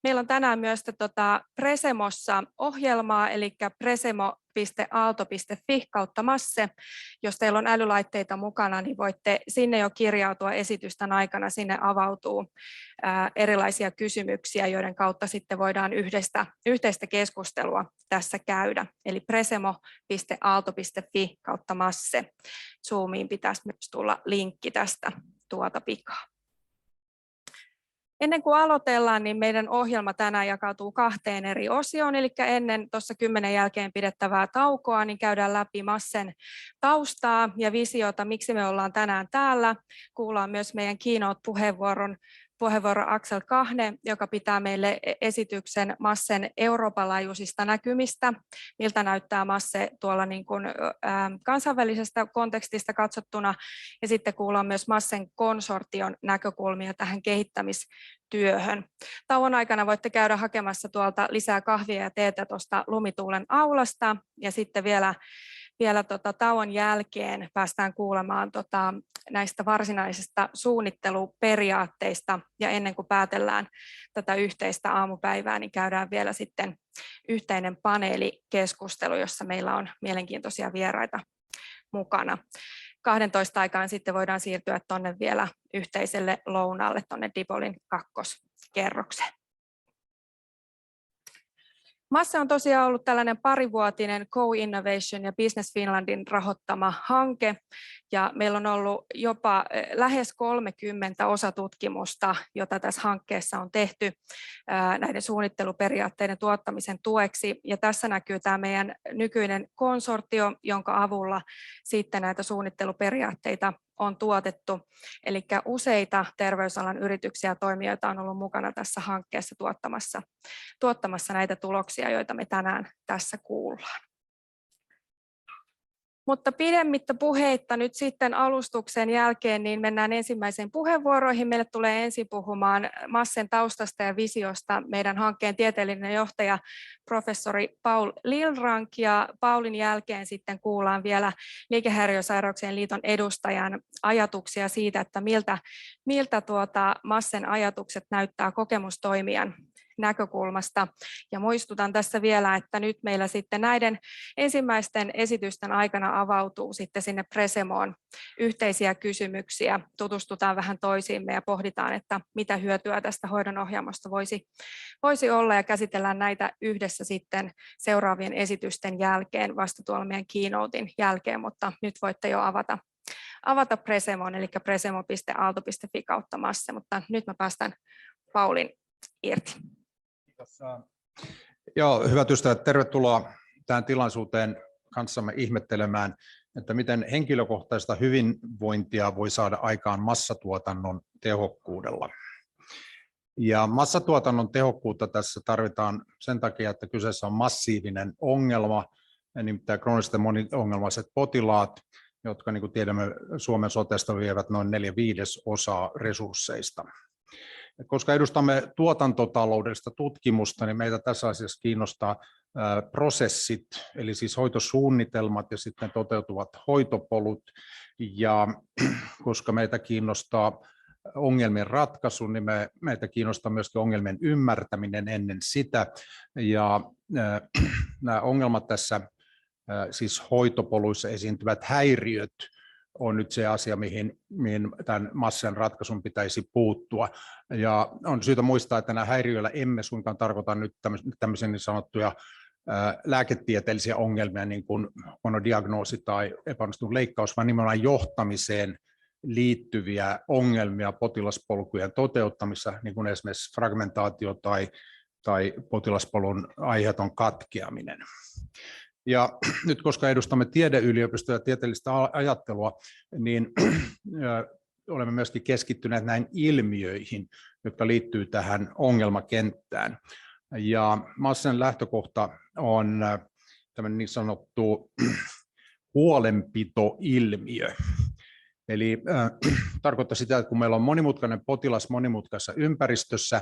Meillä on tänään myös Presemossa ohjelmaa, eli presemo.aalto.fi/MASSE. Jos teillä on älylaitteita mukana, niin voitte sinne jo kirjautua esitysten aikana. Sinne avautuu erilaisia kysymyksiä, joiden kautta sitten voidaan yhteistä keskustelua tässä käydä. Eli presemo.aalto.fi/MASSE. Zoomiin pitäisi myös tulla linkki tästä tuota pikaa. Ennen kuin aloitellaan, niin meidän ohjelma tänään jakautuu 2 eri osioon, eli ennen tuossa 10 jälkeen pidettävää taukoa, niin käydään läpi MASSEn taustaa ja visiota, miksi me ollaan tänään täällä. Kuullaan myös meidän keynote-puheenvuoro Axel Kahne, joka pitää meille esityksen MASSEn Euroopan laajuisista näkymistä, miltä näyttää MASSE tuolla niin kuin, kansainvälisestä kontekstista katsottuna, ja sitten kuullaan myös MASSEn konsortion näkökulmia tähän kehittämistyöhön. Tauon aikana voitte käydä hakemassa tuolta lisää kahvia ja teetä tuosta Lumituulen aulasta, ja sitten vielä tauon jälkeen päästään kuulemaan näistä varsinaisista suunnitteluperiaatteista, ja ennen kuin päätellään tätä yhteistä aamupäivää, niin käydään vielä sitten yhteinen paneelikeskustelu, jossa meillä on mielenkiintoisia vieraita mukana. 12 aikaan sitten voidaan siirtyä tuonne vielä yhteiselle lounaalle tuonne Dipolin kakkoskerrokseen. MASSE on tosiaan ollut tällainen parivuotinen Co-Innovation ja Business Finlandin rahoittama hanke, ja meillä on ollut jopa lähes 30 osatutkimusta, jota tässä hankkeessa on tehty näiden suunnitteluperiaatteiden tuottamisen tueksi, ja tässä näkyy tämä meidän nykyinen konsortio, jonka avulla sitten näitä suunnitteluperiaatteita on tuotettu, eli useita terveysalan yrityksiä ja toimijoita on ollut mukana tässä hankkeessa tuottamassa näitä tuloksia, joita me tänään tässä kuullaan. Mutta pidemmittä puheitta nyt sitten alustuksen jälkeen niin mennään ensimmäiseen puheenvuoroihin. Meille tulee ensin puhumaan MASSEn taustasta ja visiosta meidän hankkeen tieteellinen johtaja professori Paul Lillrank, ja Paulin jälkeen sitten kuullaan vielä Liikehäiriösairauksien liiton edustajan ajatuksia siitä, että miltä MASSEn ajatukset näyttää kokemustoimijan näkökulmasta. Ja muistutan tässä vielä, että nyt meillä sitten näiden ensimmäisten esitysten aikana avautuu sitten sinne Presemoon yhteisiä kysymyksiä, tutustutaan vähän toisiimme ja pohditaan, että mitä hyötyä tästä hoidonohjaamosta voisi olla, ja käsitellään näitä yhdessä sitten seuraavien esitysten jälkeen, vasta tuolla meidän keynotein jälkeen, mutta nyt voitte jo avata Presemon, eli presemo.aalto.fi/MASSE, mutta nyt mä päästän Paulin irti. Joo, hyvät ystävät, tervetuloa tähän tilaisuuteen kanssamme ihmettelemään, että miten henkilökohtaista hyvinvointia voi saada aikaan massatuotannon tehokkuudella. Ja massatuotannon tehokkuutta tässä tarvitaan sen takia, että kyseessä on massiivinen ongelma, nimittäin kroonisten moniongelmaiset potilaat, jotka niin kuin tiedämme Suomen sotesta vievät noin 4/5 resursseista. Koska edustamme tuotantotaloudellista tutkimusta, niin meitä tässä asiassa kiinnostaa prosessit, eli siis hoitosuunnitelmat ja sitten toteutuvat hoitopolut. Ja koska meitä kiinnostaa ongelmien ratkaisu, niin meitä kiinnostaa myöskin ongelmien ymmärtäminen ennen sitä. Ja nämä ongelmat tässä, siis hoitopoluissa esiintyvät häiriöt, on nyt se asia, mihin tämän MASSEn ratkaisun pitäisi puuttua. Ja on syytä muistaa, että nämä häiriöillä emme suinkaan tarkoita nyt tämmöisiä niin sanottuja lääketieteellisiä ongelmia, niin kuin huono diagnoosi tai epäonnistunut leikkaus, vaan nimenomaan johtamiseen liittyviä ongelmia potilaspolkujen toteuttamissa, niin kuin esimerkiksi fragmentaatio tai potilaspolun aiheeton katkeaminen. Ja nyt koska edustamme tiedeyliopistoa ja tieteellistä ajattelua, niin olemme myöskin keskittyneet näihin ilmiöihin, jotka liittyy tähän ongelmakenttään. Ja MASSEn lähtökohta on tämmöinen niin sanottu huolenpitoilmiö. Eli tarkoittaa sitä, että kun meillä on monimutkainen potilas monimutkaisessa ympäristössä,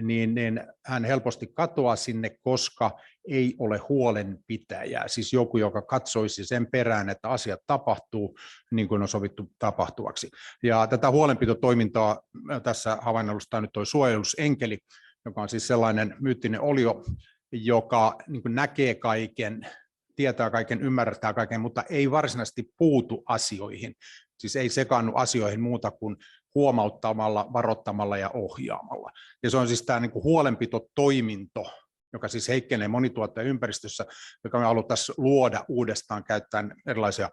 niin hän helposti katoaa sinne, koska ei ole huolenpitäjää, siis joku, joka katsoisi sen perään, että asiat tapahtuu niin kuin on sovittu tapahtuvaksi. Ja tätä huolenpitotoimintaa tässä havainnollistaa nyt tuo suojelusenkeli, joka on siis sellainen myyttinen olio, joka niin kuin näkee kaiken, tietää kaiken, ymmärtää kaiken, mutta ei varsinaisesti puutu asioihin. Siis ei sekaannu asioihin muuta kuin huomauttamalla, varoittamalla ja ohjaamalla. Ja se on siis tämä niin kuin huolenpitotoiminto, joka siis heikkenee monituottajaympäristössä, joka me haluttaisiin luoda uudestaan käyttäen erilaisia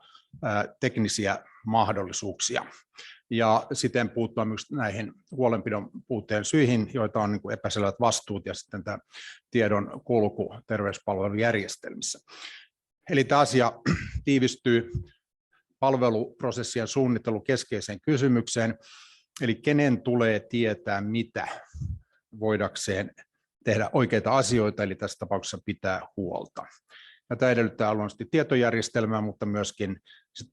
teknisiä mahdollisuuksia. Ja siten puuttua myös näihin huolenpidon puutteen syihin, joita on niin kuin epäselvät vastuut ja sitten tämä tiedon kulku terveyspalvelujärjestelmissä. Eli tämä asia tiivistyy palveluprosessien suunnittelu keskeiseen kysymykseen, eli kenen tulee tietää mitä voidakseen tehdä oikeita asioita, eli tässä tapauksessa pitää huolta. Ja tämä edellyttää luonnollisesti tietojärjestelmää, mutta myöskin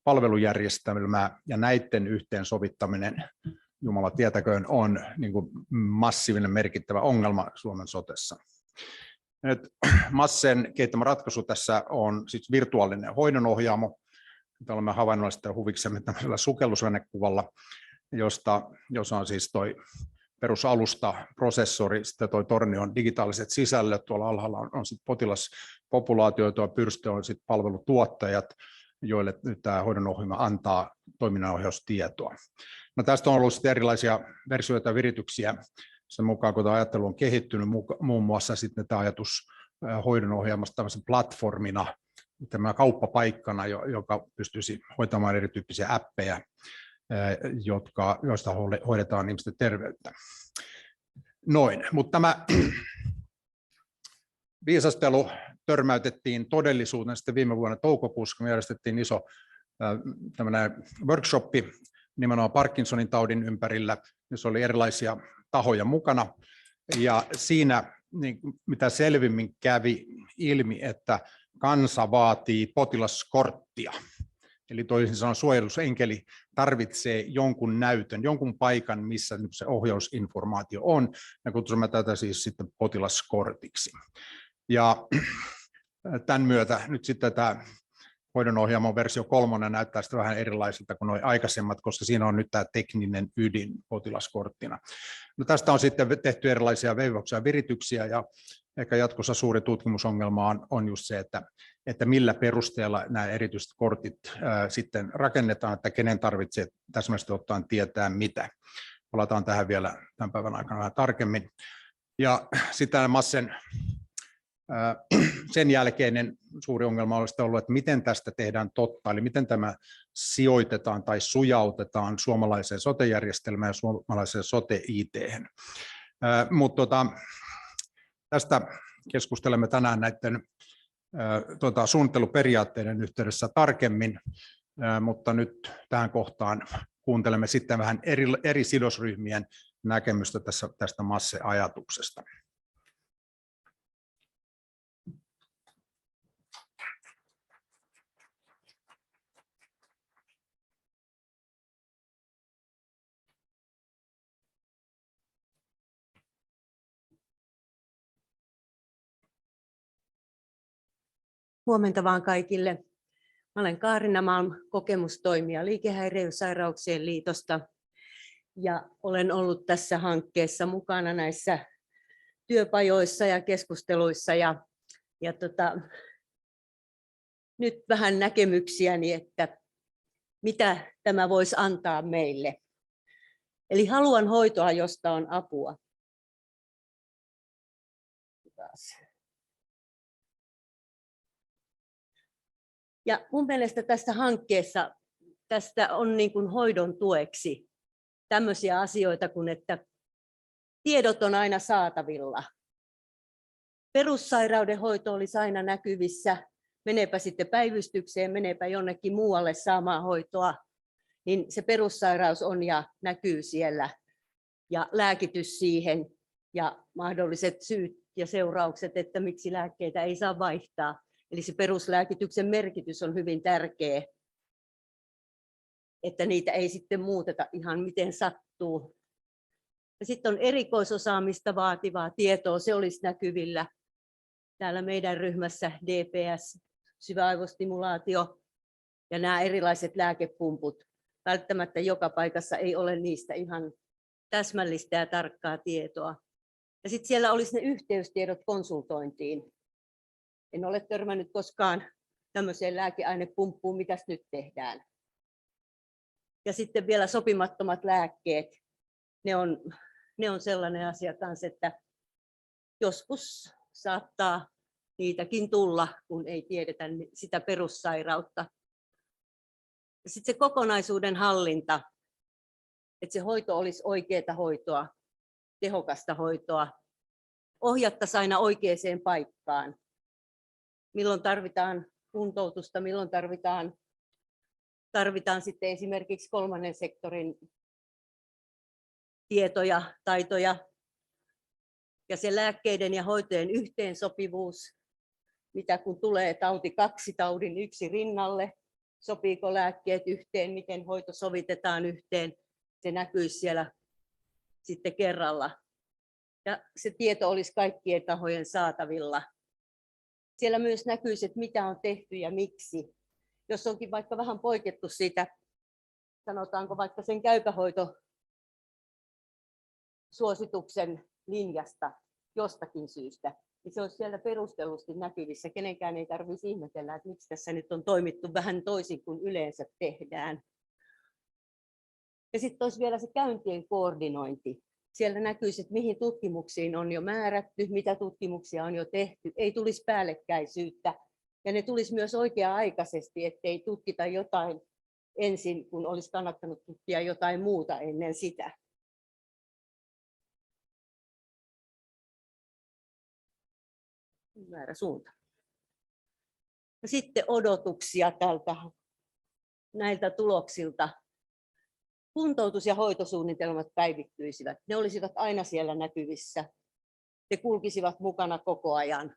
palvelujärjestelmää, ja näiden yhteensovittaminen, Jumala tietäköön, on niin kuin massiivinen merkittävä ongelma Suomen sotessa. Nyt MASSEn kehittämä ratkaisu tässä on siis virtuaalinen hoidonohjaamo. Nyt olemme havainnollistaneet huviksemme tämmöisellä sukellusvenekuvalla, jossa on siis toi perusalusta, prosessori, sitten tuo torni on digitaaliset sisällöt, tuolla alhaalla on sitten potilaspopulaatio, tuo pyrstö on sitten palvelutuottajat, joille nyt tämä hoidonohjelma antaa toiminnanohjaustietoa. No tästä on ollut sitten erilaisia versioita ja virityksiä sen mukaan, kun tämä ajattelu on kehittynyt, muun muassa sitten tämä ajatus hoidonohjelmasta tämmöisen platformina, tämä kauppapaikkana, joka pystyisi hoitamaan erityyppisiä appeja, joista hoidetaan ihmisten terveyttä. Noin, mutta tämä viisastelu törmäytettiin todellisuuteen sitten viime vuonna toukokuussa, kun me järjestettiin iso workshoppi nimenomaan Parkinsonin taudin ympärillä, jossa oli erilaisia tahoja mukana, ja siinä niin, mitä selvimmin kävi ilmi, että kansa vaatii potilaskorttia. Eli toisin sanoen suojelusenkeli tarvitsee jonkun näytön, jonkun paikan, missä se ohjausinformaatio on, ja kutsumme tätä siis sitten potilaskortiksi. Ja tämän myötä nyt sitten tämä hoidonohjaamon versio 3 näyttää sitten vähän erilaiselta kuin nuo aikaisemmat, koska siinä on nyt tämä tekninen ydin potilaskorttina. No tästä on sitten tehty erilaisia veivauksia ja virityksiä, ja ehkä jatkossa suuri tutkimusongelma on just se, että millä perusteella nämä erityiset kortit sitten rakennetaan, että kenen tarvitsee täsmällisesti ottaen tietää mitä. Palataan tähän vielä tämän päivän aikana vähän tarkemmin. Ja sitten MASSEn sen jälkeinen suuri ongelma olisi ollut, että miten tästä tehdään totta, eli miten tämä sijoitetaan tai sujautetaan suomalaiseen sote-järjestelmään ja suomalaiseen sote-IT:hen. Mutta tästä keskustelemme tänään näiden suunnitteluperiaatteiden yhteydessä tarkemmin, mutta nyt tähän kohtaan kuuntelemme sitten vähän eri sidosryhmien näkemystä tästä MASSE-ajatuksesta. Huomenta vaan kaikille. Mä olen Kaarina Malm, kokemustoimija Liikehäiriösairauksien liitosta, ja olen ollut tässä hankkeessa mukana näissä työpajoissa ja keskusteluissa. Nyt vähän näkemyksiäni, että mitä tämä voisi antaa meille. Eli haluan hoitoa, josta on apua. Ja mun mielestä tässä hankkeessa tästä on niin kuin hoidon tueksi tämmöisiä asioita kuin, että tiedot on aina saatavilla. Perussairauden hoito olisi aina näkyvissä, meneepä sitten päivystykseen, meneepä jonnekin muualle saamaan hoitoa, niin se perussairaus on ja näkyy siellä. Ja lääkitys siihen ja mahdolliset syyt ja seuraukset, että miksi lääkkeitä ei saa vaihtaa. Eli se peruslääkityksen merkitys on hyvin tärkeä, että niitä ei sitten muuteta ihan miten sattuu. Ja sitten on erikoisosaamista vaativaa tietoa, se olisi näkyvillä. Täällä meidän ryhmässä DPS, syväaivostimulaatio ja nämä erilaiset lääkepumput. Välttämättä joka paikassa ei ole niistä ihan täsmällistä ja tarkkaa tietoa. Ja sitten siellä olisi ne yhteystiedot konsultointiin. En ole törmännyt koskaan tämmöiseen lääkeainepumppuun, mitäs nyt tehdään. Ja sitten vielä sopimattomat lääkkeet. Ne on sellainen asia kanssa, että joskus saattaa niitäkin tulla, kun ei tiedetä sitä perussairautta. Ja sitten se kokonaisuuden hallinta, että se hoito olisi oikeaa hoitoa, tehokasta hoitoa, ohjattaisiin aina oikeaan paikkaan. Milloin tarvitaan kuntoutusta, milloin tarvitaan sitten esimerkiksi kolmannen sektorin tietoja, taitoja ja se lääkkeiden ja hoitojen yhteensopivuus, mitä kun tulee tauti 2 taudin 1 rinnalle, sopiiko lääkkeet yhteen, miten hoito sovitetaan yhteen, se näkyisi siellä sitten kerralla. Ja se tieto olisi kaikkien tahojen saatavilla. Siellä myös näkyisi, että mitä on tehty ja miksi. Jos onkin vaikka vähän poikettu siitä, sanotaanko vaikka sen käypähoitosuosituksen linjasta jostakin syystä, niin se olisi siellä perustellusti näkyvissä. Kenenkään ei tarvitsisi ihmetellä, että miksi tässä nyt on toimittu vähän toisin kuin yleensä tehdään. Ja sitten olisi vielä se käyntien koordinointi. Siellä näkyisi, että mihin tutkimuksiin on jo määrätty, mitä tutkimuksia on jo tehty. Ei tulisi päällekkäisyyttä. Ja ne tulisi myös oikea-aikaisesti, ettei tutkita jotain ensin, kun olisi kannattanut tutkia jotain muuta ennen sitä. Väärä suunta. Ja sitten odotuksia näiltä tuloksilta. Kuntoutus- ja hoitosuunnitelmat päivittyisivät. Ne olisivat aina siellä näkyvissä. Ne kulkisivat mukana koko ajan.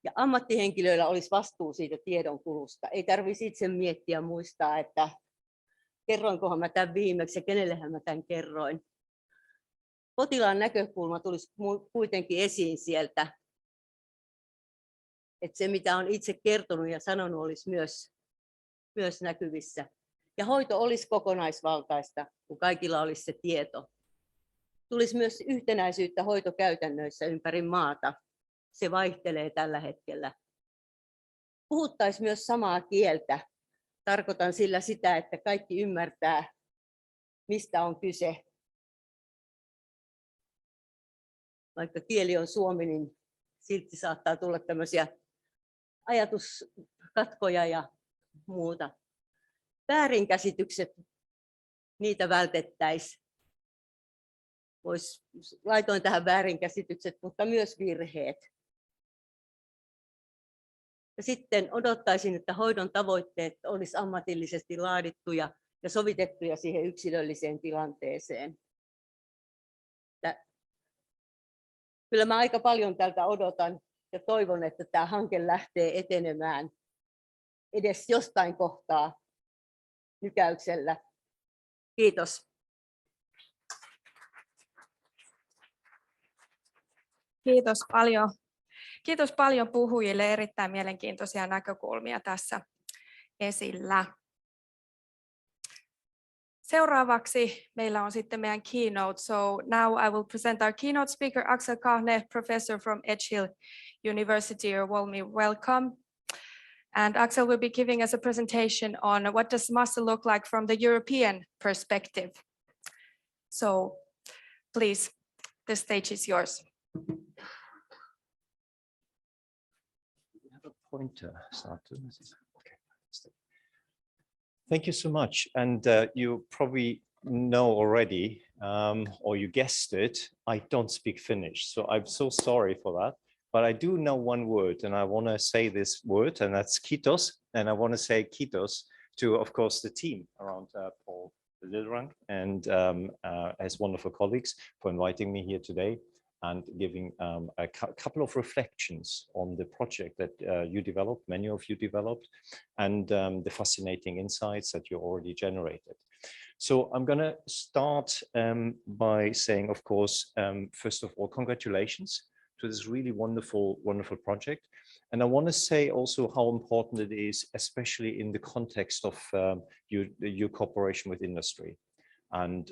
Ja ammattihenkilöillä olisi vastuu siitä tiedonkulusta. Ei tarvitsisi itse miettiä muistaa, että kerroinkohan mä tämän viimeksi ja kenellehän mä tämän kerroin. Potilaan näkökulma tulisi kuitenkin esiin sieltä. Että se, mitä on itse kertonut ja sanonut, olisi myös näkyvissä. Ja hoito olisi kokonaisvaltaista, kun kaikilla olisi se tieto. Tulisi myös yhtenäisyyttä hoitokäytännöissä ympäri maata. Se vaihtelee tällä hetkellä. Puhuttaisiin myös samaa kieltä. Tarkoitan sillä sitä, että kaikki ymmärtää, mistä on kyse. Vaikka kieli on suomi, niin silti saattaa tulla tämmöisiä ajatuskatkoja ja muuta. Väärinkäsitykset, niitä vältettäisiin. Laitoin tähän väärinkäsitykset, mutta myös virheet. Ja sitten odottaisin, että hoidon tavoitteet olisi ammatillisesti laadittuja ja sovitettuja siihen yksilölliseen tilanteeseen. Kyllä mä aika paljon tältä odotan ja toivon, että tämä hanke lähtee etenemään edes jostain kohtaa nykäyksellä. Kiitos. Kiitos paljon. Kiitos paljon puhujille, erittäin mielenkiintoisia näkökulmia tässä esillä. Seuraavaksi meillä on sitten meidän keynote. So now I will present our keynote speaker, Axel Kahne, professor from Edge Hill University. You're warmly welcome. And Axel will be giving us a presentation on what does MASSE look like from the European perspective. So please, the stage is yours. Pointer started. Okay. Thank you so much. And you probably know already, or you guessed it, I don't speak Finnish. So I'm so sorry for that. But I do know one word, and I want to say this word, and that's kiitos. And I want to say kiitos to, of course, the team around Paul Lilrank and his wonderful colleagues for inviting me here today and giving a couple of reflections on the project that you developed, many of you developed, and the fascinating insights that you already generated. So I'm going to start by saying, of course, first of all, congratulations to this really wonderful, wonderful project. And I want to say also how important it is, especially in the context of your cooperation with industry. and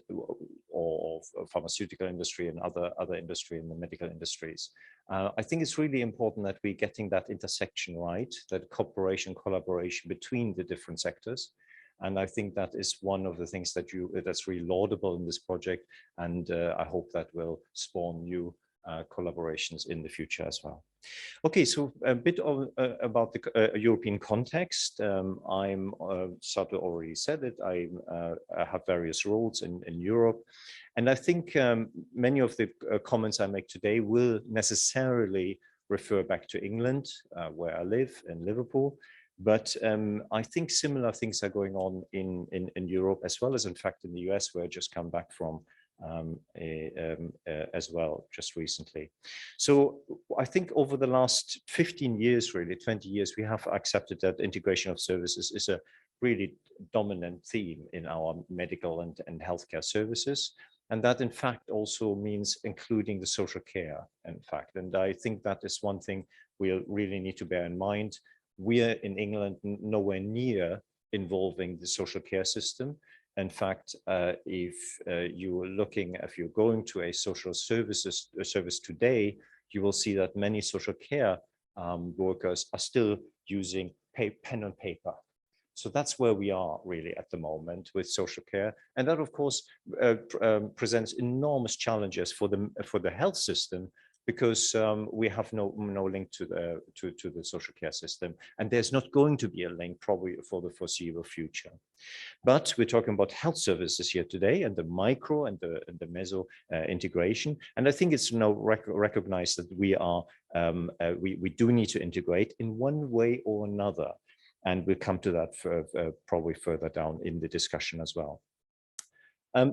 or pharmaceutical industry and other industry in the medical industries. I think it's really important that we're getting that intersection right, that cooperation, collaboration between the different sectors. And I think that is one of the things that's really laudable in this project. And I hope that will spawn new collaborations in the future as well. Okay, so a bit about the European context. Sato already said it, I have various roles in Europe. And I think many of the comments I make today will necessarily refer back to England, where I live, in Liverpool. But I think similar things are going on in Europe, as well as, in fact, in the US, where I just come back from as well, just recently. So I think over the last 15 years, really 20 years, we have accepted that integration of services is a really dominant theme in our medical and healthcare services. And that, in fact, also means including the social care, in fact. And I think that is one thing we really need to bear in mind. We are in England nowhere near involving the social care system. In fact, if you're going to a social service today, you will see that many social care workers are still using pen and paper. So that's where we are really at the moment with social care. And that, of course, presents enormous challenges for the health system, because we have no link to the social care system, and there's not going to be a link probably for the foreseeable future. But we're talking about health services here today, and the micro and the meso integration. And I think it's now recognized that we do need to integrate in one way or another, and we'll come to that probably further down in the discussion as well.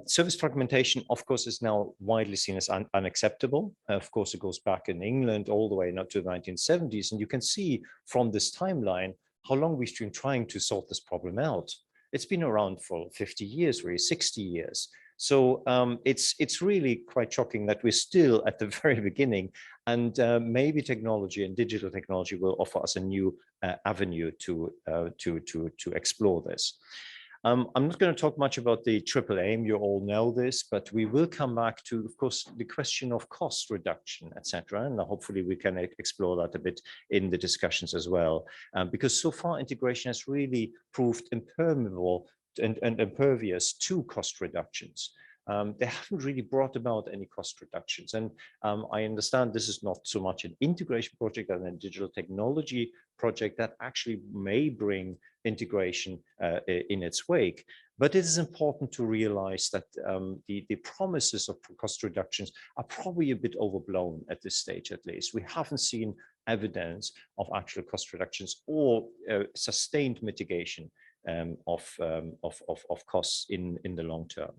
Service fragmentation, of course, is now widely seen as unacceptable. Of course, it goes back in England all the way not to the 1970s. And you can see from this timeline how long we've been trying to sort this problem out. It's been around for 50 years, really 60 years. So it's really quite shocking that we're still at the very beginning, and maybe technology and digital technology will offer us a new avenue to explore this. I'm not going to talk much about the triple aim, you all know this, but we will come back to, of course, the question of cost reduction, etc. And hopefully we can explore that a bit in the discussions as well, because so far integration has really proved impermeable and impervious to cost reductions. They haven't really brought about any cost reductions. And I understand this is not so much an integration project as a digital technology project that actually may bring integration in its wake. But it is important to realize that the promises of cost reductions are probably a bit overblown at this stage, at least. We haven't seen evidence of actual cost reductions or sustained mitigation of costs in the long term.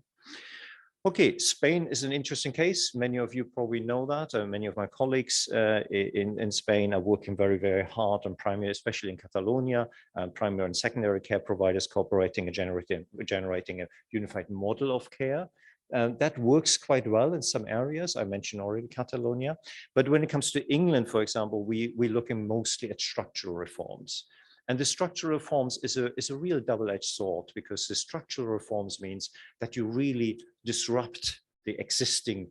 Okay, Spain is an interesting case. Many of you probably know that. Many of my colleagues in Spain are working very, very hard on primary, especially in Catalonia, primary and secondary care providers cooperating and generating a unified model of care. That works quite well in some areas. I mentioned already Catalonia. But when it comes to England, for example, we're looking mostly at structural reforms. And the structural reforms is a real double-edged sword, because the structural reforms means that you really disrupt the existing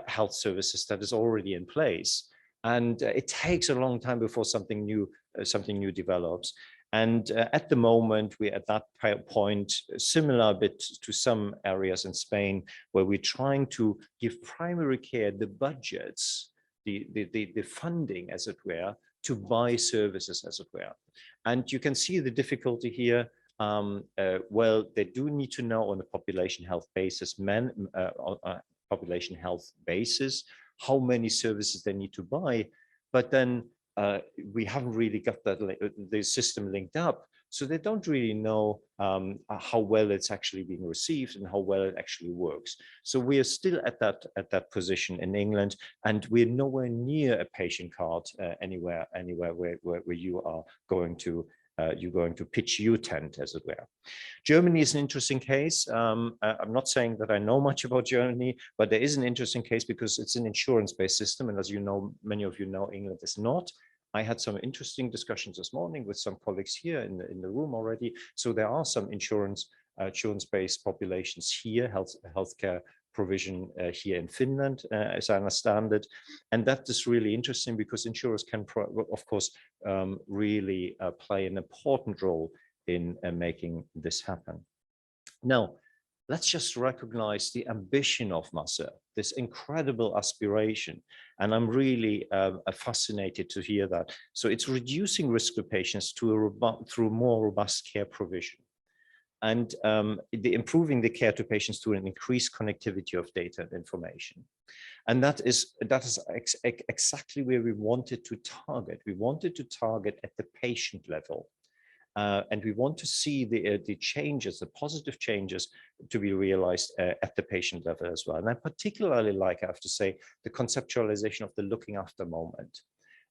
health services that is already in place. And it takes a long time before something new develops. And at the moment, we're at that point, similar a bit to some areas in Spain, where we're trying to give primary care the budgets, the funding, as it were, to buy services, as it were. And you can see the difficulty here. Well, they do need to know on a population health basis, population health basis, how many services they need to buy. But then we haven't really got the system linked up. So they don't really know how well it's actually being received and how well it actually works. So we are still at that position in England, and we're nowhere near a patient card anywhere where you are going to pitch your tent, as it were. Germany is an interesting case. I'm not saying that I know much about Germany, but there is an interesting case because it's an insurance-based system, and as you know, many of you know, England is not. I had some interesting discussions this morning with some colleagues here in the room already. So there are some insurance insurance-based populations here, healthcare provision here in Finland, as I understand it. And that is really interesting because insurers can, of course, really play an important role in making this happen. Now, let's just recognize the ambition of MASSE, this incredible aspiration. And I'm really fascinated to hear that. So it's reducing risk to patients through more robust care provision. And improving the care to patients through an increased connectivity of data and information. And that is exactly where we wanted to target. We wanted to target at the patient level. And we want to see the changes, the positive changes to be realized at the patient level as well. And I particularly like, I have to say, the conceptualization of the looking after moment.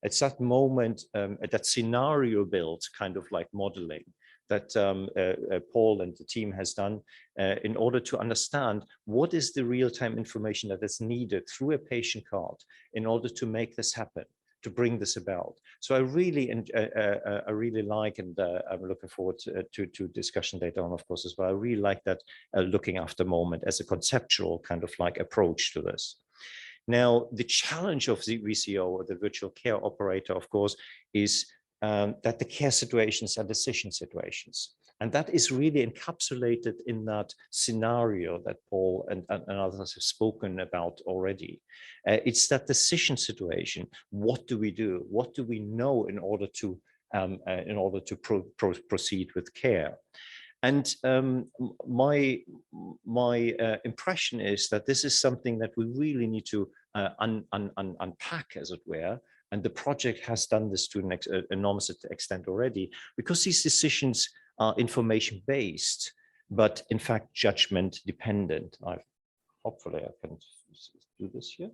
It's that moment, that scenario built kind of like modeling that Paul and the team has done in order to understand what is the real-time information that is needed through a patient card in order to make this happen, to bring this about. So I really like, and I'm looking forward to discussion later on, of course, as well. I really like that looking after moment as a conceptual kind of like approach to this. Now, the challenge of the VCO, or the virtual care operator, of course, is that the care situations are decision situations. And that is really encapsulated in that scenario that Paul and others have spoken about already. It's that decision situation. What do we do? What do we know in order to proceed with care? And my impression is that this is something that we really need to unpack, as it were. And the project has done this to an enormous extent already, because these decisions are information-based, but in fact judgment-dependent. Hopefully I can do this here.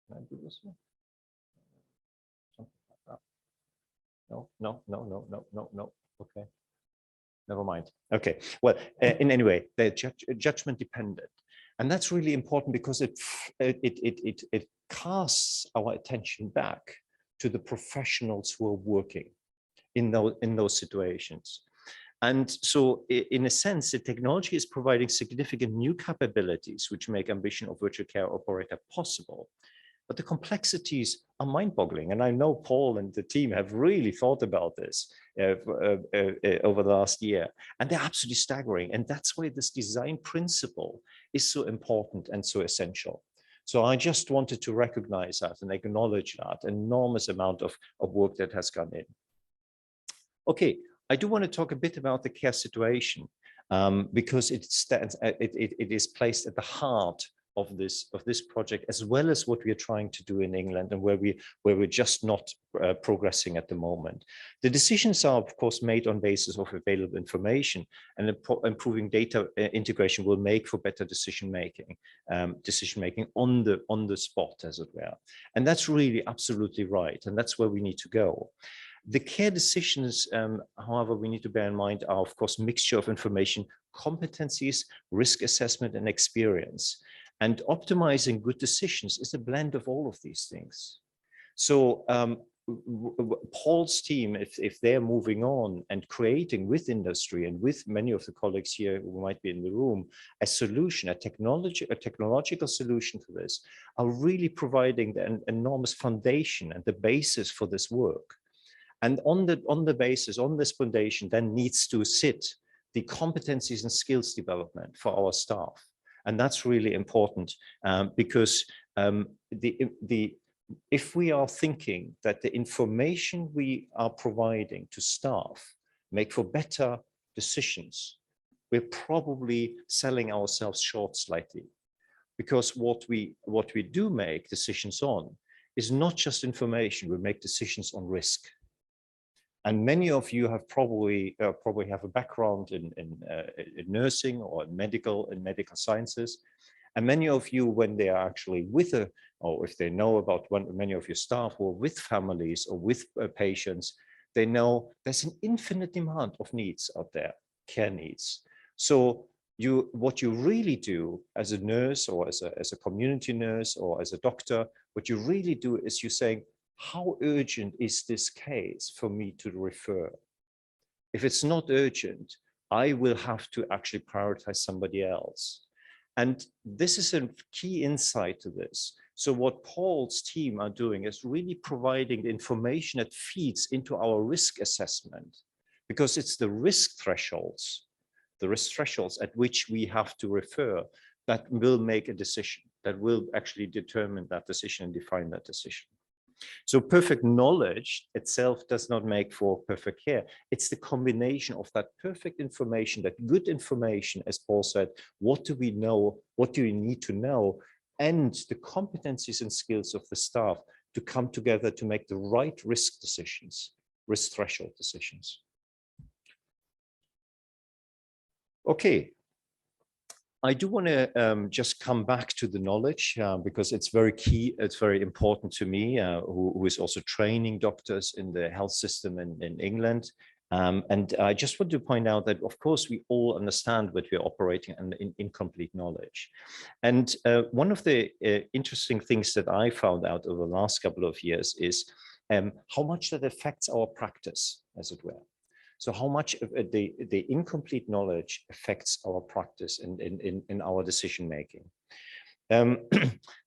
Can I do this here? Something like that. No. Okay. Never mind. Okay. Well, in any way, they're judgment-dependent. And that's really important because it casts our attention back to the professionals who are working in those situations. And so in a sense, the technology is providing significant new capabilities which make ambition of virtual care operator possible. But the complexities are mind-boggling. And I know Paul and the team have really thought about this over the last year. And they're absolutely staggering. And that's why this design principle is so important and so essential. So I just wanted to recognize that and acknowledge that enormous amount of work that has gone in. Okay, I do want to talk a bit about the care situation because it is placed at the heart of this project, as well as what we are trying to do in England and where we're just not progressing at the moment. The decisions are, of course, made on basis of available information, and improving data integration will make for better decision making on the spot, as it were. And that's really absolutely right, and that's where we need to go. The care decisions, however, we need to bear in mind are, of course, mixture of information, competencies, risk assessment, and experience. And optimizing good decisions is a blend of all of these things. So Paul's team, if they're moving on and creating with industry and with many of the colleagues here who might be in the room, a solution, a technological solution to this, are really providing an enormous foundation and the basis for this work. And on this foundation then needs to sit the competencies and skills development for our staff. And that's really important because if we are thinking that the information we are providing to staff make for better decisions, we're probably selling ourselves short slightly. Because what we do make decisions on is not just information, we make decisions on risk. And many of you have probably have a background in nursing or in medical sciences. And many of you, when they are actually with or if they know about many of your staff who are with families or with patients, they know there's an infinite demand of needs out there, care needs. So what you really do as a nurse or as a community nurse or as a doctor, what you really do is you're saying, how urgent is this case for me to refer? If it's not urgent, I will have to actually prioritize somebody else. And this is a key insight to this. So what Paul's team are doing is really providing the information that feeds into our risk assessment, because it's the risk thresholds at which we have to refer that will make a decision, that will actually determine that decision and define that decision. So perfect knowledge itself does not make for perfect care. It's the combination of that perfect information, that good information, as Paul said, what do we know, what do we need to know, and the competencies and skills of the staff to come together to make the right risk decisions, risk threshold decisions. Okay. I do want to just come back to the knowledge because it's very key. It's very important to me, who is also training doctors in the health system in England. And I just want to point out that, of course, we all understand that we're operating in incomplete knowledge. And one of the interesting things that I found out over the last couple of years is how much that affects our practice, as it were. So how much of the incomplete knowledge affects our practice in our decision making.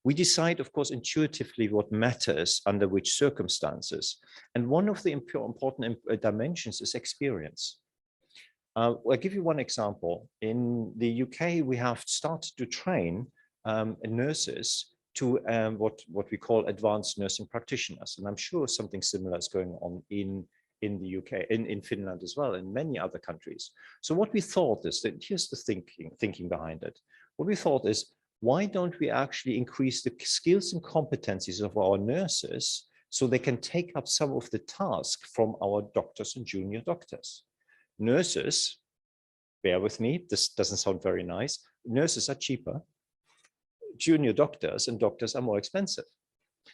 We decide, of course, intuitively what matters under which circumstances. And one of the important dimensions is experience. I'll give you one example. In the UK, we have started to train nurses to what we call advanced nursing practitioners. And I'm sure something similar is going on in the UK, in Finland as well, and many other countries. So what we thought is that here's the thinking behind it. What we thought is, why don't we actually increase the skills and competencies of our nurses so they can take up some of the tasks from our doctors and junior doctors? Nurses, bear with me, this doesn't sound very nice. Nurses are cheaper. Junior doctors and doctors are more expensive.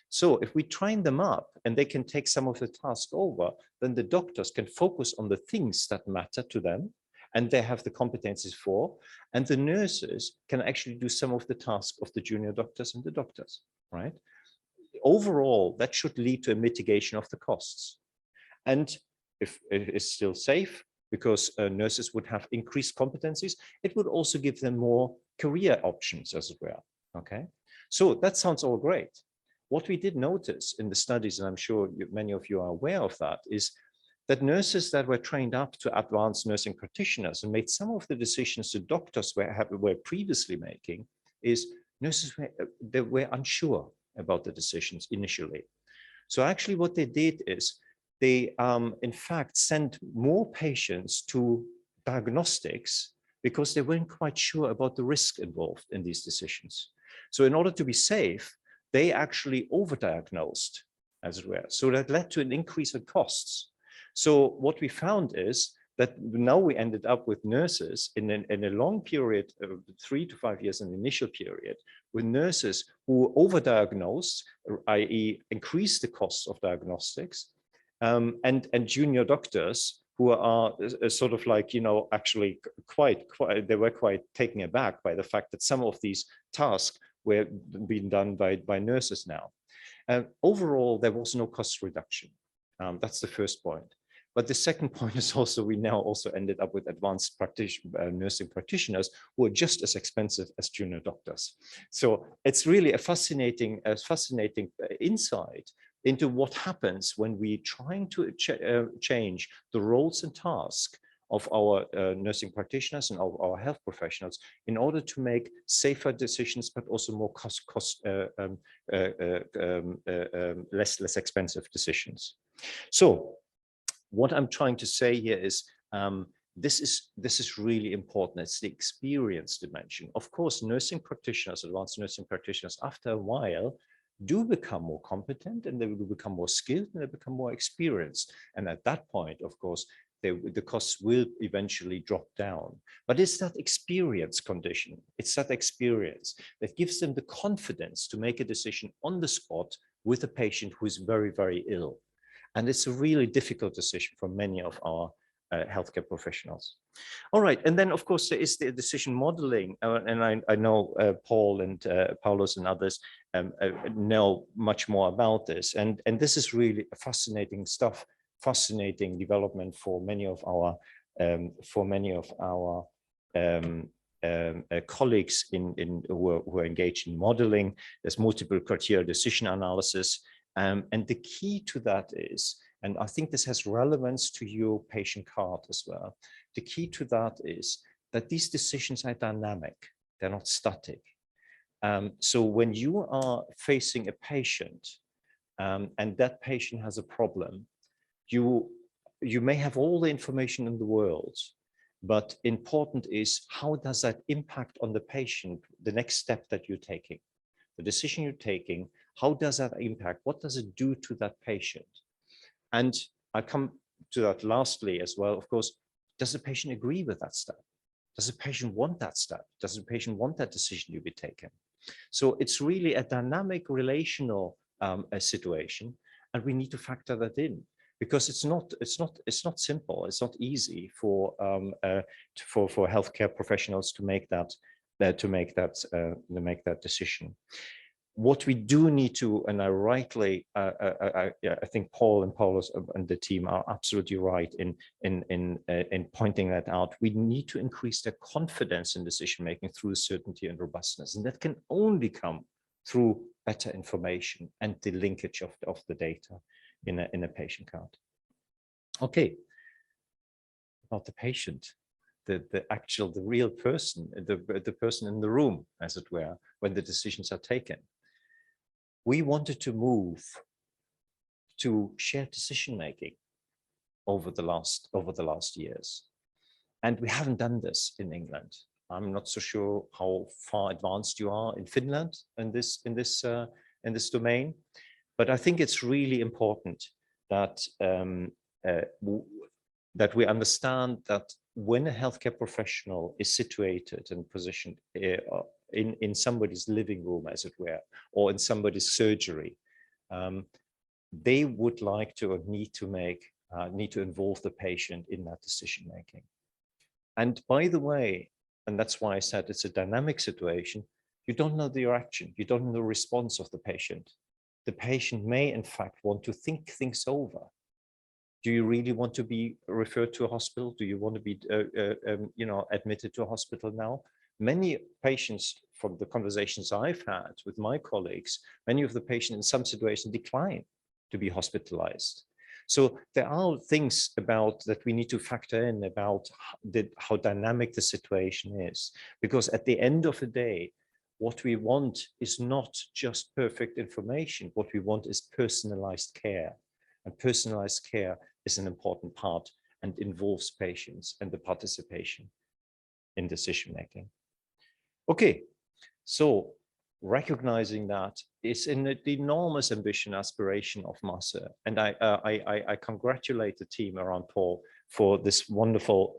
So if we train them up and they can take some of the tasks over, then the doctors can focus on the things that matter to them and they have the competencies for, and the nurses can actually do some of the tasks of the junior doctors and the doctors, right? Overall, that should lead to a mitigation of the costs. And if it is still safe, because nurses would have increased competencies, it would also give them more career options, as it were, okay? So that sounds all great. What we did notice in the studies, and I'm sure many of you are aware of that, is that nurses that were trained up to advanced nursing practitioners and made some of the decisions the doctors were previously making, is nurses were unsure about the decisions initially. So actually what they did is they, in fact, sent more patients to diagnostics because they weren't quite sure about the risk involved in these decisions. So in order to be safe, they actually overdiagnosed, as it were. So that led to an increase in costs. So what we found is that now we ended up with nurses in a long period of 3 to 5 years in the initial period, with nurses who overdiagnosed, i.e. increased the costs of diagnostics, and junior doctors who are sort of like, you know, actually they were quite taken aback by the fact that some of these tasks were being done by nurses now. Overall, there was no cost reduction. That's the first point. But the second point is also, we now also ended up with advanced nursing practitioners who are just as expensive as junior doctors. So it's really a fascinating insight into what happens when we trying to change the roles and tasks of our nursing practitioners and of our health professionals in order to make safer decisions, but also more less expensive decisions. So what I'm trying to say here is this is really important. It's the experience dimension. Of course, nursing practitioners, advanced nursing practitioners, after a while, do become more competent and they will become more skilled and they become more experienced. And at that point, of course, the costs will eventually drop down. But it's that experience condition. It's that experience that gives them the confidence to make a decision on the spot with a patient who is very, very ill. And it's a really difficult decision for many of our healthcare professionals. All right, and then of course there is the decision modeling, and I know Paul and Paulus and others know much more about this, and this is really fascinating stuff, fascinating development for many of our for many of our colleagues who are engaged in modeling. There's multiple criteria decision analysis. And the key to that is, and I think this has relevance to your patient card as well, the key to that is that these decisions are dynamic, they're not static. So when you are facing a patient and that patient has a problem, you may have all the information in the world, but important is how does that impact on the patient, the next step that you're taking, the decision you're taking, how does that impact, what does it do to that patient? And I come to that lastly as well, of course, does the patient agree with that step? Does the patient want that step? Does the patient want that decision to be taken? So it's really a dynamic relational situation, and we need to factor that in because it's not simple. It's not easy for healthcare professionals to make that decision. What we do need to, and I rightly, I think Paul and Paulus and the team are absolutely right in pointing that out. We need to increase their confidence in decision making through certainty and robustness, and that can only come through better information and the linkage of the data in a patient card. Okay, about the patient. The real person, the person in the room, as it were, when the decisions are taken. We wanted to move to shared decision making over the last years, and we haven't done this in England. I'm not so sure how far advanced you are in Finland in this domain, but I think it's really important that that we understand that when a healthcare professional is situated and positioned in somebody's living room, as it were, or in somebody's surgery, they would like to or need to involve the patient in that decision making. And by the way, and that's why I said it's a dynamic situation, you don't know the reaction, you don't know the response of the patient. The patient may in fact want to think things over. Do you really want to be referred to a hospital? Do you want to be admitted to a hospital now? Many patients, from the conversations I've had with my colleagues, many of the patients in some situations decline to be hospitalized. So there are things about that we need to factor in about how dynamic the situation is, because at the end of the day, what we want is not just perfect information. What we want is personalized care, and personalized care is an important part and involves patients and the participation in decision making. Okay, so recognizing that is an enormous ambition, aspiration of MASSE, and I congratulate the team around Paul for this wonderful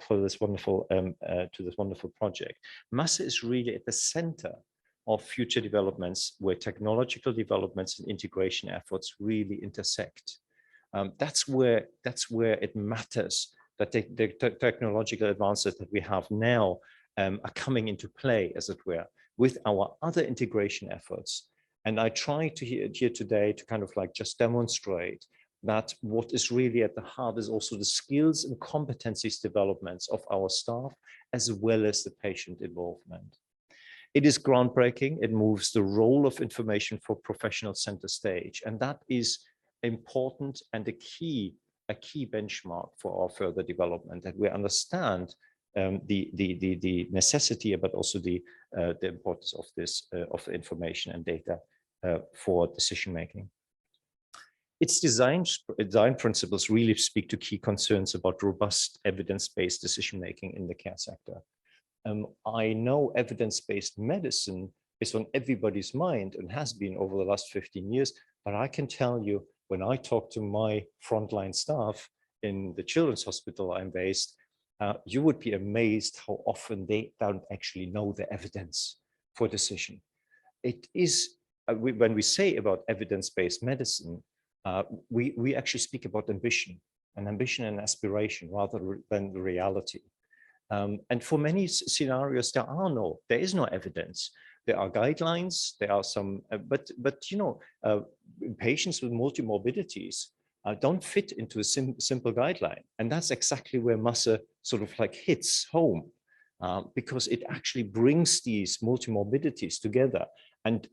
project. MASSE is really at the center of future developments, where technological developments and integration efforts really intersect. That's where it matters that the technological advances that we have now are coming into play, as it were, with our other integration efforts. And I try to here today to kind of like just demonstrate that what is really at the heart is also the skills and competencies developments of our staff, as well as the patient involvement. It is groundbreaking. It moves the role of information for professional center stage, and that is important and a key benchmark for our further development, that we understand the necessity, but also the importance of this of information and data for decision making. Its design principles really speak to key concerns about robust evidence-based decision making in the care sector. I know evidence-based medicine is on everybody's mind and has been over the last 15 years, but I can tell you, when I talk to my frontline staff in the children's hospital I'm based, you would be amazed how often they don't actually know the evidence for decision. It is, when we say about evidence-based medicine, we actually speak about ambition and aspiration rather than the reality. And for many scenarios, there is no evidence. There are guidelines, there are some, but you know, patients with multimorbidities, don't fit into a simple guideline. And that's exactly where MASSE sort of like hits home, because it actually brings these multimorbidities together and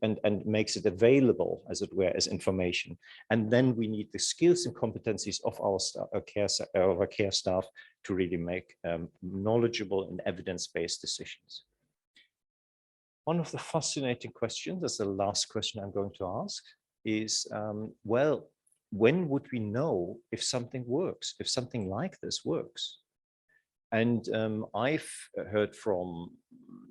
makes it available, as it were, as information. And then we need the skills and competencies of our care staff to really make knowledgeable and evidence-based decisions. One of the fascinating questions, that's the last question I'm going to ask, is, well, when would we know if something works, if something like this works? And I've heard from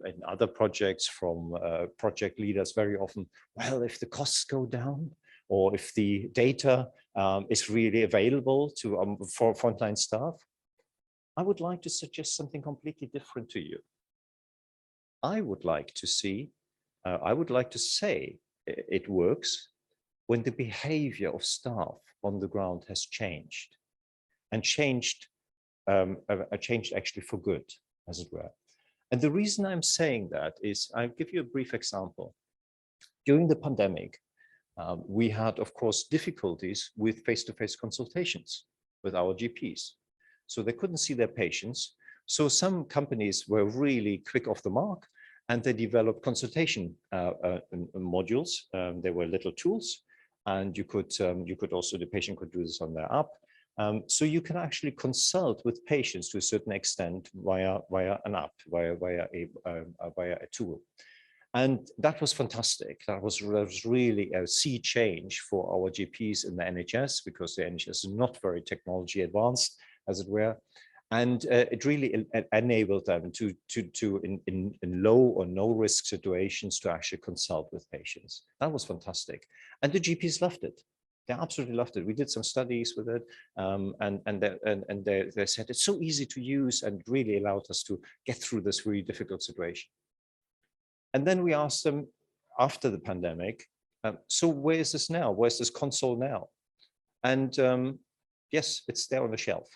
in other projects from project leaders very often, well, if the costs go down, or if the data is really available to for frontline staff, I would like to suggest something completely different to you. I would like to see, I would like to say it works when the behavior of staff on the ground has changed, and changed actually for good, as it were. And the reason I'm saying that is, I'll give you a brief example. During the pandemic, we had, of course, difficulties with face-to-face consultations with our GPs. So they couldn't see their patients. So some companies were really quick off the mark, and they developed consultation modules. They were little tools, and you could also, the patient could do this on their app. So you can actually consult with patients to a certain extent via an app, via a tool. And that was fantastic. That was really a sea change for our GPs in the NHS, because the NHS is not very technology advanced, as it were. And it really enabled them to in low or no risk situations to actually consult with patients. That was fantastic. And the GPs loved it. They absolutely loved it. We did some studies with it, and they said it's so easy to use and really allowed us to get through this really difficult situation. And then we asked them after the pandemic, so where is this now? Where's this console now? And yes, it's there on the shelf.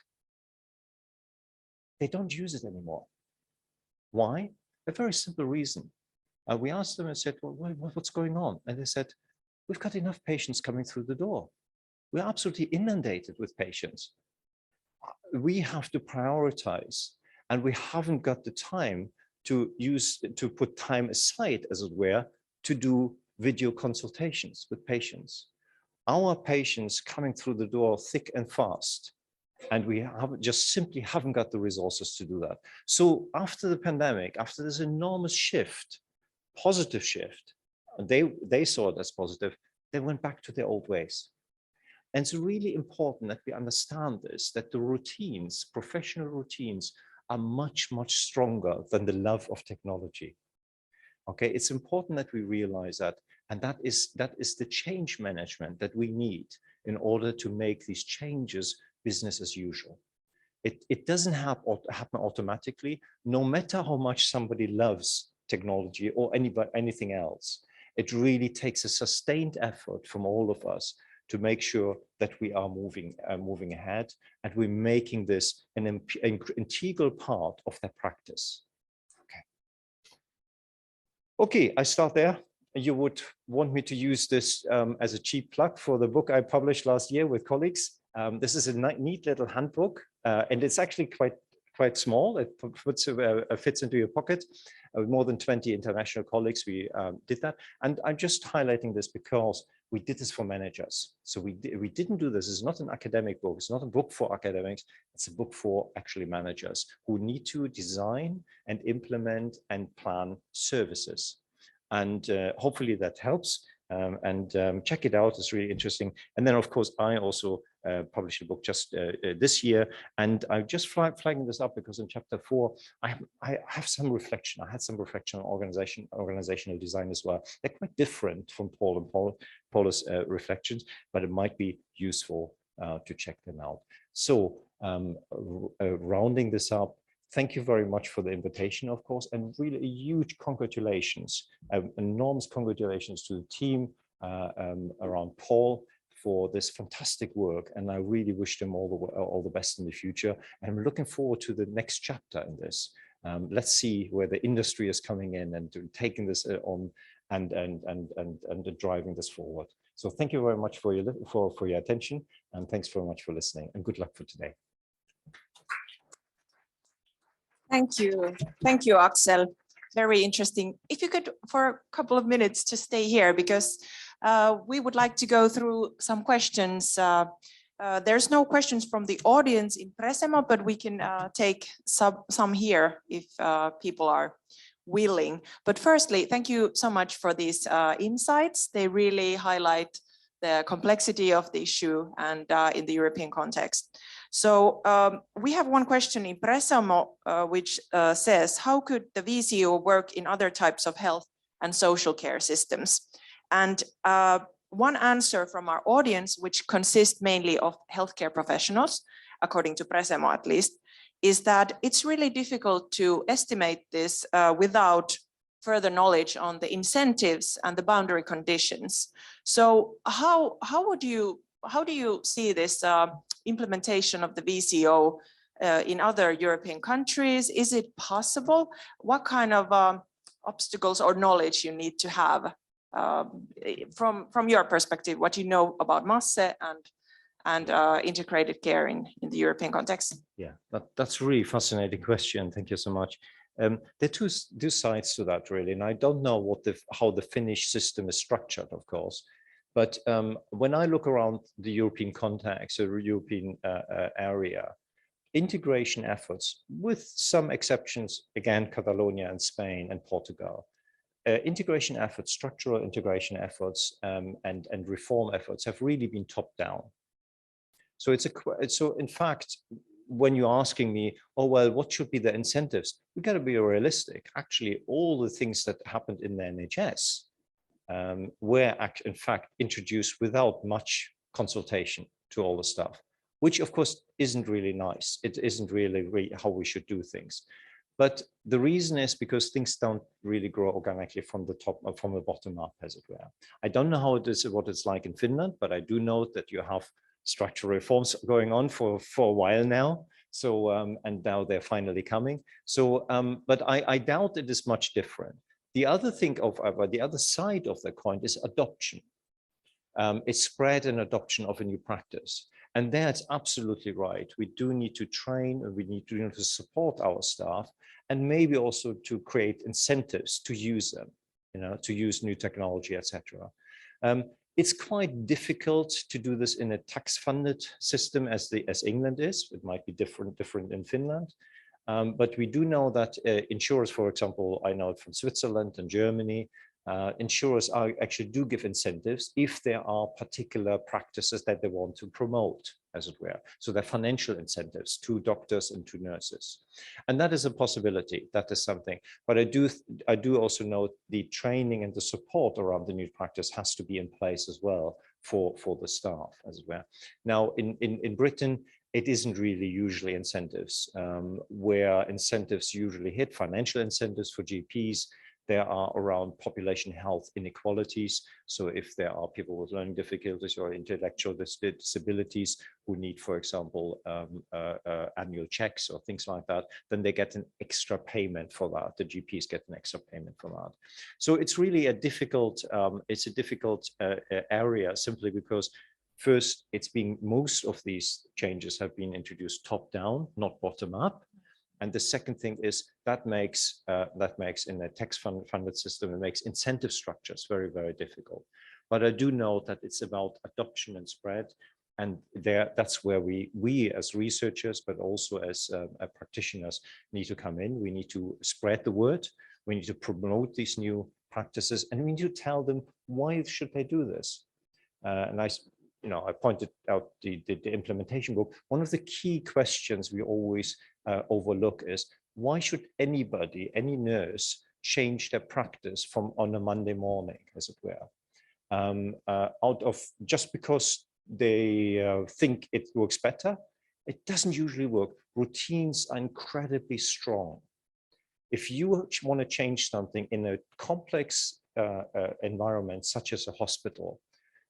They don't use it anymore. Why? A very simple reason. We asked them and said, well, what's going on? And they said, we've got enough patients coming through the door. We're absolutely inundated with patients. We have to prioritize, and we haven't got the time to put time aside, as it were, to do video consultations with patients. Our patients coming through the door thick and fast, and we simply haven't got the resources to do that. So after the pandemic, after this enormous shift, positive shift, they saw it as positive, they went back to their old ways. And it's really important that we understand this, that the routines, professional routines, are much, much stronger than the love of technology. Okay, it's important that we realize that, and that is the change management that we need in order to make these changes business as usual. It doesn't happen automatically, no matter how much somebody loves technology or anything else. It really takes a sustained effort from all of us to make sure that we are moving ahead, and we're making this an integral part of their practice. Okay, I start there. You would want me to use this as a cheap plug for the book I published last year with colleagues. This is a neat little handbook, and it's actually quite small. It fits into your pocket. With more than 20 international colleagues, we did that. And I'm just highlighting this because we did this for managers. So we didn't do this. It's not an academic book. It's not a book for academics. It's a book for actually managers who need to design and implement and plan services. And hopefully that helps. Check it out. It's really interesting. And then, of course, I also published a book just this year, and I'm just flagging this up because in chapter 4, I have some reflection. I had some reflection on organizational design as well. They're quite different from Paula's reflections, but it might be useful to check them out. So rounding this up, thank you very much for the invitation, of course, and really a huge congratulations, enormous congratulations to the team around Paul for this fantastic work. And I really wish them all the best in the future. And I'm looking forward to the next chapter in this. Let's see where the industry is coming in and taking this on and driving this forward. So thank you very much for your attention, and thanks very much for listening, and good luck for today. Thank you, Axel. Very interesting. If you could, for a couple of minutes, to stay here, because we would like to go through some questions. There's no questions from the audience in Presemo, but we can take some here if people are willing. But firstly, thank you so much for these insights. They really highlight the complexity of the issue and in the European context. So we have one question in Presemo, which says, how could the VCO work in other types of health and social care systems? And one answer from our audience, which consists mainly of healthcare professionals, according to Presemo at least, is that it's really difficult to estimate this without further knowledge on the incentives and the boundary conditions. So how do you see this implementation of the VCO in other European countries? Is it possible? What kind of obstacles or knowledge you need to have from your perspective, what you know about MASSE and integrated care in the European context? Yeah, that's a really fascinating question. Thank you so much. There are two sides to that, really, and I don't know how the Finnish system is structured, of course. But when I look around the European context, or European area, integration efforts, with some exceptions, again, Catalonia and Spain and Portugal, integration efforts, structural integration efforts, and reform efforts have really been top-down. So so in fact, when you're asking me, oh, well, what should be the incentives? We got to be realistic. Actually, all the things that happened in the NHS were in fact introduced without much consultation to all the staff, which of course isn't really nice. It isn't really how we should do things. But the reason is because things don't really grow organically from the top, from the bottom up, as it were. I don't know how it is, what it's like in Finland, but I do know that you have structural reforms going on for a while now. So, and now they're finally coming. So, but I doubt it is much different. The other thing the other side of the coin is adoption. It's spread and adoption of a new practice. And that's absolutely right. We do need to train, and we need to support our staff, and maybe also to create incentives to use them, to use new technology, etc. It's quite difficult to do this in a tax-funded system as England is. It might be different in Finland. But we do know that insurers, for example, I know it from Switzerland and Germany, insurers actually do give incentives if there are particular practices that they want to promote, as it were. So there are financial incentives to doctors and to nurses. And that is a possibility. That is something. But I do also know the training and the support around the new practice has to be in place as well for the staff, as it were. Now, in Britain, it isn't really usually incentives, where incentives usually hit financial incentives for GPs. There are around population health inequalities. So if there are people with learning difficulties or intellectual disabilities who need, for example, annual checks or things like that, then they get an extra payment for that. The GPs get an extra payment for that. So it's really a difficult, area, simply because first, most of these changes have been introduced top down, not bottom up. And the second thing is that makes in a tax-funded system, it makes incentive structures very, very difficult. But I do know that it's about adoption and spread. And that's where we as researchers, but also as practitioners, need to come in. We need to spread the word. We need to promote these new practices, and we need to tell them why should they do this. And I pointed out the implementation book. One of the key questions we always overlook is, why should anybody, any nurse, change their practice on a Monday morning, as it were, just because they think it works better? It doesn't usually work. Routines are incredibly strong. If you want to change something in a complex environment, such as a hospital,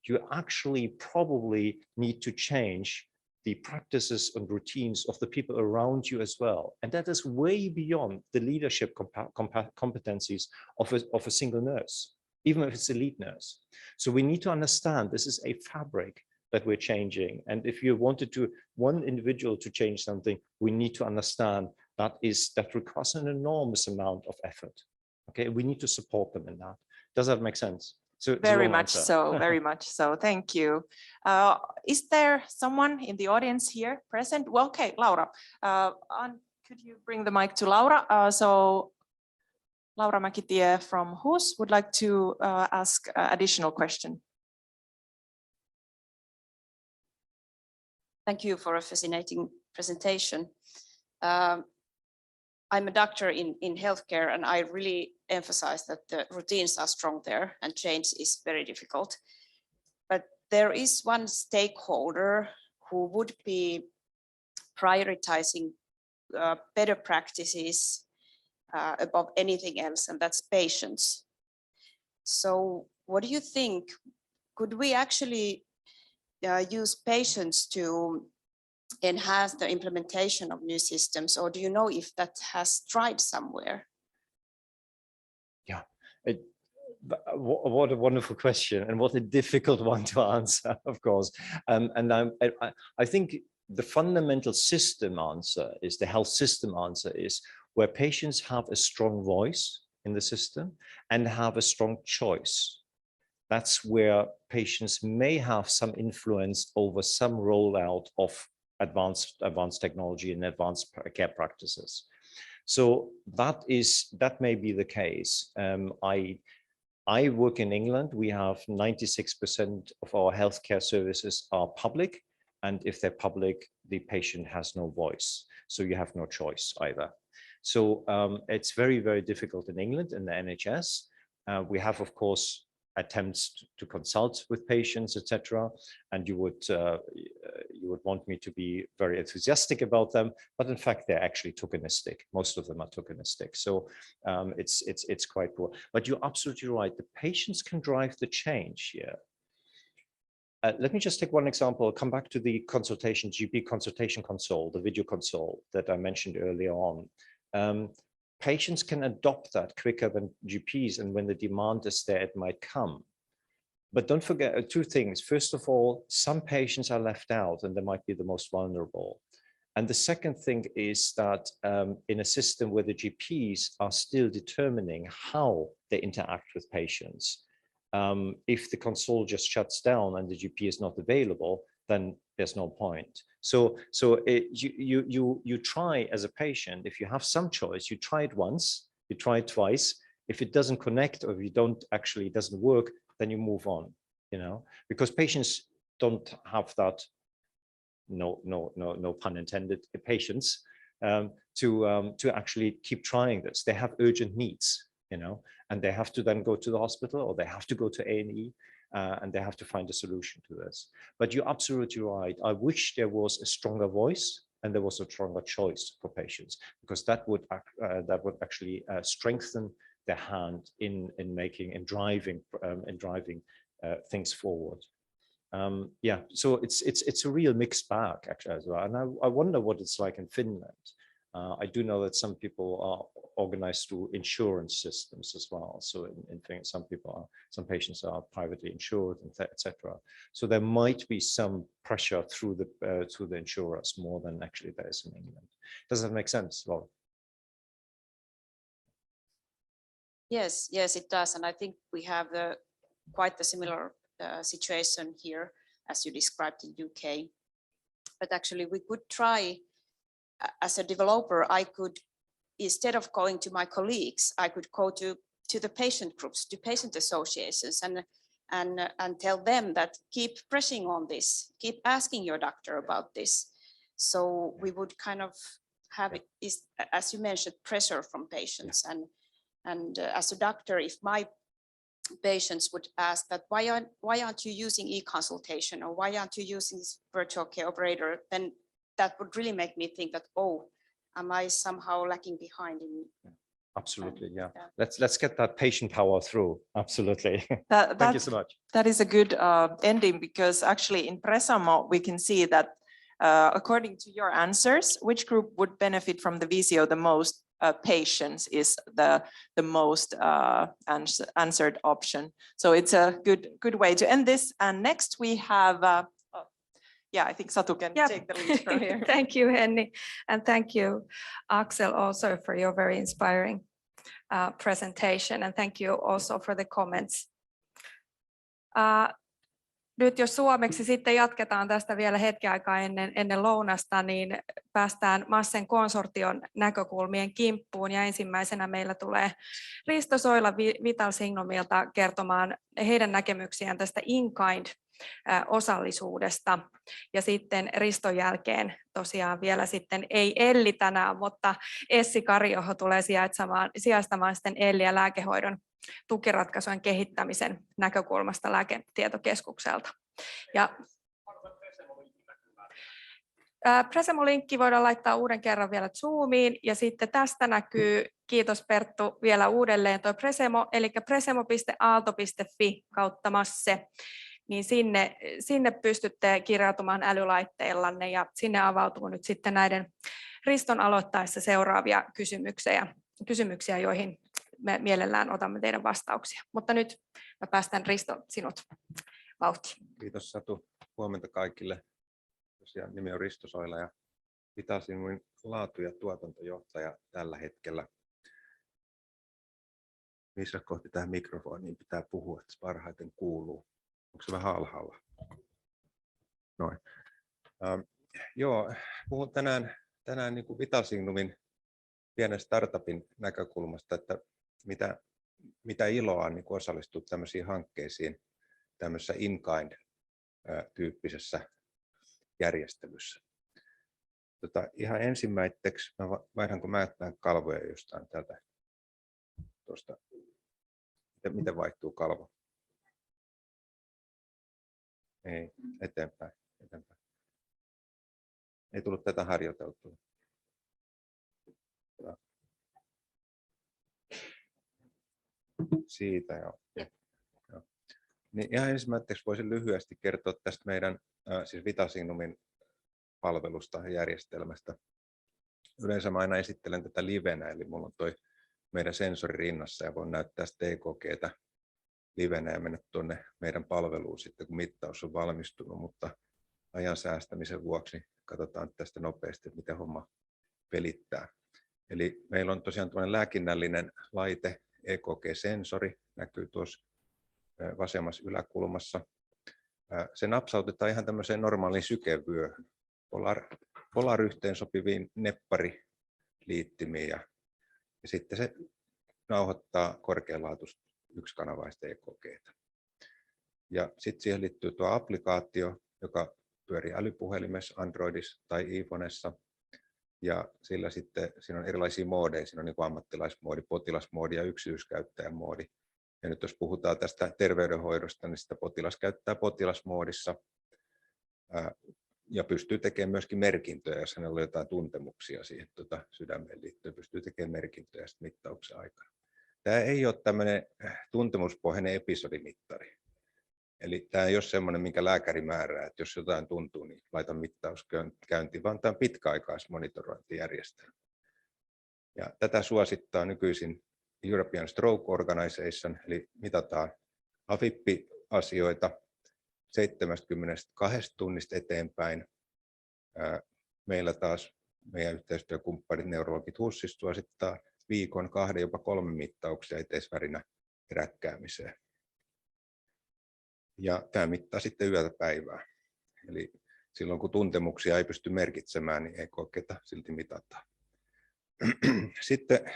you actually probably need to change the practices and routines of the people around you as well. And that is way beyond the leadership competencies of a single nurse. even if it's a lead nurse. So we need to understand this is a fabric that we're changing. And if you wanted to one individual to change something, we need to understand that requires an enormous amount of effort. Okay, we need to support them in that. Does that make sense? So very much so, very much so. Thank you. Is there someone in the audience here present? Well, okay, Laura, could you bring the mic to Laura? So Laura Mäkitie from HUS would like to ask additional question. Thank you for a fascinating presentation. I'm a doctor in healthcare, and I really emphasize that the routines are strong there and change is very difficult. But there is one stakeholder who would be prioritizing better practices above anything else, and that's patients. So what do you think? Could we actually use patients to enhance the implementation of new systems, or do you know if that has tried somewhere? Yeah, what a wonderful question, and what a difficult one to answer, of course. And I think the fundamental system answer is, the health system answer is, where patients have a strong voice in the system and have a strong choice. That's where patients may have some influence over some rollout of advanced technology and advanced care practices. So that may be the case. I work in England. We have 96% of our healthcare services are public, and if they're public, the patient has no voice. So you have no choice either. So it's very, very difficult in England in the NHS. We have, of course, attempts to consult with patients, etc. And you would want me to be very enthusiastic about them, but in fact, they're actually tokenistic. Most of them are tokenistic. So it's quite poor. But you're absolutely right. The patients can drive the change here. Let me just take one example. I'll come back to the consultation, GP consultation console, the video console that I mentioned earlier on. Patients can adopt that quicker than GPs, and when the demand is there, it might come. But don't forget two things. First of all, some patients are left out, and they might be the most vulnerable. And the second thing is that in a system where the GPs are still determining how they interact with patients, if the console just shuts down and the GP is not available, then there's no point. So you try as a patient, if you have some choice, you try it once, you try it twice. If it doesn't connect, or if you it doesn't work, then you move on, because patients don't have that, no pun intended, patience to actually keep trying this. They have urgent needs, and they have to then go to the hospital, or they have to go to A&E. And they have to find a solution to this. But you're absolutely right. I wish there was a stronger voice and there was a stronger choice for patients, because that would actually strengthen their hand in driving things forward. Yeah, so it's a real mixed bag actually as well. And I wonder what it's like in Finland. I do know that some people are organized through insurance systems as well. So in fact, some patients are privately insured, etc. So there might be some pressure through the insurers more than actually there is in England. Does that make sense, Laura? Yes, it does. And I think we have quite the similar situation here as you described in UK. But actually we could try, as a developer, I could, instead of going to my colleagues, I could go to the patient groups, to patient associations, and tell them that keep pressing on this, keep asking your doctor about this. So we would kind of have, as you mentioned, pressure from patients. And as a doctor, if my patients would ask that, why aren't you using e-consultation, or why aren't you using this virtual care operator, then that would really make me think that, oh, am I somehow lacking behind in? Absolutely, yeah. Let's get that patient power through. Absolutely. Thank you so much. That is a good ending, because actually in Presamo we can see that according to your answers, which group would benefit from the VCO the most? patients is the most answered option. So it's a good way to end this. And next we have, yeah, I think Satu can take the lead from here. Thank you, Henni, and thank you, Axel, also for your very inspiring presentation, and thank you also for the comments. Nyt jos suomeksi sitten jatketaan tästä vielä hetken aikaa ennen lounasta, niin päästään MASSEn konsortion näkökulmien kimppuun, ja ensimmäisenä meillä tulee Risto Soila Vital Signumilta kertomaan heidän näkemyksiään tästä in-kind-osallisuudesta, ja sitten Riston jälkeen tosiaan vielä sitten ei Elli tänään, mutta Essi Karjoho tulee sijaistamaan sitten Elliä lääkehoidon tukiratkaisujen kehittämisen näkökulmasta Lääketietokeskukselta. Ja Presemo-linkki voidaan laittaa uuden kerran vielä Zoomiin, ja sitten tästä näkyy, kiitos Perttu vielä uudelleen, tuo Presemo, eli presemo.aalto.fi/MASSE, niin sinne pystytte kirjautumaan älylaitteillanne, ja sinne avautuu nyt sitten näiden Riston aloittaessa seuraavia kysymyksiä, joihin me mielellään otamme teidän vastauksia. Mutta nyt mä päästän Risto sinut vauhtiin. Kiitos Satu. Huomenta kaikille. Tosiaan nimi on Risto Soila ja Vital Signumin laatu- ja tuotantojohtaja tällä hetkellä. Missä kohti tähän mikrofoniin pitää puhua, että se parhaiten kuuluu? Onko se vähän alhaalla? Noin. Puhun tänään niin kuin Vital Signumin pienen startupin näkökulmasta, että mitä iloa on niin osallistua tämmöisiin hankkeisiin tämmöisessä in-kind-tyyppisessä järjestelyssä. Ihan ensimmäiseksi, vaihdanko mä tämän kalvoja jostain täältä tuosta, miten vaihtuu kalvo? Ei, eteenpäin. Ei tullut tätä harjoiteltua. Siitä joo. Niin ihan ensimmäiseksi voisin lyhyesti kertoa tästä meidän siis Vital Signumin palvelusta ja järjestelmästä. Yleensä mä aina esittelen tätä livenä, eli mulla on toi meidän sensori rinnassa ja voin näyttää sitä EKG:tä livenä ja mennä tuonne meidän palveluun sitten, kun mittaus on valmistunut, mutta ajan säästämisen vuoksi katsotaan tästä nopeasti, miten homma pelittää. Eli meillä on tosiaan tuollainen lääkinnällinen laite, EKG-sensori, näkyy tuossa vasemmassa yläkulmassa. Se napsautetaan ihan tämmöiseen normaaliin sykevyöhön, polar-yhteen sopiviin neppariliittimiin, ja sitten se nauhoittaa korkealaatuista yksikanavaista EKG:tä. Ja sitten siihen liittyy tuo applikaatio, joka pyörii älypuhelimessa, Androidissa tai iPhonessa. Ja sillä sitten siinä on erilaisia moodeja, siinä on niin kuin ammattilaismoodi, potilasmoodi ja yksityiskäyttäjän moodi. Ja nyt jos puhutaan tästä terveydenhoidosta, niin sitä potilas käyttää potilasmoodissa ja pystyy tekemään myöskin merkintöjä, jos hänellä on jotain tuntemuksia siihen sydämeen liittyen, pystyy tekemään merkintöjä mittauksen aikana. Tämä ei ole tämmöinen tuntemuspohjainen episodimittari. Eli tämä ei ole sellainen, minkä lääkäri määrää, että jos jotain tuntuu, niin laita mittaus käyntiin, vaan tämä on pitkäaikaismonitorointijärjestelmä. Ja tätä suosittaa nykyisin European Stroke Organization, eli mitataan AFib-asioita 72 tunnista eteenpäin. Meillä taas meidän yhteistyökumppanit neurologit HUSissa suosittaa viikon, 2, jopa 3 mittauksia eteisvärinä heräkkäämiseen. Ja tämä mittaa sitten yötä päivää. Eli silloin kun tuntemuksia ei pysty merkitsemään, niin EKG:tä silti mitataan. Sitten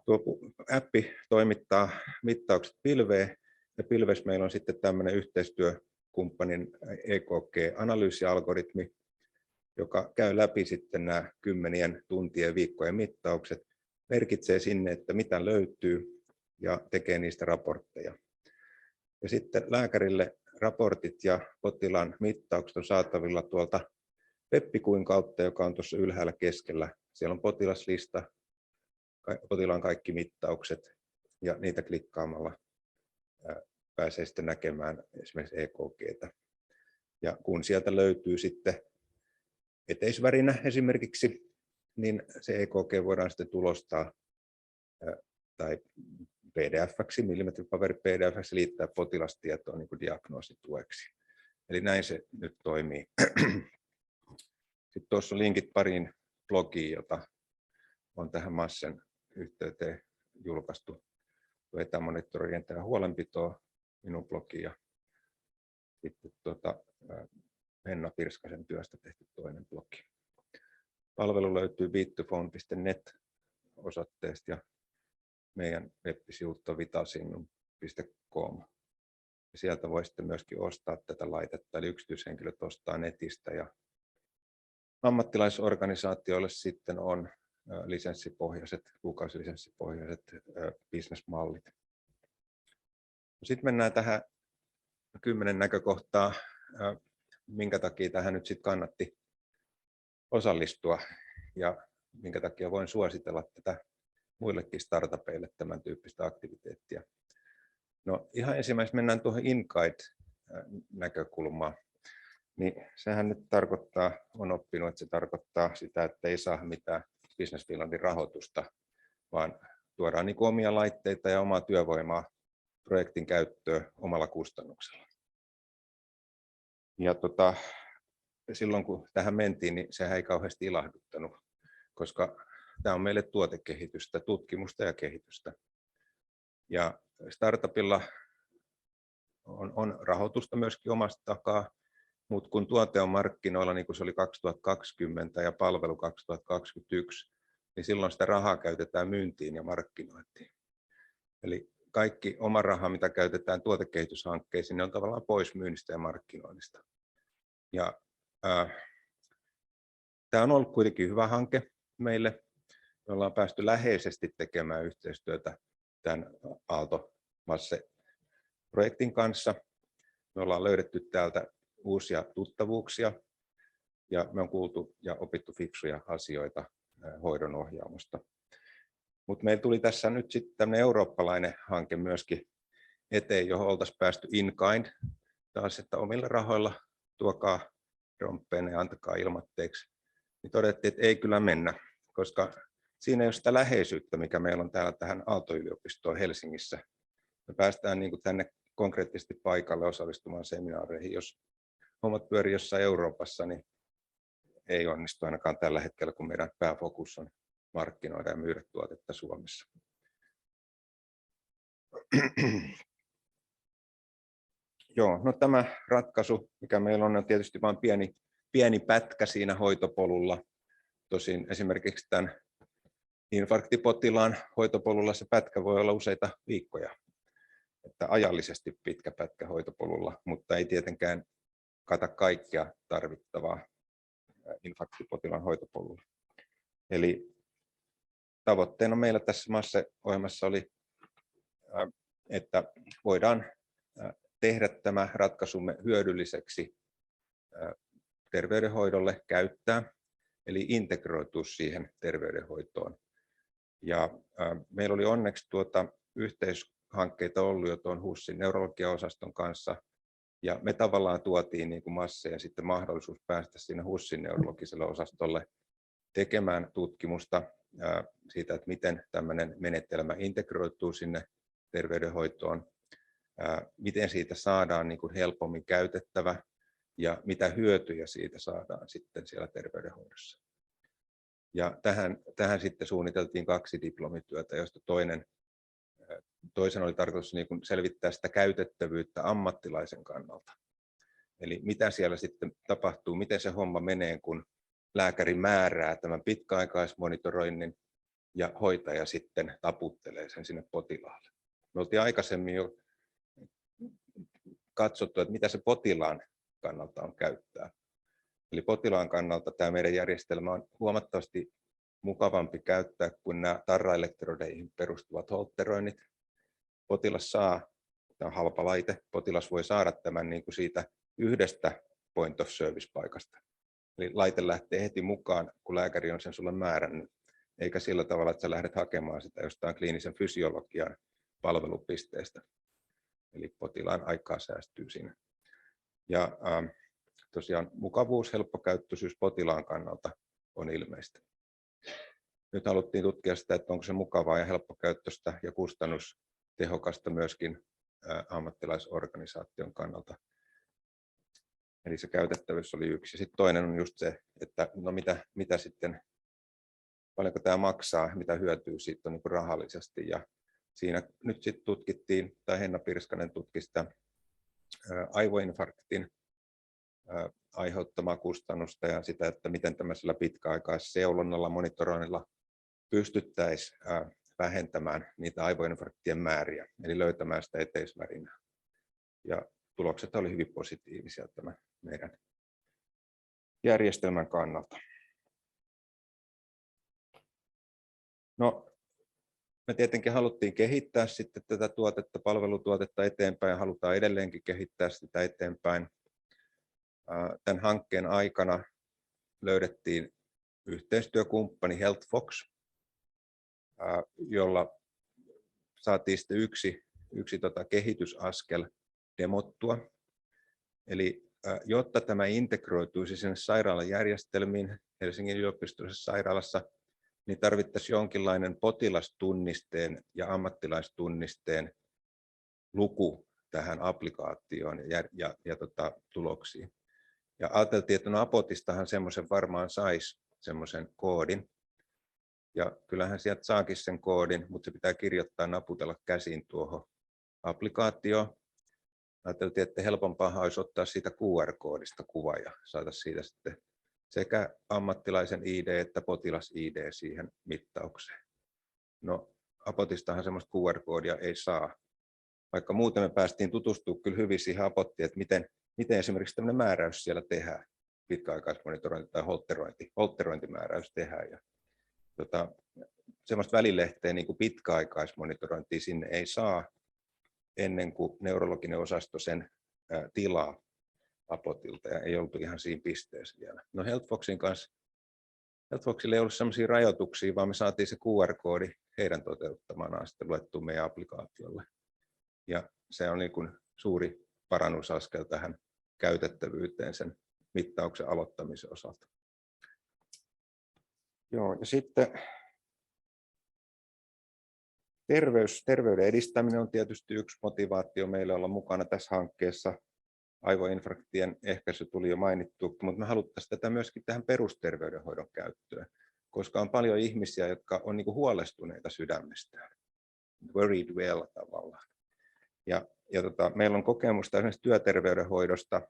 tuo appi toimittaa mittaukset pilveen, ja pilvessä meillä on sitten tämmöinen yhteistyökumppanin EKG-analyysialgoritmi, joka käy läpi sitten nämä kymmenien tuntien, viikkojen mittaukset, merkitsee sinne, että mitä löytyy, ja tekee niistä raportteja. Ja sitten lääkärille raportit ja potilaan mittaukset on saatavilla tuolta web-kuin kautta, joka on tuossa ylhäällä keskellä. Siellä on potilaslista, potilaan kaikki mittaukset, ja niitä klikkaamalla pääsee sitten näkemään esimerkiksi EKG:tä. Ja kun sieltä löytyy sitten eteisvärinä esimerkiksi, niin se EKG voidaan sitten tulostaa tai PDF-ksi, millimetripaperi PDF-ksi liittää potilastietoon niin kuin diagnoositueksi. Eli näin se nyt toimii. Sitten tuossa on linkit pariin blogiin, jota on tähän MASSEn yhteyteen julkaistu. Etämonitorien huolenpitoa, minun blogi ja sitten Henna Pirskasen työstä tehty toinen blogi. Palvelu löytyy bit2phone.net osoitteesta ja meidän web-sivulta vitasinnum.com. Sieltä voi sitten myöskin ostaa tätä laitetta, eli yksityishenkilöt ostaa netistä ja ammattilaisorganisaatioille sitten on kuukausilisenssipohjaiset bisnesmallit. Sitten mennään tähän 10 näkökohtaa, minkä takia tähän nyt sitten kannatti osallistua ja minkä takia voin suositella tätä muillekin startupeille tämän tyyppistä aktiviteettia. No ihan ensimmäisenä mennään tuohon in-kind-näkökulmaan. Niin sehän nyt tarkoittaa, on oppinut, että se tarkoittaa sitä, että ei saa mitään Business Finlandin rahoitusta, vaan tuodaan niin kuin omia laitteita ja omaa työvoimaa projektin käyttöön omalla kustannuksella. Ja silloin kun tähän mentiin, niin sehän ei kauheasti ilahduttanut, koska tämä on meille tuotekehitystä, tutkimusta ja kehitystä. Ja startupilla on rahoitusta myöskin omasta takaa, mutta kun tuote on markkinoilla, niin kuin se oli 2020 ja palvelu 2021, niin silloin sitä rahaa käytetään myyntiin ja markkinointiin. Eli kaikki oma raha, mitä käytetään tuotekehityshankkeisiin, on tavallaan pois myynnistä ja markkinoinnista. Ja tämä on ollut kuitenkin hyvä hanke meille. Me ollaan päästy läheisesti tekemään yhteistyötä tämän Aalto-MASSE-projektin kanssa. Me ollaan löydetty täältä uusia tuttavuuksia ja me on kuultu ja opittu fiksuja asioita hoidonohjaamosta. Mutta meillä tuli tässä nyt sitten tämmöinen eurooppalainen hanke myöskin eteen, johon oltaisiin päästy in-kind taas, että omilla rahoilla tuokaa romppeen ja antakaa ilmatteeksi. Niin todettiin, että ei kyllä mennä, koska siinä ei ole sitä läheisyyttä, mikä meillä on täällä tähän Aalto-yliopistoon Helsingissä. Me päästään niin kuin tänne konkreettisesti paikalle osallistumaan seminaareihin. Jos hommat pyörii jossain Euroopassa, niin ei onnistu ainakaan tällä hetkellä, kun meidän pääfokus on markkinoida ja myydä tuotetta Suomessa. Joo, no tämä ratkaisu, mikä meillä on tietysti vain pieni pätkä siinä hoitopolulla. Tosin esimerkiksi tämän infarktipotilaan hoitopolulla se pätkä voi olla useita viikkoja. Että ajallisesti pitkä pätkä hoitopolulla, mutta ei tietenkään kata kaikkea tarvittavaa infarktipotilaan hoitopolulla. Eli tavoitteena meillä tässä MASSE-ohjelmassa oli, että voidaan tehdä tämä ratkaisumme hyödylliseksi terveydenhoidolle käyttää, eli integroitua siihen terveydenhoitoon. Ja meillä oli onneksi yhteishankkeita ollut jo tuon HUSin neurologiaosaston kanssa, ja me tavallaan tuotiin niin kuin MASSE ja sitten mahdollisuus päästä sinne HUSin neurologiselle osastolle tekemään tutkimusta siitä, että miten tämmöinen menetelmä integroituu sinne terveydenhoitoon, miten siitä saadaan niin kuin helpommin käytettävä ja mitä hyötyjä siitä saadaan sitten siellä terveydenhoidossa. Ja tähän sitten suunniteltiin 2 diplomityötä, joista toisen oli tarkoitus niin kuin selvittää sitä käytettävyyttä ammattilaisen kannalta. Eli mitä siellä sitten tapahtuu, miten se homma menee, kun lääkäri määrää tämän pitkäaikaismonitoroinnin ja hoitaja sitten taputtelee sen sinne potilaalle. Me oltiin aikaisemmin jo katsottu, että mitä se potilaan kannalta on käyttää. Eli potilaan kannalta tämä meidän järjestelmä on huomattavasti mukavampi käyttää kuin nämä tarraelektrodeihin perustuvat holteroinnit. Potilas saa, tämä on halpa laite, potilas voi saada tämän niin kuin siitä yhdestä point of service paikasta. Eli laite lähtee heti mukaan, kun lääkäri on sen sulle määrännyt, eikä sillä tavalla, että sä lähdet hakemaan sitä jostain kliinisen fysiologian palvelupisteestä. Eli potilaan aikaa säästyy siinä. Ja tosiaan mukavuus, helppokäyttöisyys potilaan kannalta on ilmeistä. Nyt haluttiin tutkia sitä, että onko se mukavaa ja helppokäyttöistä ja kustannustehokasta myöskin ammattilaisorganisaation kannalta. Eli se käytettävyys oli yksi. Sitten toinen on just se, että no mitä sitten, paljonko tämä maksaa, mitä hyötyy siitä on niin kuin rahallisesti. Ja siinä nyt sitten tutkittiin, tai Henna Pirskanen tutki sitä aivoinfarktin aiheuttamaa kustannusta ja sitä, että miten tämmöisellä pitkäaikaisseulonnalla, monitoroinnilla pystyttäisiin vähentämään niitä aivoinfarktien määriä, eli löytämään sitä eteisvärinää. Ja tulokset oli hyvin positiivisia tämän meidän järjestelmän kannalta. No, me tietenkin haluttiin kehittää sitten tätä tuotetta, palvelutuotetta eteenpäin ja halutaan edelleenkin kehittää sitä eteenpäin. Tämän hankkeen aikana löydettiin yhteistyökumppani HealthFox, jolla saatiin sitten yksi kehitysaskel demottua. Eli jotta tämä integroituisi sinne sairaalan järjestelmiin Helsingin yliopistollisessa sairaalassa, niin tarvittaisiin jonkinlainen potilastunnisteen ja ammattilaistunnisteen luku tähän applikaatioon ja tuloksiin. Ja ajateltiin, että no Apotistahan semmoisen varmaan saisi semmoisen koodin. Ja kyllähän sieltä saakin sen koodin, mutta se pitää kirjoittaa, naputella käsin tuohon applikaatioon. Ajateltiin, että helpompaa olisi ottaa siitä QR-koodista kuva ja saada siitä sitten sekä ammattilaisen ID että potilas-ID siihen mittaukseen. No Apotistahan semmoista QR-koodia ei saa. Vaikka muuten me päästiin tutustumaan kyllä hyvin siihen Apottiin, että miten esimerkiksi tämmöinen määräys siellä tehdään, pitkäaikaismonitorointi tai holterointimääräys tehdään. Ja semmoista välilehteä niin kuin pitkäaikaismonitorointia sinne ei saa ennen kuin neurologinen osasto sen tilaa Apotilta, ja ei oltu ihan siinä pisteessä vielä. No HealthFoxilla ei ollut sellaisia rajoituksia, vaan me saatiin se QR-koodi heidän toteuttamanaan sitten luettua meidän applikaatiolle. Ja se on niin kuin suuri parannusaskel tähän käytettävyyteen sen mittauksen aloittamisen osalta. Joo, ja sitten terveyden edistäminen on tietysti yksi motivaatio meille olla mukana tässä hankkeessa. Aivoinfarktien ehkäisy tuli jo mainittu, mutta me haluttaisiin tätä myöskin tähän perusterveydenhoidon käyttöön, koska on paljon ihmisiä, jotka on niin kuin huolestuneita sydämestään, worried well tavallaan. Ja meillä on kokemusta esimerkiksi työterveydenhoidosta,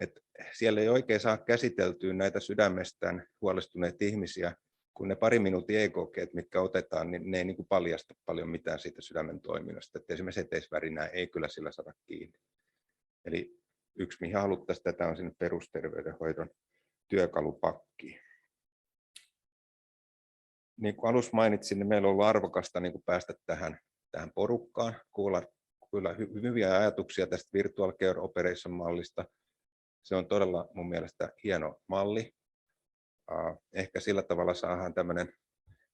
että siellä ei oikein saa käsiteltyä näitä sydämestään huolestuneita ihmisiä, kun ne pari minuutin EKG, mitkä otetaan, niin ne ei niin kuin paljasta paljon mitään siitä sydämen toiminnasta. Että esimerkiksi eteisvärinää ei kyllä sillä saada kiinni. Eli yksi, mihin haluttaisiin tätä, on sinne perusterveydenhoidon työkalupakkiin. Niin kuin alussa mainitsin, niin meillä on ollut arvokasta niin kuin päästä tähän porukkaan, kuulla kyllä hyviä ajatuksia tästä Virtual Care Operation-mallista. Se on todella mun mielestä hieno malli. Ehkä sillä tavalla saadaan tämmöinen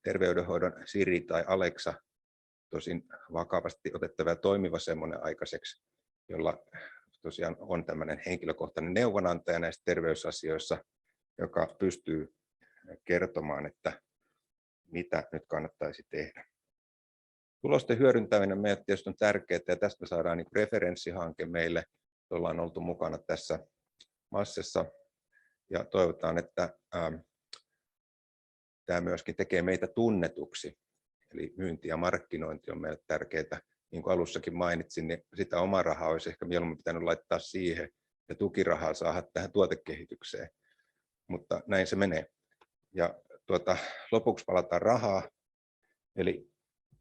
terveydenhoidon Siri tai Alexa, tosin vakavasti otettava ja toimiva semmoinen aikaiseksi, jolla tosiaan on tämmöinen henkilökohtainen neuvonantaja näissä terveysasioissa, joka pystyy kertomaan, että mitä nyt kannattaisi tehdä. Tulosten hyödyntäminen meille tietysti on tärkeää, ja tästä saadaan niin referenssihanke meille. Ollaan oltu mukana tässä Massessa, ja toivotaan, että tämä myöskin tekee meitä tunnetuksi. Eli myynti ja markkinointi on meille tärkeää. Niin kuin alussakin mainitsin, niin sitä omaa rahaa olisi ehkä mieluummin pitänyt laittaa siihen, ja tukirahaa saada tähän tuotekehitykseen. Mutta näin se menee. Ja lopuksi palataan rahaa. Eli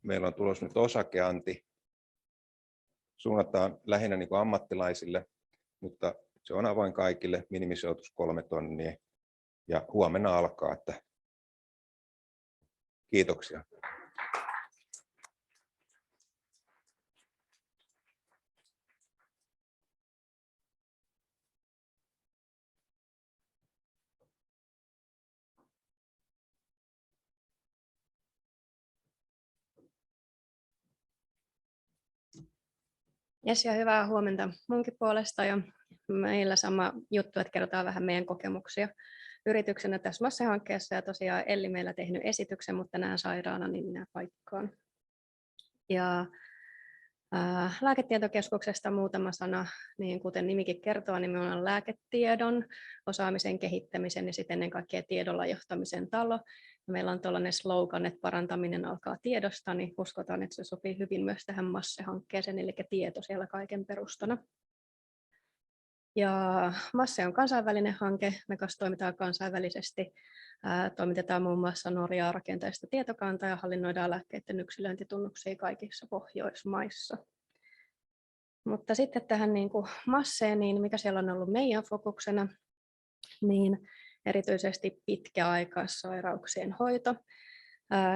meillä on tulossa nyt osakeanti. Suunnataan lähinnä niin kuin ammattilaisille, mutta se on avoin kaikille, minimisijoitus 3 tonnia. Ja huomenna alkaa. Että kiitoksia. Jes, ja hyvää huomenta munkin puolesta. Ja meillä sama juttu, että kerrotaan vähän meidän kokemuksia yrityksenä tässä MASSE-hankkeessa, ja tosiaan Elli meillä tehnyt esityksen, mutta näen sairaana, niin minä paikkaan. Ja lääketietokeskuksesta muutama sana, niin kuten nimikin kertoo, niin me ollaan lääketiedon, osaamisen kehittämisen ja sitten ennen kaikkea tiedolla johtamisen talo. Ja meillä on tuollainen slogan, että parantaminen alkaa tiedosta, niin uskotaan, että se sopii hyvin myös tähän MASSE-hankkeeseen, eli tieto siellä kaiken perustana. Ja MASSE on kansainvälinen hanke, me kanssa toimitaan kansainvälisesti. Toimitetaan muun muassa Norjaa rakenteista tietokantaa ja hallinnoidaan lääkkeiden yksilöintitunnuksia kaikissa Pohjoismaissa. Mutta sitten tähän niin kuin MASSEen, niin mikä siellä on ollut meidän fokuksena, niin erityisesti pitkäaikaissairauksien hoito.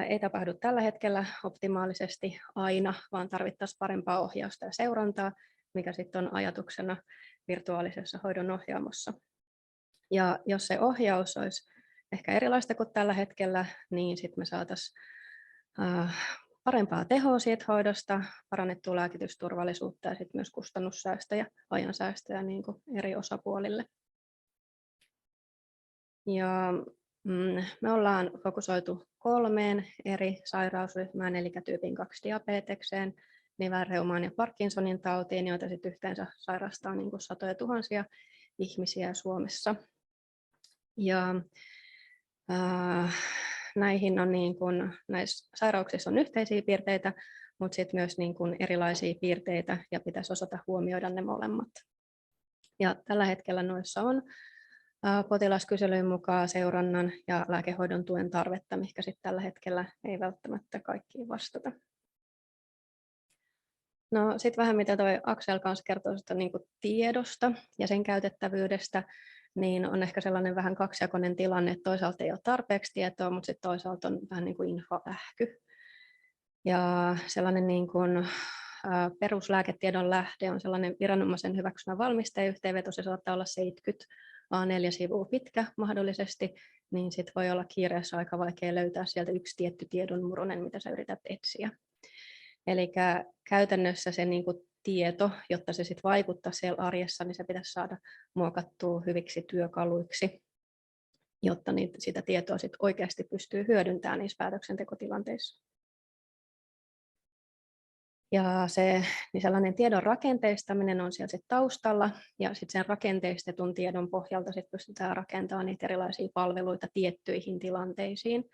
Ei tapahdu tällä hetkellä optimaalisesti aina, vaan tarvittaisiin parempaa ohjausta ja seurantaa, mikä sitten on ajatuksena virtuaalisessa hoidonohjaamossa. Ja jos se ohjaus olisi ehkä erilaista kuin tällä hetkellä, niin sitten me saataisiin parempaa tehoa siitä hoidosta, parannettua lääkitysturvallisuutta ja sitten myös kustannussäästöjä, ajansäästöjä niin kuin eri osapuolille. Ja me ollaan fokusoitu 3 eri sairausryhmään, eli tyypin 2 diabetekseen, nivelreumaan ja Parkinsonin tautiin, joita sitten yhteensä sairastaa niin kuin satoja tuhansia ihmisiä Suomessa. Ja näihin on niin kuin, näissä sairauksissa on yhteisiä piirteitä, mutta sitten myös niin kuin erilaisia piirteitä ja pitäisi osata huomioida ne molemmat. Ja tällä hetkellä noissa on potilaskyselyyn mukaan seurannan ja lääkehoidon tuen tarvetta, mikä sitten tällä hetkellä ei välttämättä kaikkiin vastata. No sitten vähän mitä toi Aksel kanssa kertoo niin kuin tiedosta ja sen käytettävyydestä, niin on ehkä sellainen vähän kaksijakoinen tilanne, että toisaalta ei ole tarpeeksi tietoa, mutta sitten toisaalta on vähän niin kuin infoähky. Ja sellainen niin kuin peruslääketiedon lähde on sellainen viranomaisen hyväksymä valmisteen yhteenveto, se saattaa olla 70 A4-sivua pitkä mahdollisesti, niin sitten voi olla kiireessä aika vaikea löytää sieltä yksi tietty tiedonmurunen, mitä sä yrität etsiä. Eli käytännössä se niin kuin tieto, jotta se sitten vaikuttaa siellä arjessa, niin se pitäisi saada muokattua hyviksi työkaluiksi, jotta sitä tietoa sit oikeasti pystyy hyödyntämään niissä päätöksentekotilanteissa. Ja niin sellainen tiedon rakenteistaminen on siellä sit taustalla, ja sitten sen rakenteistetun tiedon pohjalta sit pystytään rakentamaan niitä erilaisia palveluita tiettyihin tilanteisiin.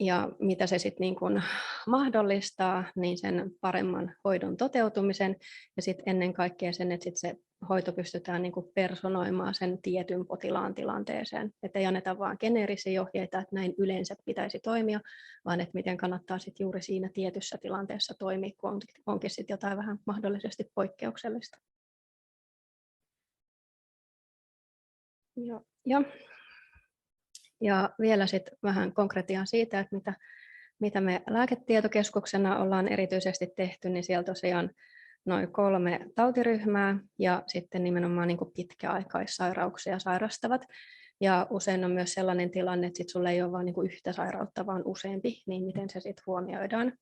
Ja mitä se sitten niin kun mahdollistaa, niin sen paremman hoidon toteutumisen ja sitten ennen kaikkea sen, että sit se hoito pystytään niin kun personoimaan sen tietyn potilaan tilanteeseen. Että ei anneta vain geneerisiä ohjeita, että näin yleensä pitäisi toimia, vaan että miten kannattaa sit juuri siinä tietyssä tilanteessa toimia, kun onkin sit jotain vähän mahdollisesti poikkeuksellista. Ja vielä sitten vähän konkretiaa siitä, että mitä me lääketietokeskuksena ollaan erityisesti tehty, niin siellä tosiaan noin 3 tautiryhmää ja sitten nimenomaan niin kuin pitkäaikaissairauksia sairastavat. Ja usein on myös sellainen tilanne, että sulla ei ole vain niin kuin yhtä sairautta, vaan useampi, niin miten se sitten huomioidaan.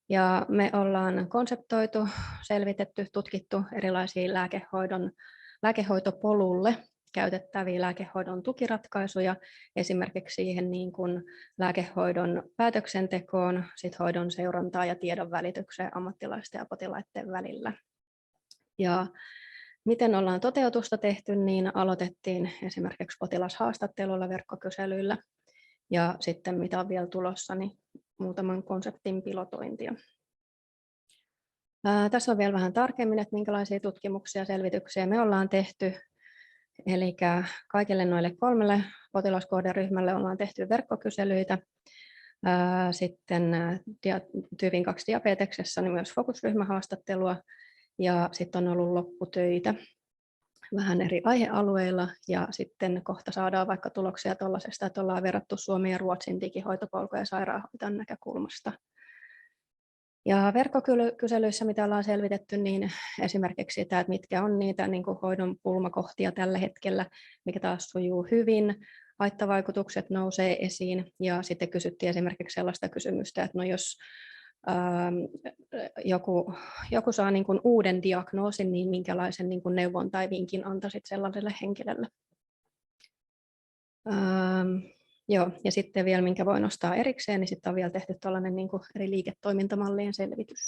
Ja me ollaan konseptoitu, selvitetty, tutkittu erilaisia lääkehoitopolulle käytettäviä lääkehoidon tukiratkaisuja, esimerkiksi siihen niin kuin lääkehoidon päätöksentekoon, sit hoidon seurantaa ja tiedon välitykseen ammattilaisten ja potilaiden välillä. Ja miten ollaan toteutusta tehty, niin aloitettiin esimerkiksi potilashaastattelulla, verkkokyselyillä, ja sitten mitä on vielä tulossa, niin muutaman konseptin pilotointia. Tässä on vielä vähän tarkemmin, että minkälaisia tutkimuksia ja selvityksiä me ollaan tehty. Eli kaikille noille 3 potilaskohderyhmälle ollaan tehty verkkokyselyitä. Sitten tyypin 2 diabeteksessä niin myös fokusryhmähaastattelua ja sitten on ollut lopputöitä vähän eri aihealueilla ja sitten kohta saadaan vaikka tuloksia tuollaisesta, että ollaan verrattu Suomen ja Ruotsin digihoitopolkuja sairaanhoitajan näkökulmasta. Ja verkkokyselyissä, mitä ollaan selvitetty, niin esimerkiksi sitä, että mitkä on niitä niin kuin hoidon pulmakohtia tällä hetkellä, mikä taas sujuu hyvin, haittavaikutukset nousee esiin, ja sitten kysyttiin esimerkiksi sellaista kysymystä, että no jos joku saa niin kuin uuden diagnoosin, niin minkälaisen niin kuin neuvon tai vinkin antaisit sellaiselle henkilölle. Joo, ja sitten vielä, minkä voi nostaa erikseen, niin sitten on vielä tehty tällainen niin kuin eri liiketoimintamallien selvitys.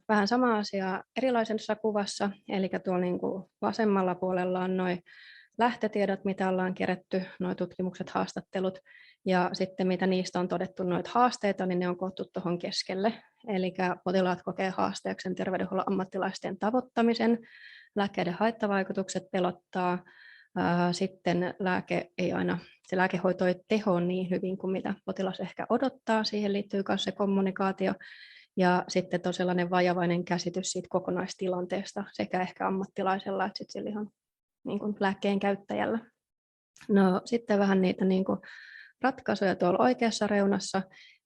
Vähän sama asia erilaisessa kuvassa, eli tuolla niin kuin vasemmalla puolella on nuo lähtötiedot, mitä ollaan kerätty, nuo tutkimukset, haastattelut, ja sitten mitä niistä on todettu noita haasteita, niin ne on koottu tuohon keskelle. Eli potilaat kokee haasteeksi terveydenhuollon ammattilaisten tavoittamisen, lääkkeiden haittavaikutukset pelottaa, sitten se lääkehoito ei teho niin hyvin kuin mitä potilas ehkä odottaa, siihen liittyy myös se kommunikaatio, ja sitten on sellainen vajavainen käsitys siitä kokonaistilanteesta sekä ehkä ammattilaisella että sitten sillä ihan niin kuin lääkkeen käyttäjällä. No sitten vähän niitä niin kuin ratkaisuja tuolla oikeassa reunassa,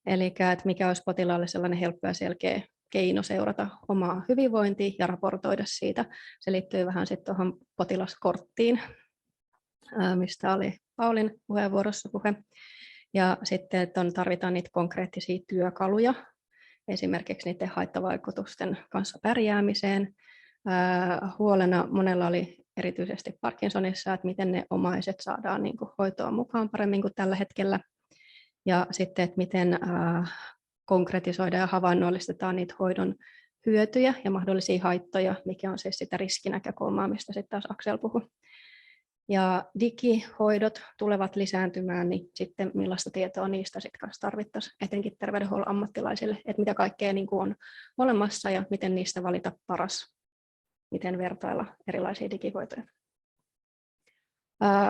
eli että mikä olisi potilaalle sellainen helppo ja selkeä keino seurata omaa hyvinvointia ja raportoida siitä. Se liittyy vähän sitten tuohon potilaskorttiin, mistä oli Paulin puheenvuorossa puhe. Ja sitten että tarvitaan niitä konkreettisia työkaluja, esimerkiksi niiden haittavaikutusten kanssa pärjäämiseen. Huolena monella oli erityisesti Parkinsonissa, että miten ne omaiset saadaan niin kuin hoitoon mukaan paremmin kuin tällä hetkellä. Ja sitten, että miten konkretisoidaan ja havainnollistetaan niitä hoidon hyötyjä ja mahdollisia haittoja, mikä on siis sitä riskinäkökulmaa, mistä sitten taas Aksel puhui. Ja digihoidot tulevat lisääntymään, niin sitten millaista tietoa niistä sitten kanssa tarvittaisiin, etenkin terveydenhuollon ammattilaisille, että mitä kaikkea niin kuin on olemassa ja miten niistä valita paras, miten vertailla erilaisia digihoitoja.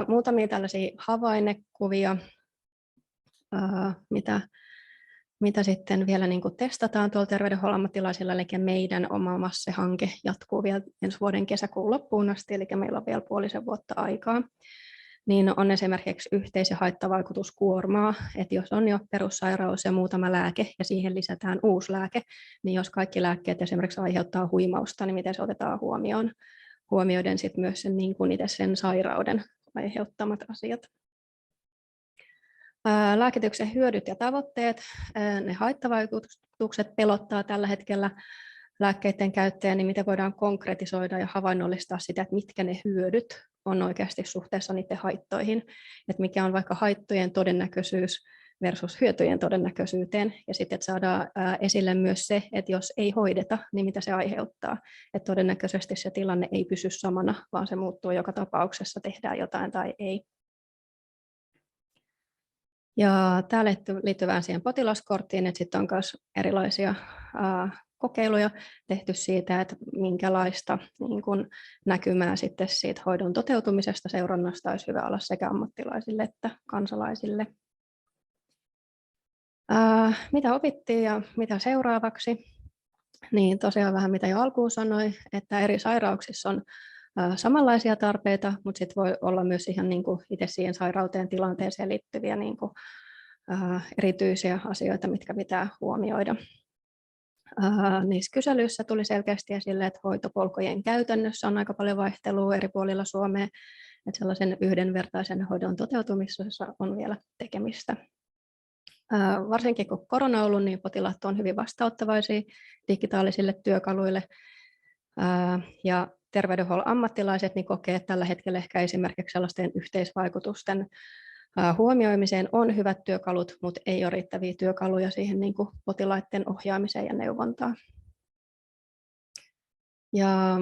Muutamia tällaisia havainnekuvia, mitä sitten vielä niin kuin testataan tuolla terveydenhuollon ammattilaisilla, eli meidän oma MASSE-hanke jatkuu vielä ensi vuoden kesäkuun loppuun asti, eli meillä on vielä puolisen vuotta aikaa. Niin on esimerkiksi yhteis- ja haittavaikutuskuormaa, että jos on jo perussairaus ja muutama lääke ja siihen lisätään uusi lääke, niin jos kaikki lääkkeet esimerkiksi aiheuttaa huimausta, niin miten se otetaan huomioon, huomioiden sitten myös sen, niin kuin itse sen sairauden aiheuttamat asiat. Lääkityksen hyödyt ja tavoitteet, ne haittavaikutukset pelottaa tällä hetkellä lääkkeiden käyttäjä, niin miten voidaan konkretisoida ja havainnollistaa sitä, että mitkä ne hyödyt on oikeasti suhteessa niiden haittoihin, että mikä on vaikka haittojen todennäköisyys versus hyötyjen todennäköisyyteen, ja sitten että saadaan esille myös se, että jos ei hoideta, niin mitä se aiheuttaa, että todennäköisesti se tilanne ei pysy samana, vaan se muuttuu joka tapauksessa, tehdään jotain tai ei. Ja tämä liittyy vähän siihen potilaskorttiin, että sitten on myös erilaisia kokeiluja tehty siitä, että minkälaista niin kun näkymää sitten siitä hoidon toteutumisesta seurannasta olisi hyvä olla sekä ammattilaisille että kansalaisille. Mitä opittiin ja mitä seuraavaksi? Niin tosiaan vähän mitä jo alkuun sanoin, että eri sairauksissa on samanlaisia tarpeita, mutta sitten voi olla myös ihan niin kuin itse siihen sairauteen tilanteeseen liittyviä niin kuin erityisiä asioita, mitkä pitää huomioida. Niissä kyselyissä tuli selkeästi esille, että hoitopolkujen käytännössä on aika paljon vaihtelua eri puolilla Suomea, että sellaisen yhdenvertaisen hoidon toteutumisessa on vielä tekemistä. Varsinkin kun korona on ollut, niin potilaat on hyvin vastauttavaisia digitaalisille työkaluille, ja terveydenhuollon ammattilaiset niin kokee, että tällä hetkellä ehkä esimerkiksi sellaisten yhteisvaikutusten huomioimiseen on hyvät työkalut, mutta ei ole riittäviä työkaluja siihen niin kuin potilaiden ohjaamiseen ja neuvontaan. Ja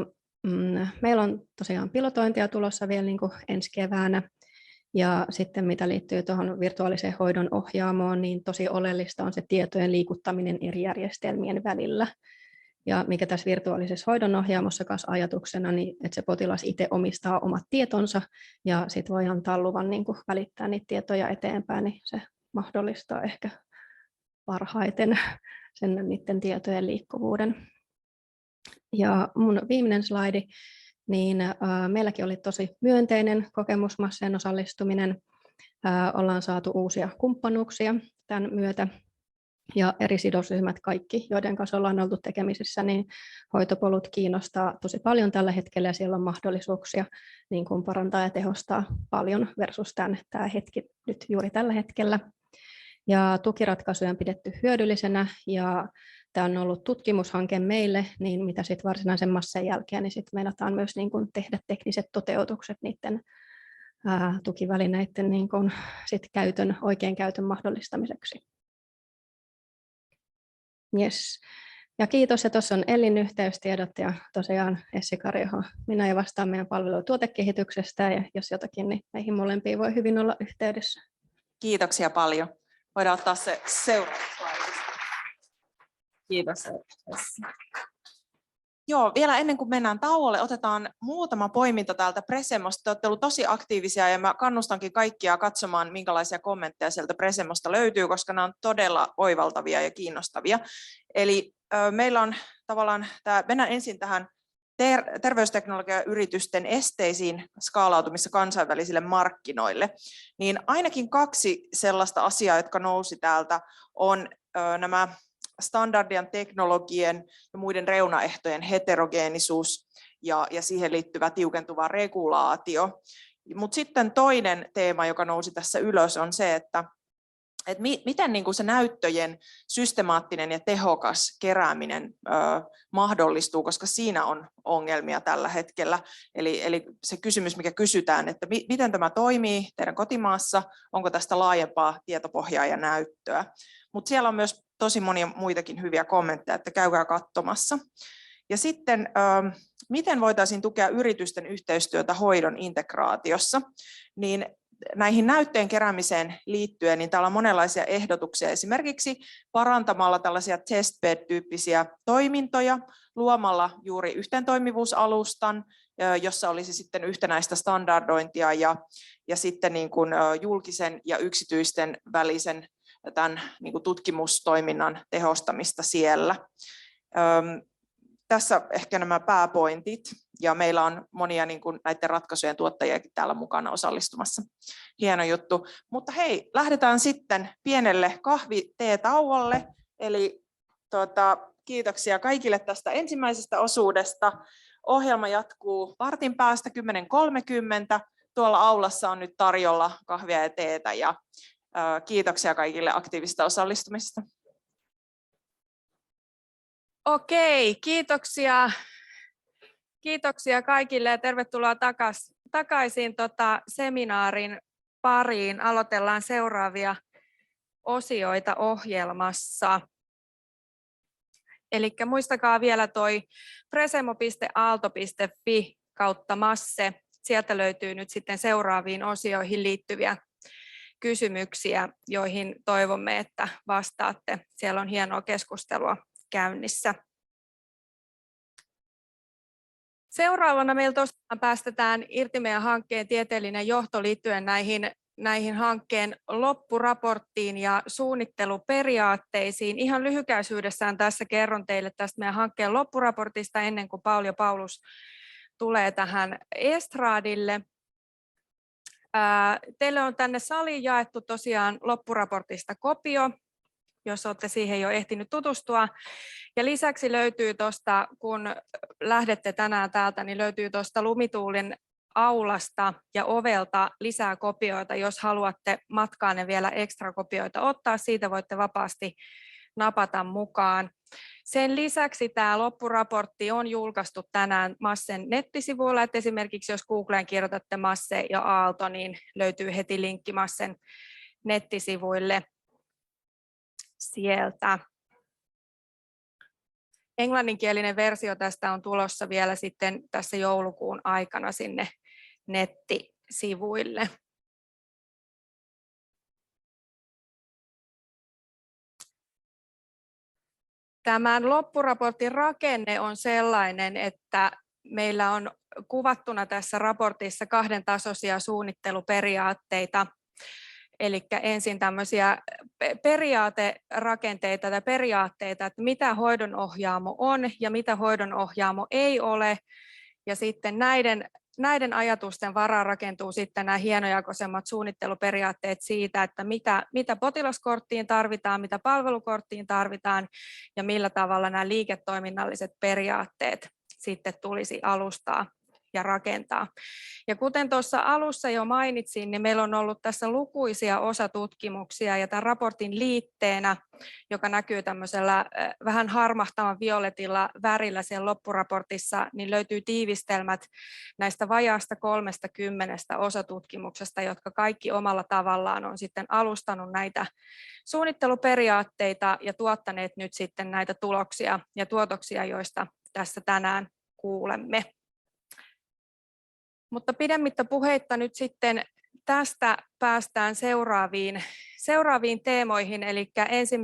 meillä on tosiaan pilotointia tulossa vielä niin kuin ensi keväänä. Ja sitten mitä liittyy tuohon virtuaaliseen hoidon ohjaamoon, niin tosi oleellista on se tietojen liikuttaminen eri järjestelmien välillä. Ja mikä tässä virtuaalisessa hoidonohjaamossa kanssa ajatuksena, niin että se potilas itse omistaa omat tietonsa ja sitten voi antaa luvan niin kuin välittää niitä tietoja eteenpäin, niin se mahdollistaa ehkä parhaiten niiden tietojen liikkuvuuden. Ja mun viimeinen slaidi, niin meilläkin oli tosi myönteinen kokemus MASSEen osallistuminen. Ollaan saatu uusia kumppanuuksia tämän myötä. Ja eri sidosryhmät kaikki, joiden kanssa ollaan oltu tekemisissä, niin hoitopolut kiinnostaa tosi paljon tällä hetkellä ja siellä on mahdollisuuksia niin kuin parantaa ja tehostaa paljon versus tämä hetki nyt juuri tällä hetkellä. Ja tukiratkaisuja on pidetty hyödyllisenä ja tämä on ollut tutkimushanke meille, niin mitä sitten varsinaisen MASSEn jälkeen, niin sitten meinataan myös niin kuin tehdä tekniset toteutukset niiden tukivälineiden niin kuin sit oikean käytön mahdollistamiseksi. Yes. Ja kiitos, ja tuossa on Ellin yhteystiedot ja tosiaan Essi-Kari, johon minä ja vastaan meidän palvelu- ja tuotekehityksestä, ja jos jotakin, niin meihin molempiin voi hyvin olla yhteydessä. Kiitoksia paljon. Voidaan ottaa se seuraava slaidi. Kiitos. Joo, vielä ennen kuin mennään tauolle, otetaan muutama poiminta täältä Presemosta. Te olette olleet tosi aktiivisia ja mä kannustankin kaikkia katsomaan, minkälaisia kommentteja sieltä Presemosta löytyy, koska nämä on todella oivaltavia ja kiinnostavia. Eli meillä on tavallaan, mennään ensin tähän terveysteknologiayritysten esteisiin skaalautumissa kansainvälisille markkinoille. Niin ainakin 2 sellaista asiaa, jotka nousi täältä, on nämä standardien, teknologien ja muiden reunaehtojen heterogeenisuus ja siihen liittyvä tiukentuva regulaatio. Mutta sitten toinen teema, joka nousi tässä ylös, on se, että miten niin kuin se näyttöjen systemaattinen ja tehokas kerääminen mahdollistuu, koska siinä on ongelmia tällä hetkellä. Eli se kysymys, mikä kysytään, että miten tämä toimii teidän kotimaassa, onko tästä laajempaa tietopohjaa ja näyttöä. Mutta siellä on myös tosi monia muitakin hyviä kommentteja, että käykää katsomassa. Ja sitten, miten voitaisiin tukea yritysten yhteistyötä hoidon integraatiossa, niin näihin näyttöjen keräämiseen liittyen, niin täällä on monenlaisia ehdotuksia, esimerkiksi parantamalla tällaisia testbed-tyyppisiä toimintoja, luomalla juuri yhteentoimivuusalustan, jossa olisi sitten yhtenäistä standardointia ja sitten niin kuin julkisen ja yksityisten välisen tämän niin kuin tutkimustoiminnan tehostamista siellä. Tässä ehkä nämä pääpointit, ja meillä on monia niin kuin näiden ratkaisujen tuottajiakin täällä mukana osallistumassa. Hieno juttu. Mutta hei, lähdetään sitten pienelle kahvi-teetauolle. Eli kiitoksia kaikille tästä ensimmäisestä osuudesta. Ohjelma jatkuu vartin päästä 10.30. Tuolla aulassa on nyt tarjolla kahvia ja teetä, ja kiitoksia kaikille aktiivisesta osallistumisesta. Okei, kiitoksia. Kiitoksia kaikille ja tervetuloa takaisin seminaarin pariin. Aloitellaan seuraavia osioita ohjelmassa. Eli muistakaa vielä toi presemo.aalto.fi/MASSE. Sieltä löytyy nyt sitten seuraaviin osioihin liittyviä kysymyksiä, joihin toivomme, että vastaatte. Siellä on hienoa keskustelua käynnissä. Seuraavana meillä tosiaan päästetään irti meidän hankkeen tieteellinen johto liittyen näihin hankkeen loppuraporttiin ja suunnitteluperiaatteisiin. Ihan lyhykäisyydessään tässä kerron teille tästä meidän hankkeen loppuraportista ennen kuin Paul ja Paulus tulee tähän estraadille. Teille on tänne saliin jaettu tosiaan loppuraportista kopio, jos olette siihen jo ehtinyt tutustua. Ja lisäksi löytyy tuosta, kun lähdette tänään täältä, niin löytyy tuosta Lumituulin aulasta ja ovelta lisää kopioita, jos haluatte matkaanne vielä ekstra kopioita ottaa. Siitä voitte vapaasti napata mukaan. Sen lisäksi tämä loppuraportti on julkaistu tänään Massen nettisivuilla, että esimerkiksi jos Googleen kirjoitatte Masse ja Aalto, niin löytyy heti linkki Massen nettisivuille sieltä. Englanninkielinen versio tästä on tulossa vielä sitten tässä joulukuun aikana sinne nettisivuille. Tämän loppuraportin rakenne on sellainen, että meillä on kuvattuna tässä raportissa 2-tasoisia suunnitteluperiaatteita. Eli ensin tämmöisiä periaaterakenteita tai periaatteita, että mitä hoidonohjaamo on ja mitä hoidonohjaamo ei ole. Ja sitten näiden ajatusten varaan rakentuu sitten nämä hienojakoisemmat suunnitteluperiaatteet siitä, että mitä potilaskorttiin tarvitaan, mitä palvelukorttiin tarvitaan ja millä tavalla nämä liiketoiminnalliset periaatteet sitten tulisi alustaa ja rakentaa. Ja kuten tuossa alussa jo mainitsin, niin meillä on ollut tässä lukuisia osatutkimuksia ja tämän raportin liitteenä, joka näkyy tämmöisellä vähän harmahtavan violetilla värillä siellä loppuraportissa, niin löytyy tiivistelmät näistä vajaasta 30 osatutkimuksesta, jotka kaikki omalla tavallaan on sitten alustanut näitä suunnitteluperiaatteita ja tuottaneet nyt sitten näitä tuloksia ja tuotoksia, joista tässä tänään kuulemme. Mutta pidemmittä puheitta nyt sitten tästä päästään seuraaviin teemoihin, eli ensin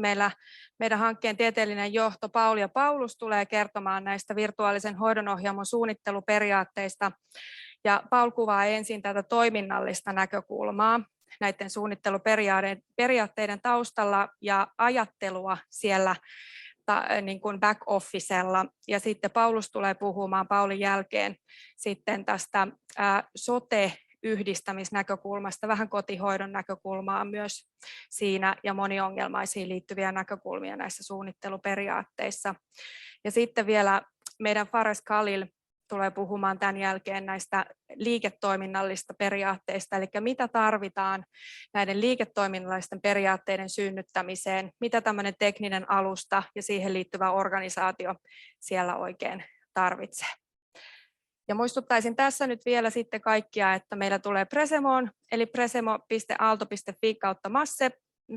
meidän hankkeen tieteellinen johto Pauli ja Paulus tulee kertomaan näistä virtuaalisen hoidonohjaamon suunnitteluperiaatteista, ja Paul kuvaa ensin tätä toiminnallista näkökulmaa näiden suunnitteluperiaatteiden taustalla ja ajattelua siellä niin kuin back officella, ja sitten Paulus tulee puhumaan Paulin jälkeen sitten tästä sote-yhdistämisnäkökulmasta, vähän kotihoidon näkökulmaa myös siinä ja moniongelmaisiin liittyviä näkökulmia näissä suunnitteluperiaatteissa. Ja sitten vielä meidän Fares Khalil tulee puhumaan tämän jälkeen näistä liiketoiminnallisista periaatteista, eli mitä tarvitaan näiden liiketoiminnallisten periaatteiden synnyttämiseen, mitä tämmöinen tekninen alusta ja siihen liittyvä organisaatio siellä oikein tarvitsee. Ja muistuttaisin tässä nyt vielä sitten kaikkia, että meillä tulee Presemoon, eli presemo.aalto.fi/masse.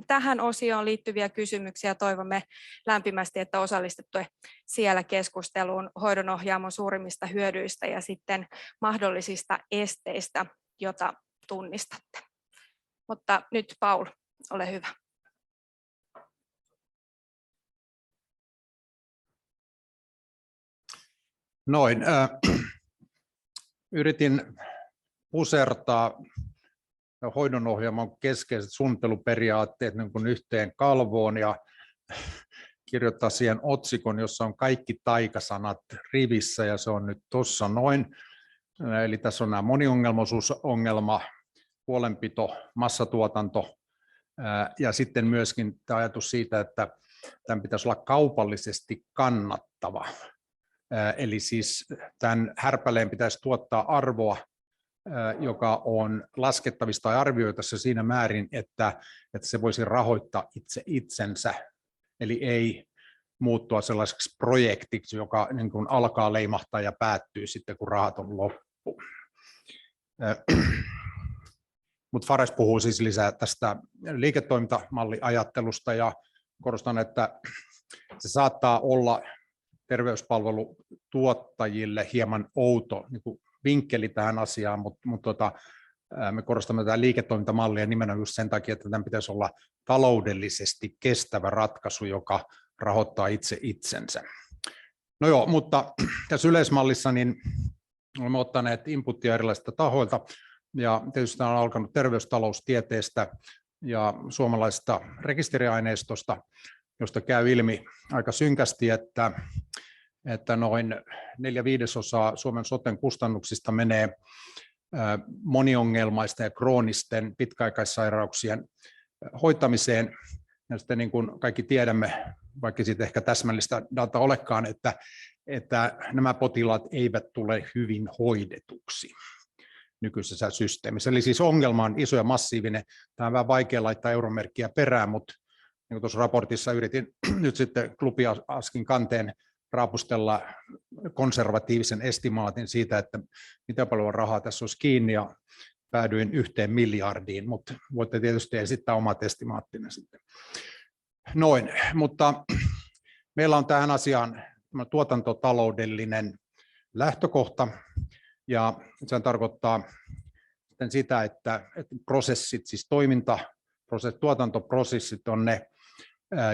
Tähän osioon liittyviä kysymyksiä toivomme lämpimästi, että osallistutte siellä keskusteluun hoidonohjaamon suurimmista hyödyistä ja sitten mahdollisista esteistä, jota tunnistatte. Mutta nyt Paul, ole hyvä. Noin. Yritin pusertaa hoidonohjaamon keskeiset suunnitteluperiaatteet niin kuin yhteen kalvoon ja kirjoittaa siihen otsikon, jossa on kaikki taikasanat rivissä, ja se on nyt tuossa noin. Eli tässä on nämä moniongelmaisuusongelma, huolenpito, massatuotanto ja sitten myöskin tämä ajatus siitä, että tämän pitäisi olla kaupallisesti kannattava. Eli siis tämän härpäleen pitäisi tuottaa arvoa, joka on laskettavissa tai arvioitavissa siinä määrin, että se voisi rahoittaa itse itsensä, eli ei muuttua sellaiseksi projektiksi, joka niin kuin alkaa leimahtaa ja päättyy sitten, kun rahat on loppu. Mutta Fares puhuu siis lisää tästä liiketoimintamalliajattelusta, ja korostan, että se saattaa olla terveyspalvelutuottajille hieman outo niin kuin vinkkeli tähän asiaan, mutta me korostamme tätä liiketoimintamallia nimenomaan just sen takia, että tämän pitäisi olla taloudellisesti kestävä ratkaisu, joka rahoittaa itse itsensä. No joo, mutta tässä yleismallissa niin olemme ottaneet inputtia erilaisista tahoilta, ja tietysti tämä on alkanut terveystaloustieteestä ja suomalaisesta rekisteriaineistosta, josta käy ilmi aika synkästi, että noin 4/5 Suomen soten kustannuksista menee moniongelmaisten ja kroonisten pitkäaikaissairauksien hoitamiseen. Ja sitten niin kuin kaikki tiedämme, vaikka siitä ehkä täsmällistä dataa olekaan, että nämä potilaat eivät tule hyvin hoidetuksi nykyisessä systeemissä. Eli siis ongelma on iso ja massiivinen. Tämä on vähän vaikea laittaa euromerkkiä perään, mutta niin kuin tuossa raportissa yritin nyt sitten klubiaskin kanteen raapustella konservatiivisen estimaatin siitä, että mitä paljon rahaa tässä olisi kiinni, ja päädyin 1 miljardiin, mutta voitte tietysti esittää omat estimaattinne sitten. Noin, mutta meillä on tähän asiaan tuotantotaloudellinen lähtökohta, ja se tarkoittaa sitä, että prosessit, siis tuotantoprosessit on ne,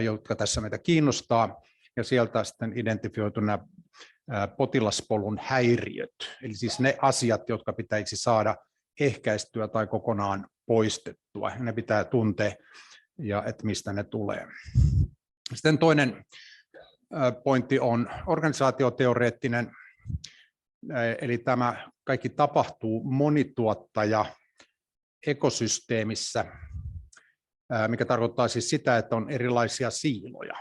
jotka tässä meitä kiinnostaa, ja sieltä sitten identifioitu nämä potilaspolun häiriöt, eli siis ne asiat, jotka pitäisi saada ehkäistyä tai kokonaan poistettua. Ne pitää tuntea, ja että mistä ne tulee. Sitten toinen pointti on organisaatioteoreettinen, eli tämä kaikki tapahtuu monituottaja ekosysteemissä, mikä tarkoittaa siis sitä, että on erilaisia siiloja.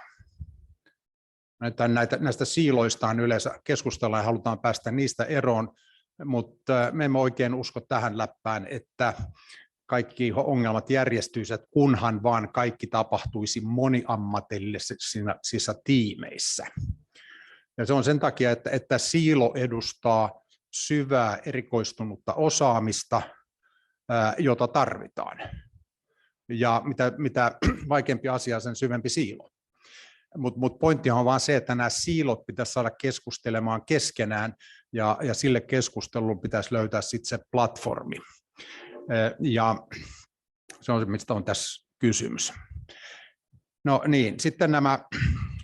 Näistä siiloistaan yleensä keskustellaan ja halutaan päästä niistä eroon, mutta me emme oikein usko tähän läppään, että kaikki ongelmat järjestyisivät, kunhan vaan kaikki tapahtuisi moniammatillisissa tiimeissä. Ja se on sen takia, että siilo edustaa syvää erikoistunutta osaamista, jota tarvitaan. Ja mitä vaikeampi asia, sen syvempi siilo. Mutta pointtihan on vaan se, että nämä siilot pitäisi saada keskustelemaan keskenään, ja sille keskustelulle pitäisi löytää sitten se platformi. Ja se on se, mistä on tässä kysymys. No niin, sitten nämä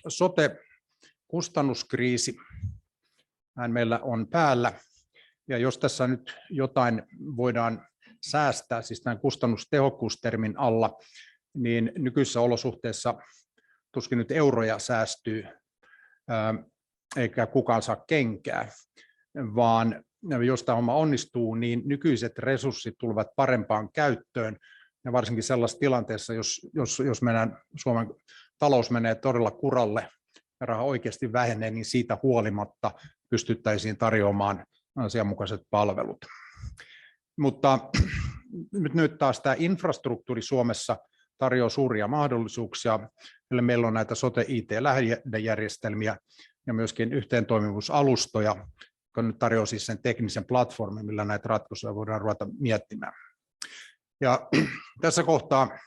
sote-kustannuskriisi meillä on päällä, ja jos tässä nyt jotain voidaan säästää, siis tämän kustannustehokkuustermin alla, niin nykyisissä olosuhteissa tuskin nyt euroja säästyy, eikä kukaan saa kenkää, vaan jos tämä homma onnistuu, niin nykyiset resurssit tulevat parempaan käyttöön, ja varsinkin sellaisessa tilanteessa, jos Suomen talous menee todella kuralle ja raha oikeasti vähenee, niin siitä huolimatta pystyttäisiin tarjoamaan asianmukaiset palvelut. Mutta nyt taas tämä infrastruktuuri Suomessa tarjoaa suuria mahdollisuuksia, eli meillä on näitä sote-IT-lähdejärjestelmiä ja myöskin yhteentoimivuusalustoja, jotka nyt tarjoaa siis sen teknisen platformin, millä näitä ratkaisuja voidaan ruveta miettimään. Ja tässä kohtaa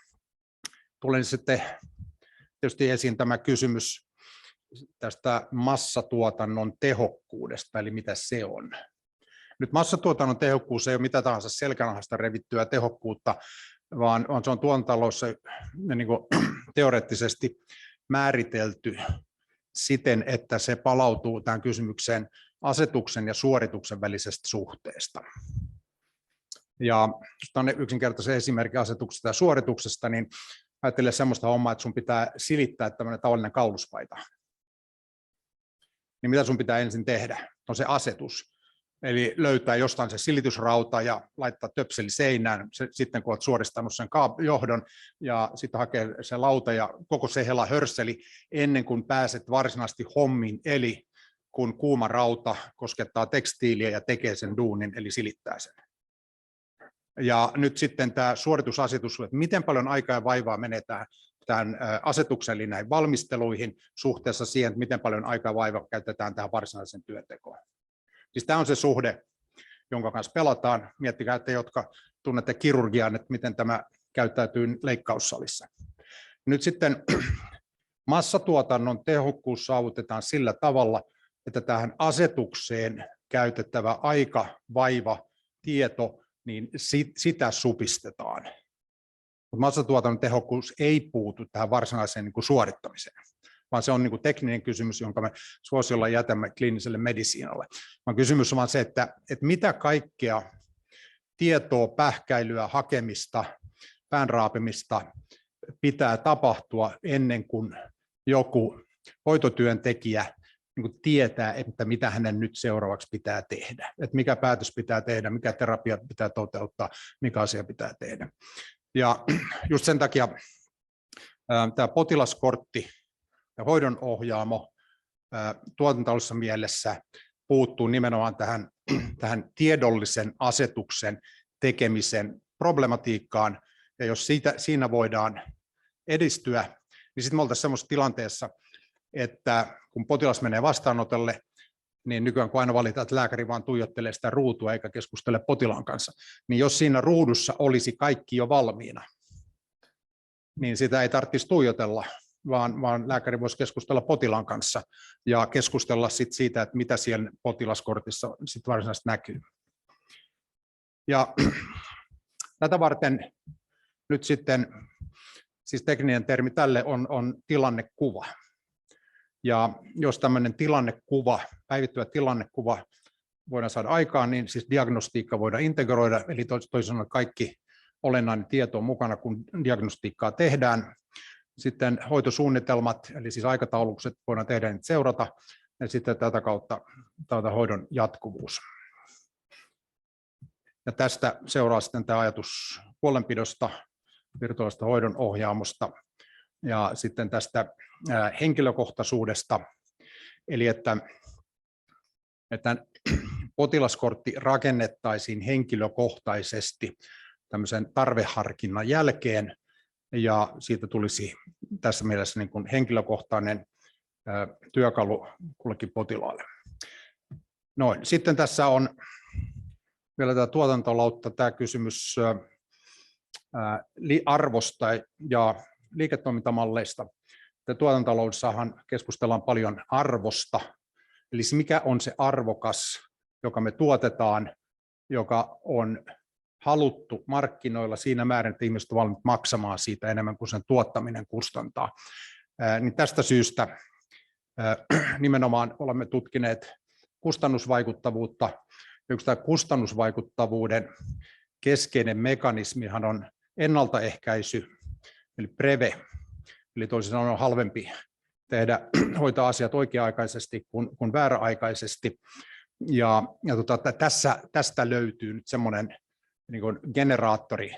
tulee sitten tietysti esiin tämä kysymys tästä massatuotannon tehokkuudesta, eli mitä se on. Nyt massatuotannon tehokkuus ei ole mitä tahansa selkänahasta revittyä tehokkuutta, vaan se on tuotantotaloudessa niin kuin teoreettisesti määritelty siten, että se palautuu tähän kysymykseen asetuksen ja suorituksen välisestä suhteesta. Ja jos on yksinkertaisen esimerkin asetuksesta ja suorituksesta, niin ajattele sellaista hommaa, että sun pitää silittää tämmöinen tavallinen kauluspaita. Niin mitä sun pitää ensin tehdä? On se asetus. Eli löytää jostain se silitysrauta ja laittaa töpseli seinään, sitten kun olet suoristanut sen johdon, ja sitten hakee se lauta ja koko se hela hörsseli ennen kuin pääset varsinaisesti hommiin, eli kun kuuma rauta koskettaa tekstiiliä ja tekee sen duunin, eli silittää sen. Ja nyt sitten tämä suoritusasetus, että miten paljon aikaa ja vaivaa menee tähän asetukseen, eli näihin valmisteluihin suhteessa siihen, että miten paljon aikaa ja vaivaa käytetään tähän varsinaisen työntekoon. Siis tämä on se suhde, jonka kanssa pelataan. Miettikää, että jotka tunnette kirurgian, että miten tämä käyttäytyy leikkaussalissa. Nyt sitten massatuotannon tehokkuus saavutetaan sillä tavalla, että tähän asetukseen käytettävä aika, vaiva, tieto, niin sitä supistetaan. Mutta massatuotannon tehokkuus ei puutu tähän varsinaiseen niin kuin suorittamiseen, vaan se on niin kuin tekninen kysymys, jonka me suosiolla jätämme kliiniselle medisiinalle. Vaan kysymys on vaan se, että mitä kaikkea tietoa, pähkäilyä, hakemista, päänraapimista pitää tapahtua ennen kuin joku hoitotyöntekijä niin kuin tietää, että mitä hänen nyt seuraavaksi pitää tehdä, että mikä päätös pitää tehdä, mikä terapia pitää toteuttaa, mikä asia pitää tehdä. Ja just sen takia tämä potilaskortti ja hoidonohjaamo tuotantollisessa mielessä puuttuu nimenomaan tähän tiedollisen asetuksen tekemisen problematiikkaan, ja jos siinä voidaan edistyä, niin sitten me oltaisiin semmoisessa tilanteessa, että kun potilas menee vastaanotolle, niin nykyään kun aina valitaan, että lääkäri vaan tuijottelee sitä ruutua eikä keskustele potilaan kanssa, niin jos siinä ruudussa olisi kaikki jo valmiina, niin sitä ei tarvitsisi tuijotella, vaan lääkäri voisi keskustella potilaan kanssa ja keskustella sit siitä, että mitä siellä potilaskortissa sit varsinaisesti näkyy. Ja tätä varten nyt sitten, siis tekninen termi tälle on tilannekuva. Ja jos tämmöinen tilannekuva, päivittyvä tilannekuva voidaan saada aikaan, niin siis diagnostiikka voidaan integroida, eli toisin sanoen kaikki olennainen tieto on mukana, kun diagnostiikkaa tehdään. Sitten hoitosuunnitelmat, eli siis aikataulukset voidaan tehdä ja seurata, ja sitten tätä kautta hoidon jatkuvuus. Ja tästä seuraa sitten tämä ajatus huolenpidosta, virtuaalisesta hoidonohjaamosta, ja sitten tästä henkilökohtaisuudesta, eli että potilaskortti rakennettaisiin henkilökohtaisesti tämmöisen tarveharkinnan jälkeen, ja siitä tulisi tässä mielessä niin kuin henkilökohtainen työkalu kullekin potilaalle. Noin. Sitten tässä on vielä tämä tuotantolautta, tämä kysymys arvosta ja liiketoimintamalleista. Tuotantotaloudessahan keskustellaan paljon arvosta, eli mikä on se arvokas, joka me tuotetaan, joka on haluttu markkinoilla siinä määrin, että ihmiset ovat valmiit maksamaan siitä enemmän kuin sen tuottaminen kustantaa. Niin tästä syystä nimenomaan olemme tutkineet kustannusvaikuttavuutta. Yksi tämä kustannusvaikuttavuuden keskeinen mekanismihan on ennaltaehkäisy, eli preve, eli toisin sanoen on halvempi hoitaa asiat oikea-aikaisesti kuin vääräaikaisesti. Ja tästä löytyy nyt semmoinen niin kuin generaattori,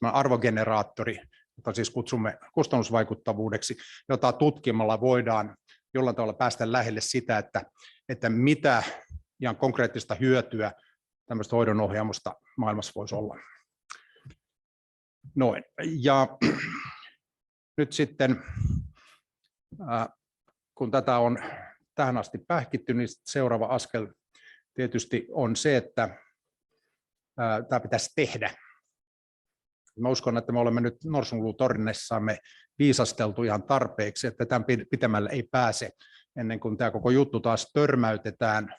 arvogeneraattori, jota siis kutsumme kustannusvaikuttavuudeksi, jota tutkimalla voidaan jollain tavalla päästä lähelle sitä, että mitä ihan konkreettista hyötyä tämmöistä hoidonohjaamosta maailmassa voisi olla. Noin. Ja nyt sitten, kun tätä on tähän asti pähkitty, niin seuraava askel tietysti on se, että tämä pitäisi tehdä. Mä uskon, että me olemme nyt norsunluutorinnessamme viisasteltu ihan tarpeeksi, että tämän pitemmälle ei pääse ennen kuin tämä koko juttu taas törmäytetään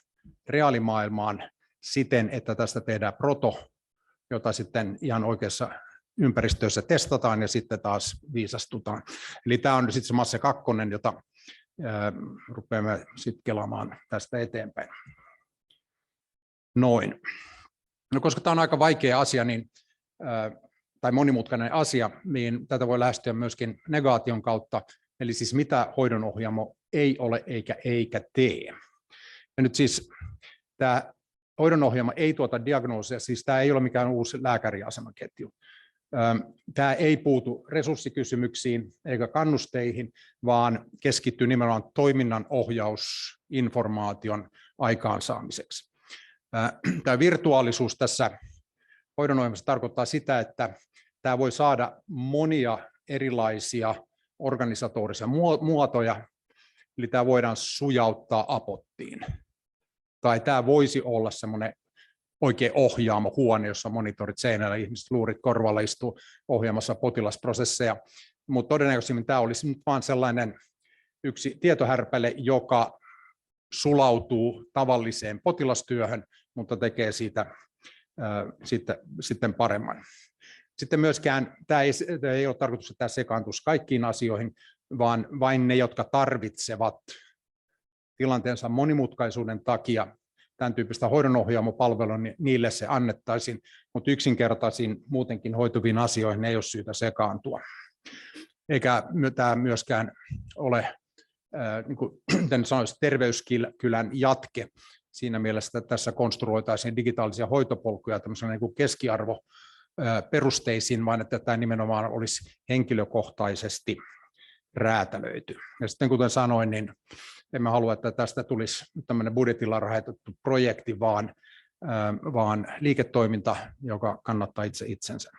reaalimaailmaan siten, että tästä tehdään proto, jota sitten ihan oikeassa ympäristössä testataan ja sitten taas viisastutaan. Eli tämä on sitten se MASSE-2, jota rupeamme sitten kelaamaan tästä eteenpäin. Noin. No, koska tämä on aika vaikea asia, tai monimutkainen asia, niin tätä voi lähestyä myöskin negaation kautta, eli siis mitä hoidonohjaamo ei ole eikä tee. Ja nyt siis tämä hoidonohjaamo ei tuota diagnoosia, siis tämä ei ole mikään uusi lääkäriasemaketju. Tämä ei puutu resurssikysymyksiin eikä kannusteihin, vaan keskittyy nimenomaan toiminnan ohjausinformaation aikaansaamiseksi. Tämä virtuaalisuus tässä hoidonohjelmassa tarkoittaa sitä, että tämä voi saada monia erilaisia organisatorisia muotoja, eli tämä voidaan sujauttaa apottiin. Tai tämä voisi olla semmoinen oikein ohjaamo huone, jossa on monitorit seinällä, ihmiset luurit korvalla istuu ohjaamassa potilasprosesseja, mutta todennäköisemmin tämä olisi nyt vain sellainen yksi tietohärpäle, joka sulautuu tavalliseen potilastyöhön, mutta tekee siitä sitten paremman. Sitten myöskään tämä ei ole tarkoitus, että tämä sekaantuisi kaikkiin asioihin, vaan vain ne, jotka tarvitsevat tilanteensa monimutkaisuuden takia tämän tyyppistä hoidonohjaamopalvelua, niin niille se annettaisiin, mutta yksinkertaisiin muutenkin hoituviin asioihin ei ole syytä sekaantua. Eikä tämä myöskään ole, niin kuin sanoisin, terveyskylän jatke siinä mielessä, että tässä konstruoitaisiin digitaalisia hoitopolkuja tämmöisenä niin kuin keskiarvoperusteisiin, vaan että tämä nimenomaan olisi henkilökohtaisesti räätälöity. Ja sitten kuten sanoin, niin emme halua, että tästä tulisi tämmöinen budjetilla rahoitettu projekti, vaan liiketoiminta, joka kannattaa itse itsensä.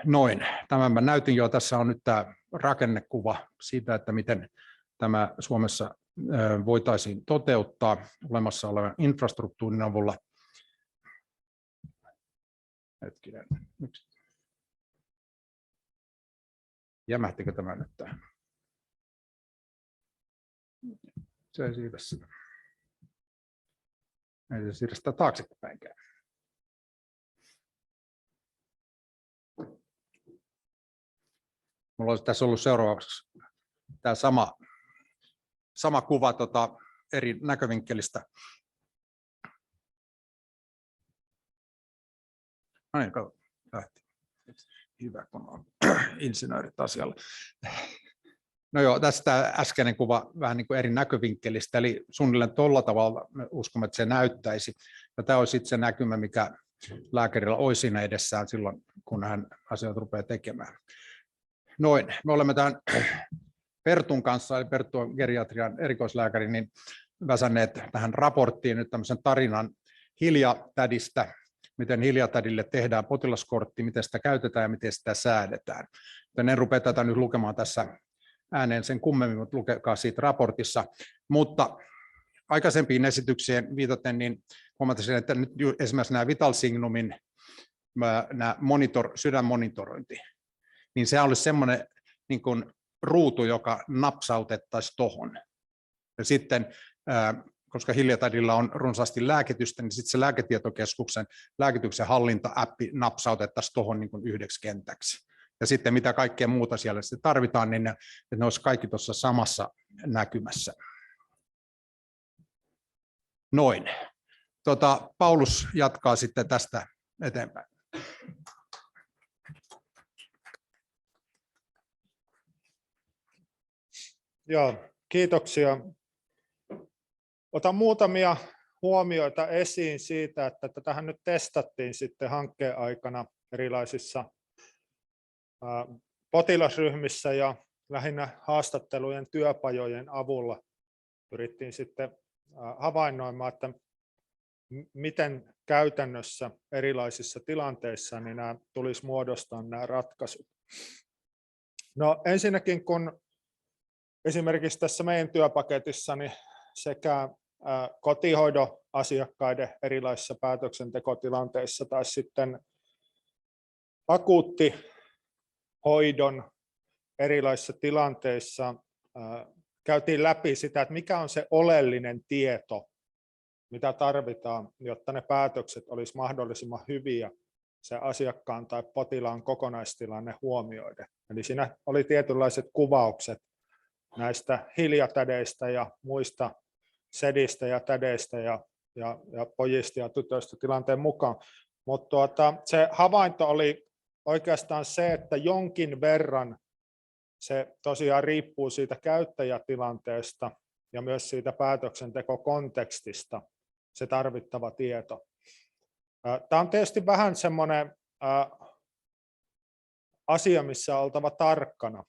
Noin, tämän mä näytin jo. Tässä on nyt tämä rakennekuva siitä, että miten tämä Suomessa voitaisiin toteuttaa olemassa olevan infrastruktuurin avulla. Hetkinen. Jämähtikö tämä nyt tähän? Se ei siirrä sitä. Ei se siirrä sitä taaksepäinkään. Mulla olisi tässä ollut seuraavaksi tämä sama kuva eri näkövinkkelistä. No niin, lähti. Hyvä, kun on insinöörit asialla. No joo, tästä äskeinen kuva vähän niin kuin eri näkövinkkelistä, eli suunnilleen tuolla tavalla me uskomme, että se näyttäisi. Ja tämä olisi sitten se näkymä, mikä lääkärillä olisi siinä edessään silloin, kun hän asioita rupeaa tekemään. Noin, me olemme tämän Pertun kanssa, eli Perttu on geriatrian erikoislääkäri, niin väsänneet tähän raporttiin nyt tämmöisen tarinan Hilja-tädistä, miten Hilja-tädille tehdään potilaskortti, miten sitä käytetään ja miten sitä säädetään. En rupea tätä nyt lukemaan tässä ääneen sen kummemmin, mutta lukekaa siitä raportissa. Mutta aikaisempiin esityksiin viitaten, niin huomasin, että nyt esimerkiksi nämä Vital Signumin nämä sydänmonitorointi, niin se olisi semmoinen niin kuin ruutu, joka napsautettaisiin tuohon. Ja sitten, koska Hilja-tädillä on runsaasti lääkitystä, niin sitten se lääketietokeskuksen lääkityksen hallinta-appi napsautettaisiin tuohon niin kuin yhdeksi kentäksi. Ja sitten mitä kaikkea muuta siellä sitten tarvitaan, niin ne olisi kaikki tuossa samassa näkymässä. Noin. Paulus jatkaa sitten tästä eteenpäin. Joo, kiitoksia. Otan muutamia huomioita esiin siitä, että tätähän nyt testattiin sitten hankkeen aikana erilaisissa potilasryhmissä ja lähinnä haastattelujen työpajojen avulla pyrittiin sitten havainnoimaan, että miten käytännössä erilaisissa tilanteissa niin nämä tulisi muodostaa nämä ratkaisut. No ensinnäkin, kun esimerkiksi tässä meidän työpaketissa niin sekä kotihoidon asiakkaiden erilaisissa päätöksentekotilanteissa tai sitten akuuttihoidon erilaisissa tilanteissa käytiin läpi sitä, että mikä on se oleellinen tieto, mitä tarvitaan, jotta ne päätökset olisi mahdollisimman hyviä se asiakkaan tai potilaan kokonaistilanne huomioiden. Eli siinä oli tietynlaiset kuvaukset näistä hiljatädeistä ja muista sedistä ja tädeistä ja pojista ja tytöistä tilanteen mukaan. Mutta se havainto oli oikeastaan se, että jonkin verran se tosiaan riippuu siitä käyttäjätilanteesta ja myös siitä päätöksentekokontekstista, se tarvittava tieto. Tämä on tietysti vähän semmoinen asia, missä on oltava tarkkana.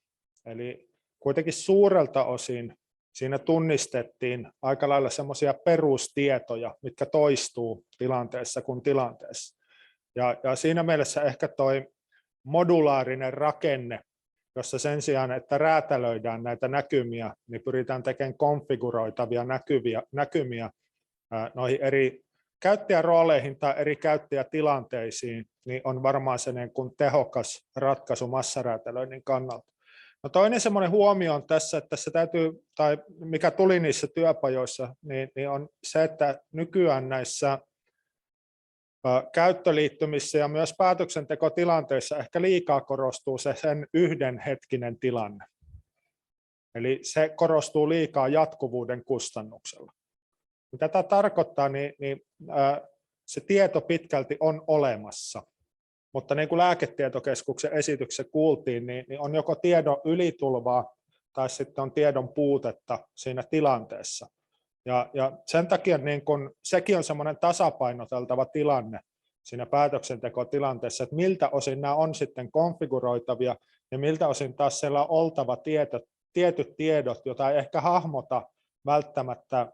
Eli kuitenkin suurelta osin siinä tunnistettiin aika lailla semmoisia perustietoja, mitkä toistuu tilanteessa kuin tilanteessa. Ja siinä mielessä ehkä toi modulaarinen rakenne, jossa sen sijaan, että räätälöidään näitä näkymiä, niin pyritään tekemään konfiguroitavia näkymiä noihin eri käyttäjärooleihin tai eri käyttäjätilanteisiin, niin on varmaan se niin kuin tehokas ratkaisu massaräätälöinnin kannalta. No toinen semmoinen huomio on tässä, että se täytyy, tai mikä tuli niissä työpajoissa, niin on se, että nykyään näissä käyttöliittymissä ja myös päätöksentekotilanteissa ehkä liikaa korostuu se sen yhden hetkinen tilanne. Eli se korostuu liikaa jatkuvuuden kustannuksella. Mitä tämä tarkoittaa, niin se tieto pitkälti on olemassa, mutta niin kuin Lääketietokeskuksen esityksessä kuultiin, niin on joko tiedon ylitulvaa tai sitten on tiedon puutetta siinä tilanteessa. Ja sen takia niin kun, sekin on semmoinen tasapainoteltava tilanne siinä päätöksentekotilanteessa, että miltä osin nämä on sitten konfiguroitavia ja miltä osin taas siellä on oltava tietyt tiedot, joita ei ehkä hahmota välttämättä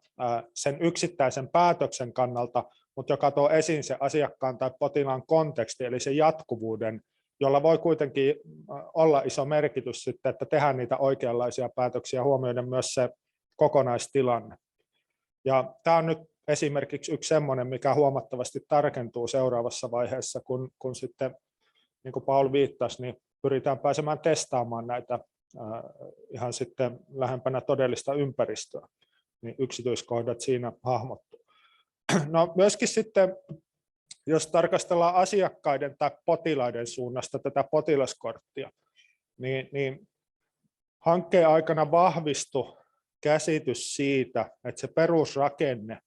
sen yksittäisen päätöksen kannalta, mutta joka tuo esiin se asiakkaan tai potilaan konteksti, eli se jatkuvuuden, jolla voi kuitenkin olla iso merkitys sitten, että tehdään niitä oikeanlaisia päätöksiä huomioiden myös se kokonaistilanne. Ja tämä on nyt esimerkiksi yksi semmoinen, mikä huomattavasti tarkentuu seuraavassa vaiheessa, kun sitten, niin kuin Paul viittasi, niin pyritään pääsemään testaamaan näitä ihan sitten lähempänä todellista ympäristöä, niin yksityiskohdat siinä hahmottuu. No myöskin sitten, jos tarkastellaan asiakkaiden tai potilaiden suunnasta tätä potilaskorttia, niin hankkeen aikana vahvistui käsitys siitä, että se perusrakenne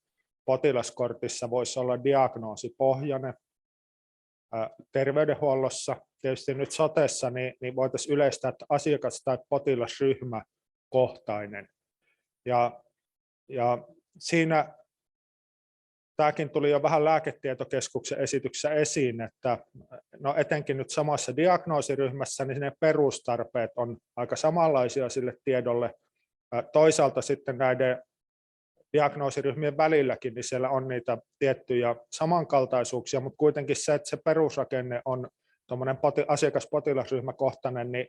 potilaskortissa voisi olla diagnoosipohjainen. Terveydenhuollossa, tietysti nyt sotessa, niin voitaisiin yleistää, että asiakas- tai potilasryhmäkohtainen. Ja siinä tämäkin tuli jo vähän Lääketietokeskuksen esityksessä esiin, että no etenkin nyt samassa diagnoosiryhmässä niin ne perustarpeet on aika samanlaisia sille tiedolle. Toisaalta sitten näiden diagnoosiryhmien välilläkin, niin siellä on niitä tiettyjä samankaltaisuuksia, mutta kuitenkin se, että se perusrakenne on tuommoinen asiakas-potilasryhmäkohtainen, niin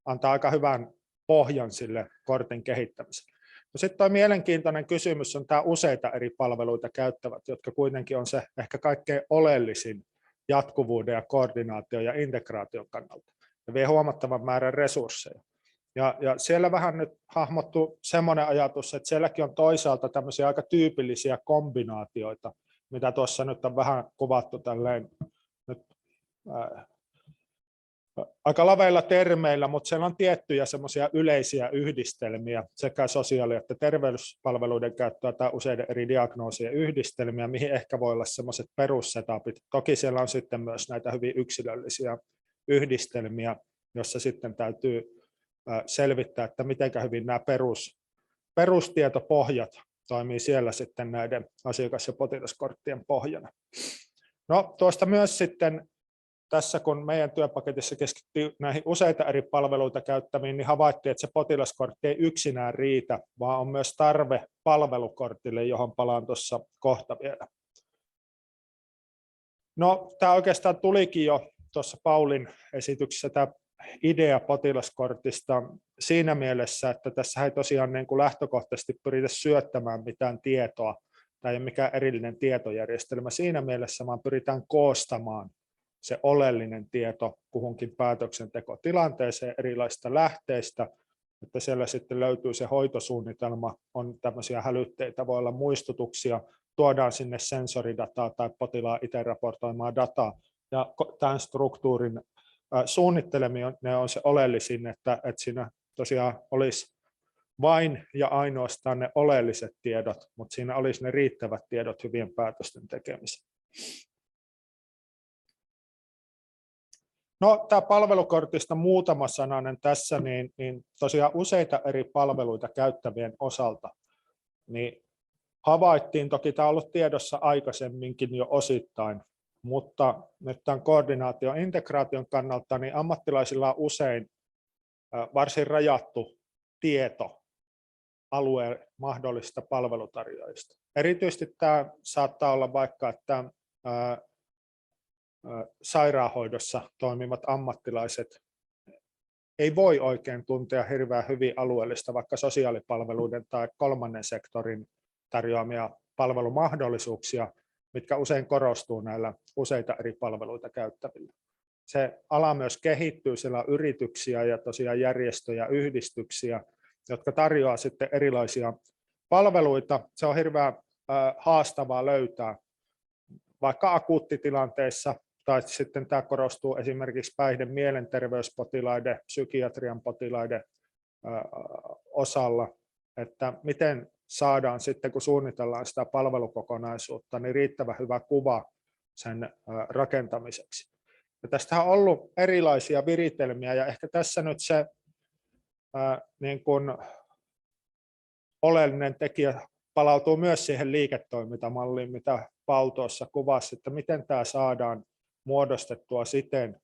antaa aika hyvän pohjan sille kortin kehittämiselle. No sitten tuo mielenkiintoinen kysymys on tämä useita eri palveluita käyttävät, jotka kuitenkin on se ehkä kaikkein oleellisin jatkuvuuden ja koordinaation ja integraation kannalta ja vie huomattavan määrän resursseja. Ja siellä vähän nyt hahmottuu semmoinen ajatus, että sielläkin on toisaalta tämmöisiä aika tyypillisiä kombinaatioita, mitä tuossa nyt on vähän kuvattu tälleen nyt, aika laveilla termeillä, mutta siellä on tiettyjä semmoisia yleisiä yhdistelmiä sekä sosiaali- että terveyspalveluiden käyttöä tai useiden eri diagnoosien yhdistelmiä, mihin ehkä voi olla semmoiset perussetapit. Toki siellä on sitten myös näitä hyvin yksilöllisiä yhdistelmiä, joissa sitten täytyy selvittää, että miten hyvin nämä perustietopohjat toimii siellä sitten näiden asiakas- ja potilaskorttien pohjana. No tuosta myös sitten tässä, kun meidän työpaketissa keskittyy näihin useita eri palveluita käyttäviin, niin havaittiin, että se potilaskortti ei yksinään riitä, vaan on myös tarve palvelukortille, johon palaan tuossa kohta vielä. No, tämä oikeastaan tulikin jo tuossa Paulin esityksessä, tämä idea potilaskortista siinä mielessä, että tässä ei tosiaan niin kuin lähtökohtaisesti pyritä syöttämään mitään tietoa tai mikään erillinen tietojärjestelmä siinä mielessä, vaan pyritään koostamaan se oleellinen tieto kuhunkin päätöksentekotilanteeseen erilaisista lähteistä, että siellä sitten löytyy se hoitosuunnitelma, on tämmöisiä hälytteitä, voi olla muistutuksia, tuodaan sinne sensoridataa tai potilaan itse raportoimaa dataa, ja tämän struktuurin suunnitteleminen on se oleellisin, että siinä tosiaan olisi vain ja ainoastaan ne oleelliset tiedot, mutta siinä olisi ne riittävät tiedot hyvien päätösten tekemiseen. No, tämä palvelukortista muutama sananen tässä, niin tosiaan useita eri palveluita käyttävien osalta, niin havaittiin, toki tämä on ollut tiedossa aikaisemminkin jo osittain, mutta nyt tämän koordinaation integraation kannalta niin ammattilaisilla on usein varsin rajattu tieto alueen mahdollisista palvelutarjoajista. Erityisesti tämä saattaa olla vaikka, että sairaanhoidossa toimivat ammattilaiset ei voi oikein tuntea hirveän hyvin alueellista vaikka sosiaalipalveluiden tai kolmannen sektorin tarjoamia palvelumahdollisuuksia, mitkä usein korostuu näillä useita eri palveluita käyttävillä. Se ala myös kehittyy, siellä on yrityksiä ja tosiaan järjestöjä, yhdistyksiä, jotka tarjoaa sitten erilaisia palveluita. Se on hirveän haastavaa löytää vaikka akuuttitilanteissa, tai sitten tämä korostuu esimerkiksi päihde- mielenterveyspotilaiden, psykiatrian potilaiden osalla, että miten saadaan sitten, kun suunnitellaan sitä palvelukokonaisuutta, niin riittävän hyvä kuva sen rakentamiseksi. Ja tästä on ollut erilaisia viritelmiä, ja ehkä tässä nyt se niin kuin oleellinen tekijä palautuu myös siihen liiketoimintamalliin, mitä Paul tuossa kuvasi, että miten tämä saadaan muodostettua siten,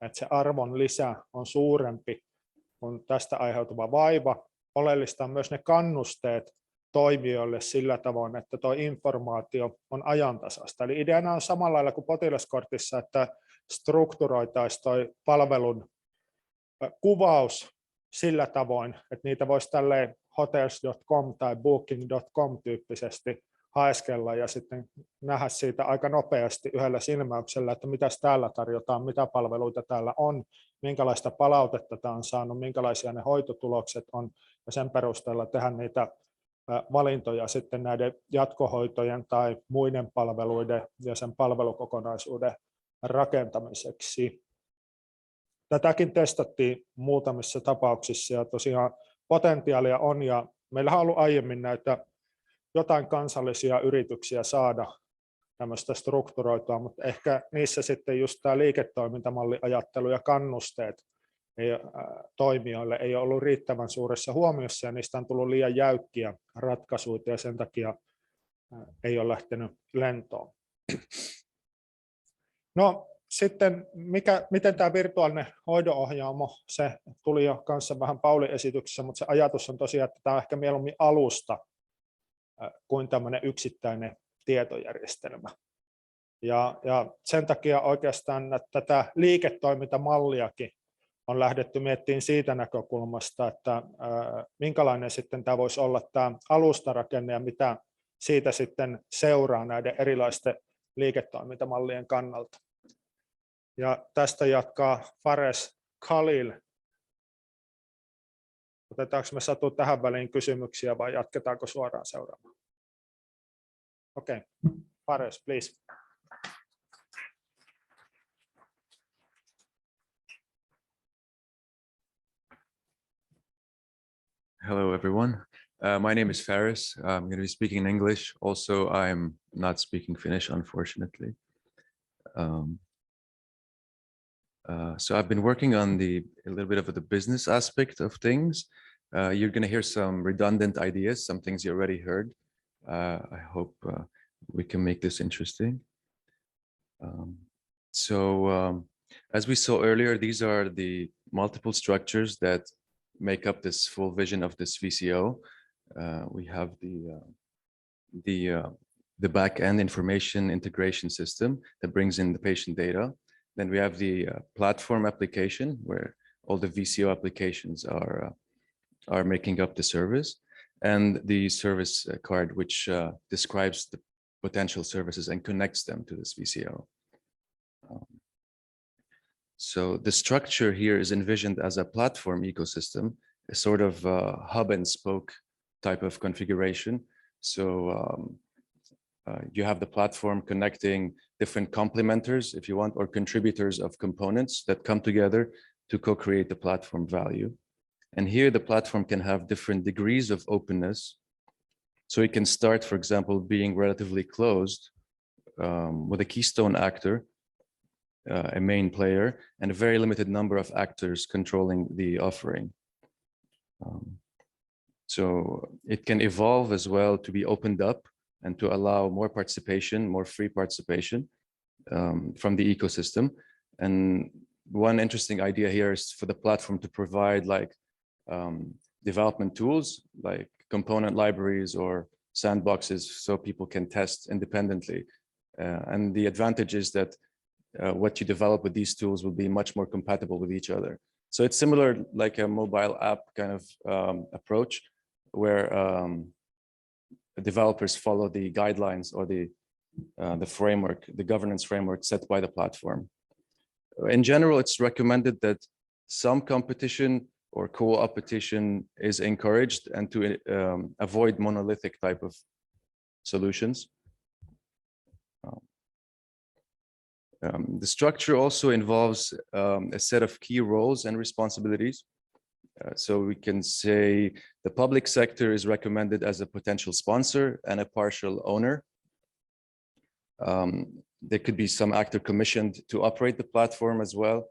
että se arvon lisä on suurempi kuin tästä aiheutuva vaiva. Oleellista on myös ne kannusteet toimijoille sillä tavoin, että tuo informaatio on ajantasaista. Eli ideana on samalla lailla kuin potilaskortissa, että strukturoitaisiin tuo palvelun kuvaus sillä tavoin, että niitä voisi tälleen hotels.com tai booking.com tyyppisesti haeskella ja sitten nähdä siitä aika nopeasti yhdellä silmäyksellä, että mitä täällä tarjotaan, mitä palveluita täällä on, minkälaista palautetta tämä on saanut, minkälaisia ne hoitotulokset on, ja sen perusteella tehdä niitä valintoja sitten näiden jatkohoitojen tai muiden palveluiden ja sen palvelukokonaisuuden rakentamiseksi. Tätäkin testattiin muutamissa tapauksissa ja tosiaan potentiaalia on, ja meillähän on ollut aiemmin näitä jotain kansallisia yrityksiä saada tämmöistä strukturoitua, mutta ehkä niissä sitten just tämä liiketoimintamalliajattelu ja kannusteet toimijoille ei ole ollut riittävän suuressa huomiossa, ja niistä on tullut liian jäykkiä ratkaisuja, ja sen takia ei ole lähtenyt lentoon. No sitten, miten tämä virtuaalinen hoidonohjaamo, se tuli jo kanssa vähän Paulin esityksessä, mutta se ajatus on tosiaan, että tämä on ehkä mieluummin alusta kuin tämmöinen yksittäinen tietojärjestelmä. Ja sen takia oikeastaan tätä liiketoimintamalliakin on lähdetty miettimään siitä näkökulmasta, että minkälainen sitten tämä voisi olla tämä alustarakenne ja mitä siitä sitten seuraa näiden erilaisten liiketoimintamallien kannalta. Ja tästä jatkaa Fares Khalil. Otetaanko me Satu tähän väliin kysymyksiä vai jatketaanko suoraan seuraamaan? Okei, Fares, please. Hello, everyone. My name is Faris. I'm going to be speaking in English. Also, I'm not speaking Finnish, unfortunately. So I've been working on a little bit of the business aspect of things. You're going to hear some redundant ideas, some things you already heard. I hope we can make this interesting. As we saw earlier, these are the multiple structures that make up this full vision of this VCO. We have the back-end information integration system that brings in the patient data. Then we have the platform application where all the VCO applications are making up the service, and the service card which describes the potential services and connects them to this VCO. So the structure here is envisioned as a platform ecosystem, a sort of hub and spoke type of configuration. So you have the platform connecting different complementers, if you want, or contributors of components that come together to co-create the platform value. And here the platform can have different degrees of openness. So it can start, for example, being relatively closed with a keystone actor, a main player, and a very limited number of actors controlling the offering. So it can evolve as well to be opened up and to allow more participation, more free participation from the ecosystem. And one interesting idea here is for the platform to provide like development tools, like component libraries or sandboxes, so people can test independently. And the advantage is that what you develop with these tools will be much more compatible with each other. So it's similar like a mobile app kind of approach where developers follow the guidelines or the framework, the governance framework set by the platform. In general, it's recommended that some competition or co-opetition is encouraged and to avoid monolithic type of solutions. The structure also involves a set of key roles and responsibilities. So we can say the public sector is recommended as a potential sponsor and a partial owner. There could be some actor commissioned to operate the platform as well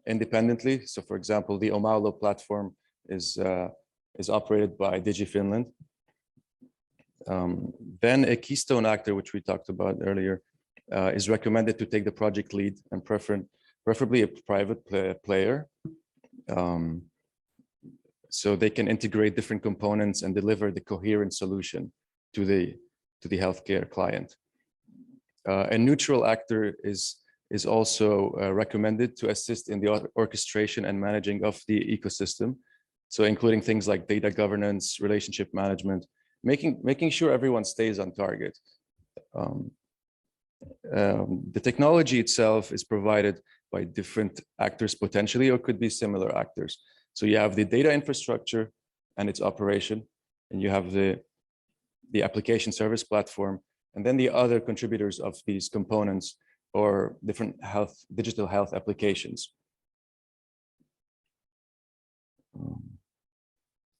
independently. So for example, the Omaulo platform is operated by DigiFinland. Then a keystone actor, which we talked about earlier, is recommended to take the project lead and preferably a private player. So they can integrate different components and deliver the coherent solution to the healthcare client. A neutral actor is also recommended to assist in the orchestration and managing of the ecosystem. So including things like data governance, relationship management, making sure everyone stays on target. The technology itself is provided by different actors potentially, or could be similar actors. So you have the data infrastructure and its operation, and you have the application service platform, and then the other contributors of these components or different digital health applications.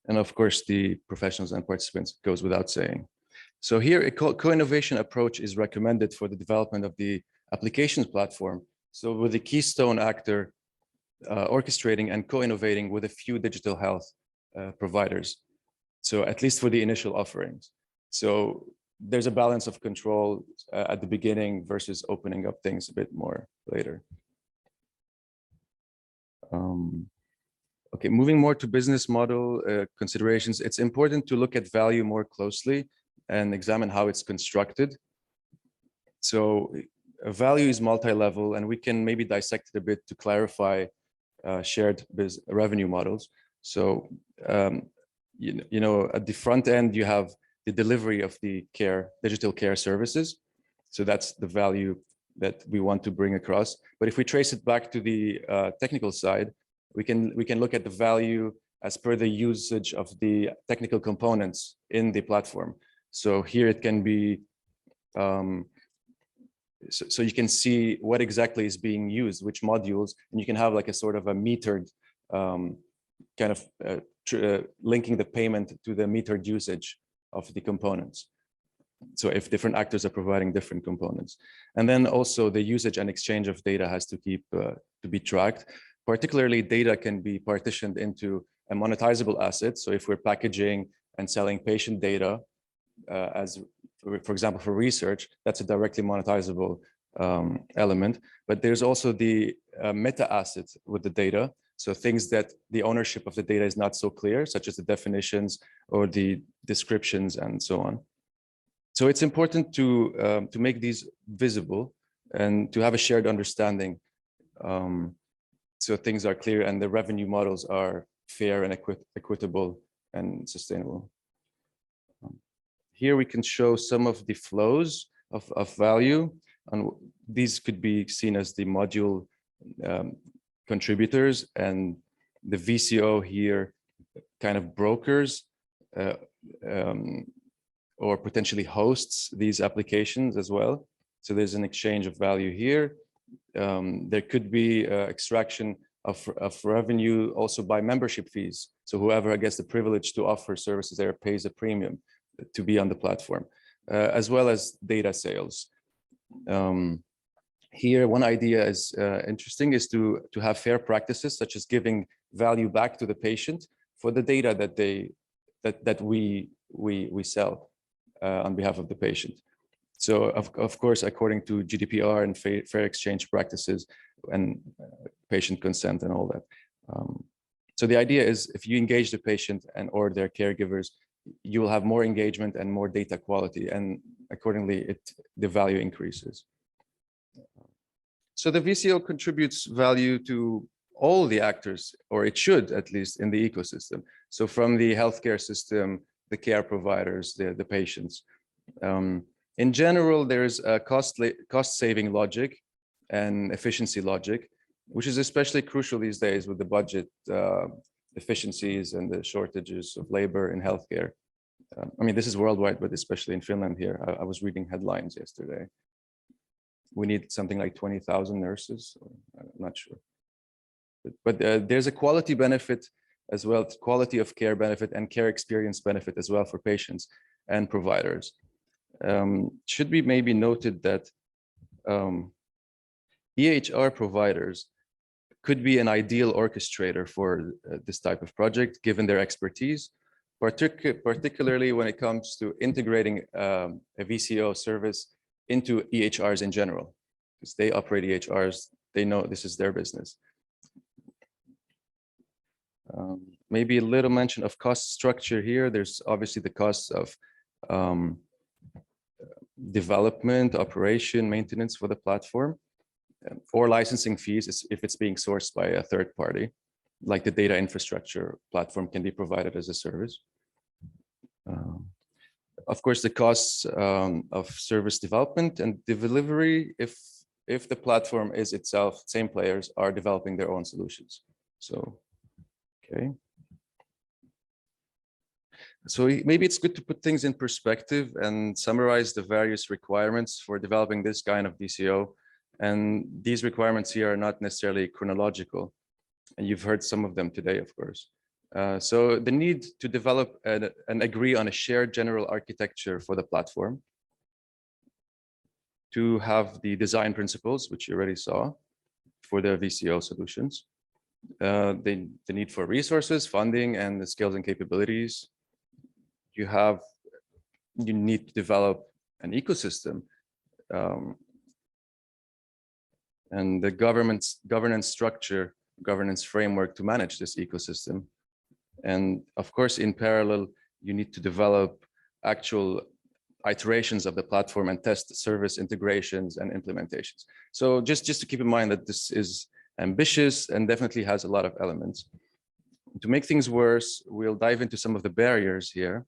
And of course, the professionals and participants goes without saying. So here, a co-innovation approach is recommended for the development of the applications platform. So with the keystone actor orchestrating and co-innovating with a few digital health providers. So at least for the initial offerings. So there's a balance of control at the beginning versus opening up things a bit more later. Okay, moving more to business model considerations, it's important to look at value more closely and examine how it's constructed. So a value is multi-level, and we can maybe dissect it a bit to clarify shared revenue models. So, you know, at the front end, you have the delivery of the digital care services. So that's the value that we want to bring across. But if we trace it back to the technical side, we can look at the value as per the usage of the technical components in the platform. So here it can be, so you can see what exactly is being used, which modules, and you can have like a sort of a metered kind of linking the payment to the metered usage of the components. So if different actors are providing different components. And then also the usage and exchange of data has to be tracked. Particularly, data can be partitioned into a monetizable asset. So if we're packaging and selling patient data as, for example, for research, that's a directly monetizable element. But there's also the meta asset with the data. So things that the ownership of the data is not so clear, such as the definitions or the descriptions and so on. So it's important to make these visible and to have a shared understanding, so things are clear and the revenue models are fair and equitable and sustainable. Here we can show some of the flows of value, and these could be seen as the module contributors, and the VCO here kind of brokers or potentially hosts these applications as well. So there's an exchange of value here. There could be extraction of revenue also by membership fees. So whoever gets the privilege to offer services there pays a premium to be on the platform, as well as data sales. Here, one idea is interesting is to have fair practices, such as giving value back to the patient for the data that we sell on behalf of the patient. So of course, according to GDPR and fair exchange practices and patient consent and all that. So the idea is if you engage the patient and or their caregivers, you will have more engagement and more data quality, and accordingly, the value increases. So the VCO contributes value to all the actors, or it should at least, in the ecosystem. So from the healthcare system, the care providers, the patients. In general, there's a cost-saving logic and efficiency logic, which is especially crucial these days with the budget efficiencies and the shortages of labor in healthcare. I mean, this is worldwide, but especially in Finland here. I was reading headlines yesterday. We need something like 20,000 nurses. I'm not sure. But there's a quality benefit as well, quality of care benefit and care experience benefit as well for patients and providers. Should be maybe noted that EHR providers could be an ideal orchestrator for this type of project, given their expertise, particularly when it comes to integrating a VCO service into EHRs in general, because they operate EHRs, they know this is their business. Maybe a little mention of cost structure here. There's obviously the costs of development, operation, maintenance for the platform, or licensing fees if it's being sourced by a third party, like the data infrastructure platform can be provided as a service. Of course, the costs of service development and delivery if the platform is itself, same players are developing their own solutions. So, okay. So maybe it's good to put things in perspective and summarize the various requirements for developing this kind of VCO. And these requirements here are not necessarily chronological. And you've heard some of them today, of course. So the need to develop and agree on a shared general architecture for the platform, to have the design principles, which you already saw, for the VCO solutions, the need for resources, funding, and the skills and capabilities. You need to develop an ecosystem and the governance structure, governance framework to manage this ecosystem. And of course, in parallel, you need to develop actual iterations of the platform and test service integrations and implementations. So just to keep in mind that this is ambitious and definitely has a lot of elements. To make things worse, we'll dive into some of the barriers here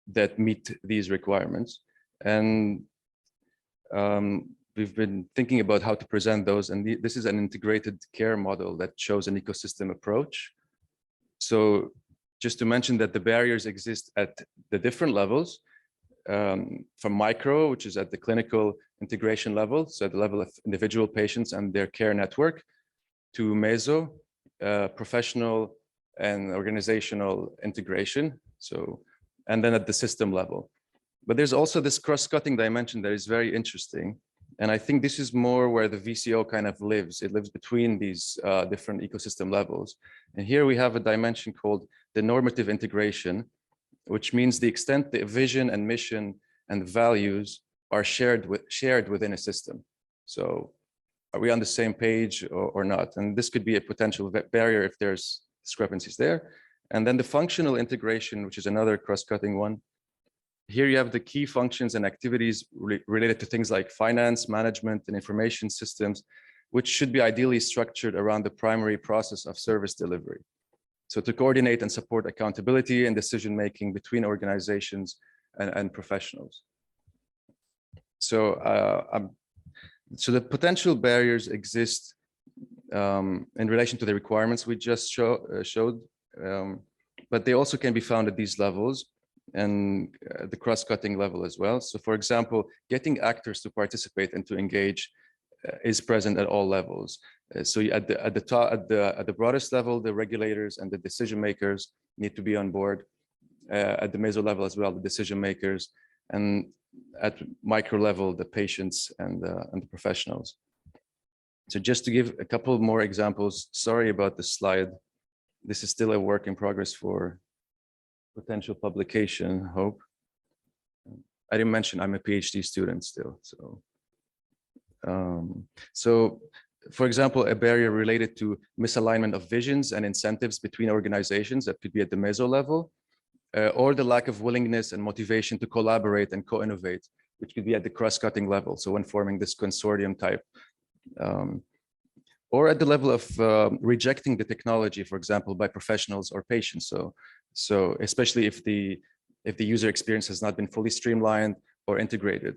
that meet these requirements. And we've been thinking about how to present those, and this is an integrated care model that shows an ecosystem approach. So just to mention that the barriers exist at the different levels, from micro, which is at the clinical integration level, so at the level of individual patients and their care network, to meso, professional and organizational integration. So, and then at the system level. But there's also this cross-cutting dimension that is very interesting. And I think this is more where the VCO kind of lives. It lives between these different ecosystem levels. And here we have a dimension called the normative integration, which means the extent the vision and mission and values are shared within a system. So are we on the same page or not? And this could be a potential barrier if there's discrepancies there. And then the functional integration, which is another cross-cutting one. Here you have the key functions and activities related to things like finance, management, and information systems, which should be ideally structured around the primary process of service delivery. So to coordinate and support accountability and decision-making between organizations and professionals. So, so the potential barriers exist in relation to the requirements we just showed, but they also can be found at these levels and the cross-cutting level as well. So for example, getting actors to participate and to engage is present at all levels. So at the broadest level, the regulators and the decision makers need to be on board. At the meso level as well, the decision makers, and at micro level, the patients and the professionals. So just to give a couple more examples, sorry about the slide. This is still a work in progress for potential publication, hope. I didn't mention I'm a PhD student still. So for example, a barrier related to misalignment of visions and incentives between organizations that could be at the meso level, or the lack of willingness and motivation to collaborate and co-innovate, which could be at the cross-cutting level. So when forming this consortium type, or at the level of rejecting the technology, for example, by professionals or patients. So especially if the user experience has not been fully streamlined or integrated.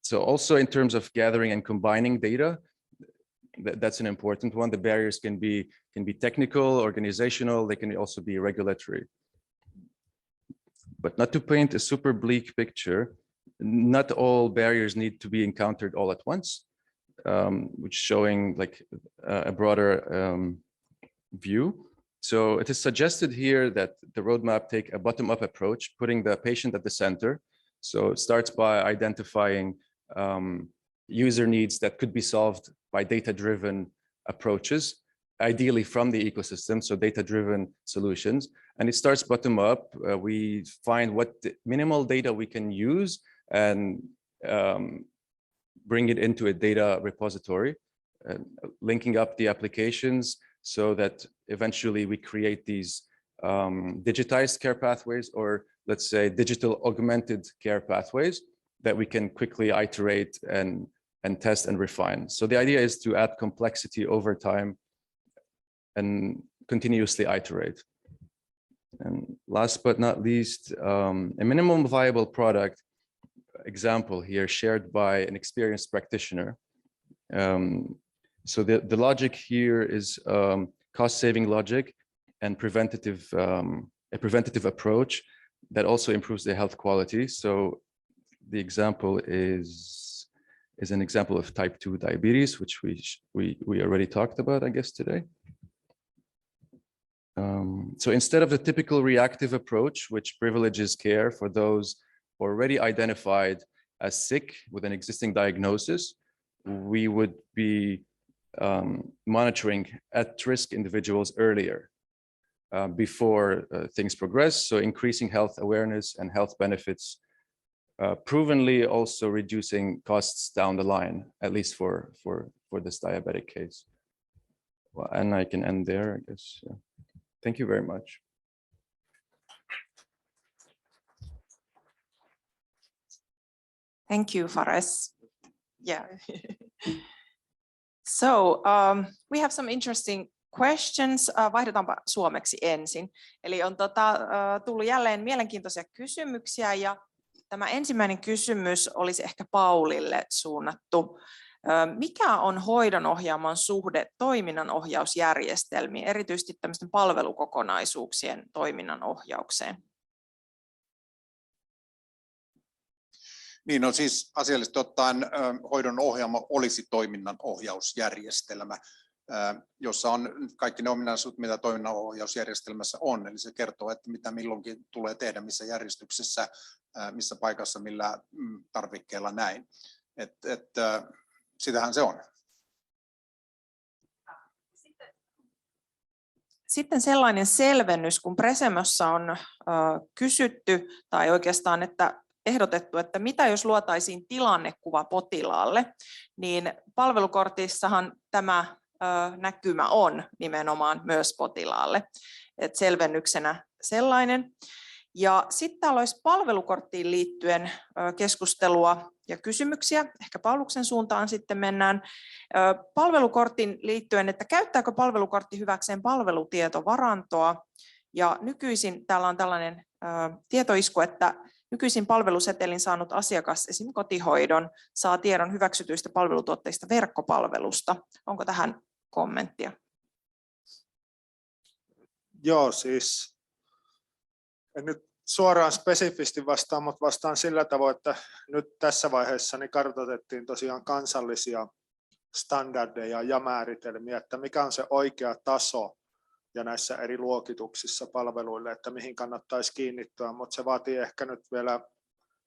So also in terms of gathering and combining data, that's an important one. The barriers can be technical, organizational, they can also be regulatory. But not to paint a super bleak picture, not all barriers need to be encountered all at once, which showing like a broader view. So it is suggested here that the roadmap take a bottom-up approach, putting the patient at the center. So it starts by identifying user needs that could be solved by data-driven approaches, ideally from the ecosystem, so data-driven solutions. And it starts bottom-up. We find what minimal data we can use and bring it into a data repository, linking up the applications so that eventually we create these digitized care pathways, or let's say digital augmented care pathways that we can quickly iterate and test and refine. So the idea is to add complexity over time and continuously iterate. And last but not least, a minimum viable product example here shared by an experienced practitioner. So the logic here is cost-saving logic and a preventative approach that also improves the health quality. So the example is an example of type 2 diabetes, which we already talked about, I guess, today. So instead of the typical reactive approach, which privileges care for those already identified as sick with an existing diagnosis, we would be monitoring at-risk individuals earlier before things progress. So increasing health awareness and health benefits, provenly also reducing costs down the line, at least for this diabetic case. Well, and I can end there, I guess. Yeah. Thank you very much. Thank you, Fares. Yeah. So we have some interesting questions. Vaihdetaanpa suomeksi ensin. Eli on tullut jälleen mielenkiintoisia kysymyksiä ja tämä ensimmäinen kysymys olisi ehkä Paulille suunnattu. Mikä on hoidonohjaamon suhde toiminnanohjausjärjestelmiin, erityisesti tämmöisten palvelukokonaisuuksien toiminnanohjaukseen? Niin, no siis asiallisesti ottaen hoidonohjaamo olisi toiminnanohjausjärjestelmä, jossa on kaikki ne ominaisuudet, mitä toiminnanohjausjärjestelmässä on. Eli se kertoo, että mitä milloinkin tulee tehdä, missä järjestyksessä, missä paikassa, millä tarvikkeella näin. Sitähän se on. Sitten sellainen selvennys, kun Presemossa on kysytty, tai oikeastaan että ehdotettu, että mitä jos luotaisiin tilannekuva potilaalle, niin palvelukortissahan tämä näkymä on nimenomaan myös potilaalle. Et selvennyksenä sellainen. Ja sitten täällä olisi palvelukorttiin liittyen keskustelua ja kysymyksiä. Ehkä Pauluksen suuntaan sitten mennään. Palvelukorttiin liittyen, että käyttääkö palvelukortti hyväkseen palvelutietovarantoa. Ja nykyisin täällä on tällainen tietoisku, että nykyisin palvelusetelin saanut asiakas, esimerkiksi kotihoidon, saa tiedon hyväksytyistä palvelutuotteista verkkopalvelusta. Onko tähän kommenttia? Joo, siis en nyt suoraan spesifisti vastaan, mutta vastaan sillä tavoin, että nyt tässä vaiheessa niin kartoitettiin tosiaan kansallisia standardeja ja määritelmiä, että mikä on se oikea taso ja näissä eri luokituksissa palveluille, että mihin kannattaisi kiinnittyä, mutta se vaatii ehkä nyt vielä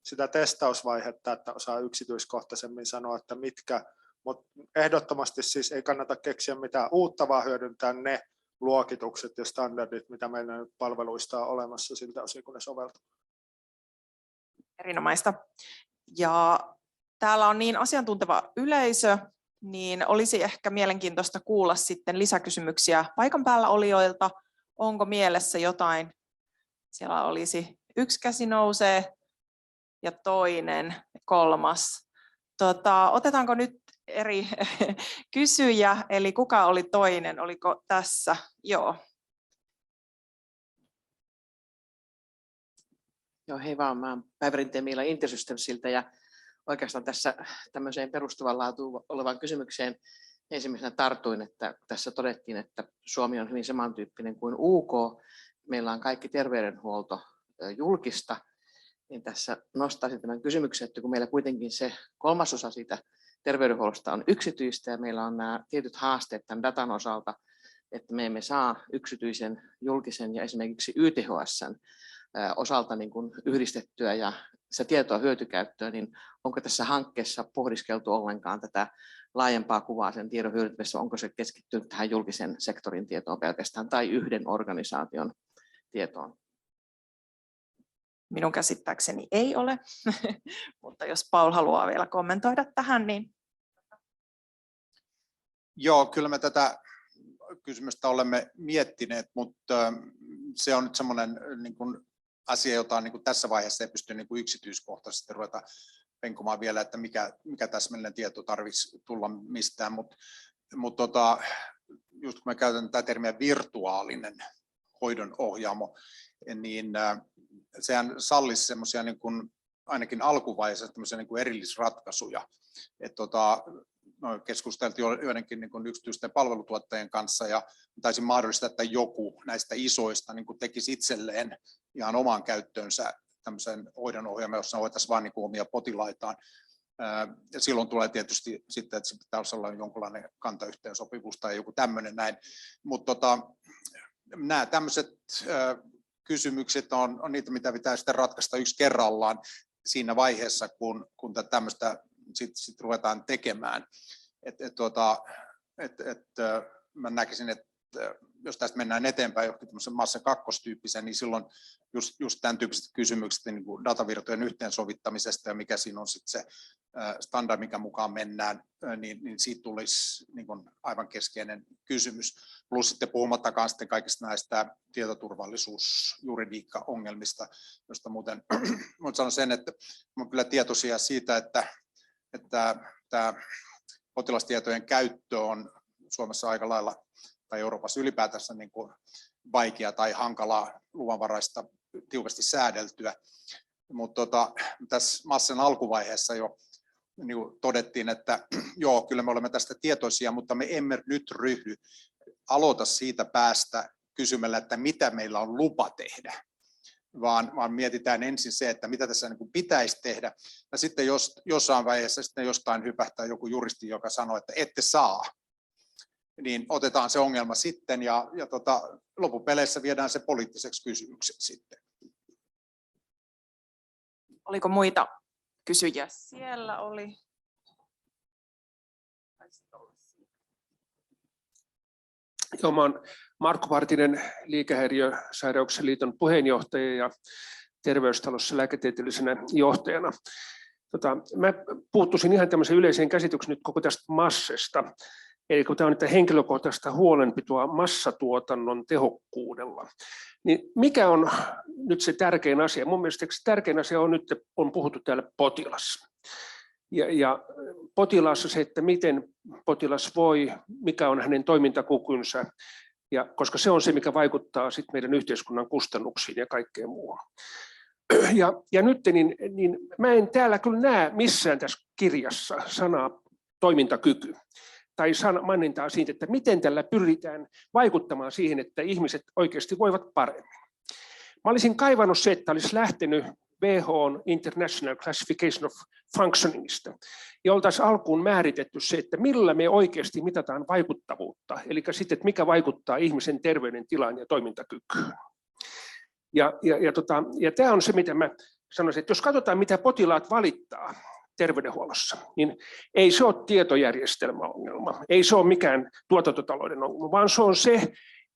sitä testausvaihetta, että osaa yksityiskohtaisemmin sanoa, että mitkä, mutta ehdottomasti siis ei kannata keksiä mitään uutta, vaan hyödyntää ne luokitukset ja standardit, mitä meillä nyt palveluista on olemassa siltä osin, kun ne soveltuu. Erinomaista. Ja täällä on niin asiantunteva yleisö, niin olisi ehkä mielenkiintoista kuulla sitten lisäkysymyksiä paikan päällä olijoilta. Onko mielessä jotain? Siellä olisi yksi käsi nousee ja toinen, kolmas. Otetaanko nyt eri kysyjä, eli kuka oli toinen? Oliko tässä? Joo. Joo, hei vaan, mä oon Päivärinteen Miila Intersystemsiltä ja oikeastaan tässä tämmöiseen perustuvan laatuun olevaan kysymykseen ensimmäisenä tartuin, että tässä todettiin, että Suomi on hyvin samantyyppinen kuin UK. Meillä on kaikki terveydenhuolto julkista, niin tässä nostaisin tämän kysymyksen, että kun meillä kuitenkin se 1/3 siitä terveydenhuollosta on yksityistä ja meillä on nämä tietyt haasteet tämän datan osalta, että me emme saa yksityisen, julkisen ja esimerkiksi YTHS:n osalta niin kuin yhdistettyä ja se tietoa hyötykäyttöön, niin onko tässä hankkeessa pohdiskeltu ollenkaan tätä laajempaa kuvaa sen tiedon hyödyntämisessä, onko se keskittynyt tähän julkisen sektorin tietoon pelkästään tai yhden organisaation tietoon? Minun käsittääkseni ei ole, mutta jos Paul haluaa vielä kommentoida tähän, niin... Joo, kyllä me tätä kysymystä olemme miettineet, mutta se on nyt semmoinen niin kuin asia, jota niin kuin tässä vaiheessa ei pysty niin kuin yksityiskohtaisesti ruveta penkomaan vielä, että mikä täsmällinen tieto tarvitsisi tulla mistään, mutta just kun me käytän tätä termiä virtuaalinen hoidonohjaamo, niin sehän sallisi semmoisia niin kuin ainakin alkuvaiheessa tämmöisiä niin kuin erillisratkaisuja, että keskusteltiin joidenkin niin kuin yksityisten palvelutuottajien kanssa ja taisi mahdollista, että joku näistä isoista niin kuin tekisi itselleen ihan omaan käyttöönsä tämmöisen hoidonohjaaman, jossa hoitaisi vain niin kuin omia potilaitaan. Ja silloin tulee tietysti sitten, että se pitää olla jonkinlainen kantayhteensopivuus tai joku tämmöinen näin. Mutta nämä tämmöiset kysymykset on niitä, mitä pitää sitten ratkaista yksi kerrallaan siinä vaiheessa, kun tämmöistä sit ruvetaan tekemään. Mä näkisin, että jos tästä mennään eteenpäin johonkin tämmöisen MASSE-2-tyyppiseen, niin silloin just tämän tyyppiset kysymykset niin kuin datavirtojen yhteensovittamisesta ja mikä siinä on sitten se standardi, mikä mukaan mennään, niin siitä tulisi niin kuin aivan keskeinen kysymys. Plus sitten puhumattakaan sitten kaikista näistä tietoturvallisuusjuridiikka-ongelmista, josta muuten sanon sen, että olen kyllä tietoisia siitä, että tämä potilastietojen käyttö on Suomessa aika lailla, tai Euroopassa ylipäätänsä niin kuin vaikea tai hankalaa, luvanvaraista, tiukasti säädeltyä. Mutta tässä MASSEn alkuvaiheessa jo niin kuin todettiin, että joo, kyllä me olemme tästä tietoisia, mutta me emme nyt aloita siitä päästä kysymällä, että mitä meillä on lupa tehdä, vaan mietitään ensin se, että mitä tässä niin kuin pitäisi tehdä. Ja sitten jossain vaiheessa sitten jostain hypähtää joku juristi, joka sanoo, että ette saa, niin otetaan se ongelma sitten ja loppupeleissä viedään se poliittiseksi kysymykseksi sitten. Oliko muita kysyjiä? Siellä oli. Joo, mä olen Markku Partinen, Liikehäiriösairauksien liiton puheenjohtaja ja Terveystalossa lääketieteellisenä johtajana. Mä puuttuisin ihan tämmöisen yleiseen käsitykseen nyt koko tästä massesta. Eli kun tämä on nyt henkilökohtaista huolenpitoa massatuotannon tehokkuudella, niin mikä on nyt se tärkein asia? Mun mielestä se tärkein asia on nyt, on puhuttu täällä potilas. Ja potilaassa se, että miten potilas voi, mikä on hänen toimintakykynsä, ja koska se on se, mikä vaikuttaa sitten meidän yhteiskunnan kustannuksiin ja kaikkeen muuhun. Ja nyt niin mä en täällä kyllä näe missään tässä kirjassa sanaa toimintakyky tai mainintaa siitä, että miten tällä pyritään vaikuttamaan siihen, että ihmiset oikeasti voivat paremmin. Mä olisin kaivannut se, että olisi lähtenyt WHO:n International Classification of Functioningista, ja oltaisiin alkuun määritetty se, että millä me oikeasti mitataan vaikuttavuutta, eli sitten, että mikä vaikuttaa ihmisen terveydentilaan ja toimintakykyyn. Ja tämä on se, mitä mä sanoisin, että jos katsotaan, mitä potilaat valittaa terveydenhuollossa, niin ei se ole tietojärjestelmäongelma, ei se ole mikään tuotantotalouden ongelma, vaan se on se,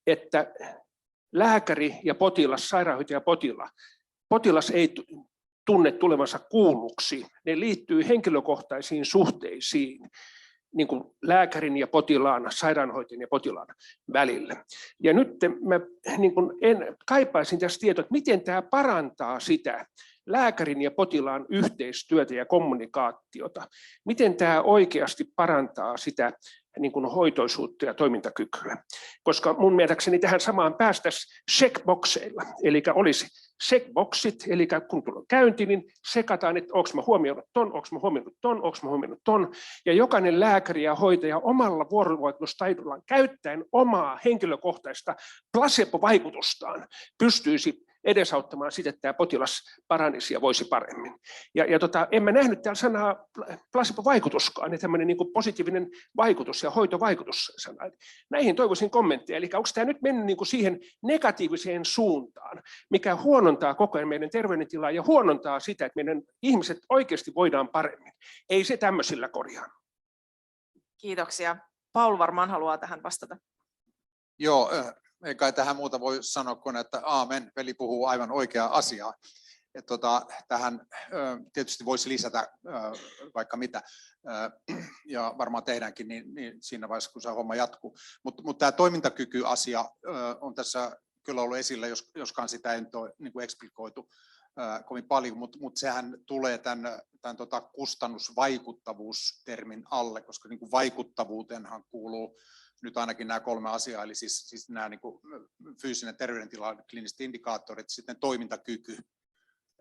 että lääkäri ja potilas, sairaanhoitaja ja potilas ei tunne tulevansa kuulluksi, ne liittyy henkilökohtaisiin suhteisiin, niin kuin lääkärin ja potilaan, sairaanhoitajan ja potilaan välillä. Ja nyt mä niin kuin kaipaisin tästä tietoa, että miten tämä parantaa sitä lääkärin ja potilaan yhteistyötä ja kommunikaatiota. Miten tämä oikeasti parantaa sitä niin kuin hoitoisuutta ja toimintakykyä. Koska mun mielestäni tähän samaan päästäisiin checkboxeilla. Eli olisi checkboxit, eli kun tulee käynti, niin sekataan, että onko mä huomioinut ton, onko mä huomioinut ton, onko mä huomioinut ton. Ja jokainen lääkäri ja hoitaja omalla vuorovaikutustaidollaan käyttäen omaa henkilökohtaista placebo-vaikutustaan pystyisi edesauttamaan sitä, että tämä potilas paranisi ja voisi paremmin. En mä nähnyt täällä sanaa placebo-vaikutuskaan, niin tämmöinen niin kuin positiivinen vaikutus ja hoitovaikutus. Näihin toivoisin kommentteja. Eli onko tämä nyt mennyt niin kuin siihen negatiiviseen suuntaan, mikä huonontaa koko ajan meidän terveydentilaa ja huonontaa sitä, että meidän ihmiset oikeasti voidaan paremmin. Ei se tämmöisillä korjaa. Kiitoksia. Paul varmaan haluaa tähän vastata. Joo, ei kai tähän muuta voi sanoa kuin, että aamen, veli puhuu aivan oikeaa asiaa. Tähän tietysti voisi lisätä vaikka mitä, ja varmaan tehdäänkin niin siinä vaiheessa, kun se homma jatkuu. Mutta tämä toimintakykyasia on tässä kyllä ollut esillä, joskaan sitä ei ole niin kuin eksplikoitu kovin paljon, mutta sehän tulee tämän kustannusvaikuttavuustermin alle, koska niin kuin vaikuttavuuteenhan kuuluu nyt ainakin nämä 3 asiaa, eli siis nämä niin kuin fyysinen terveydentila, kliiniset indikaattorit, sitten toimintakyky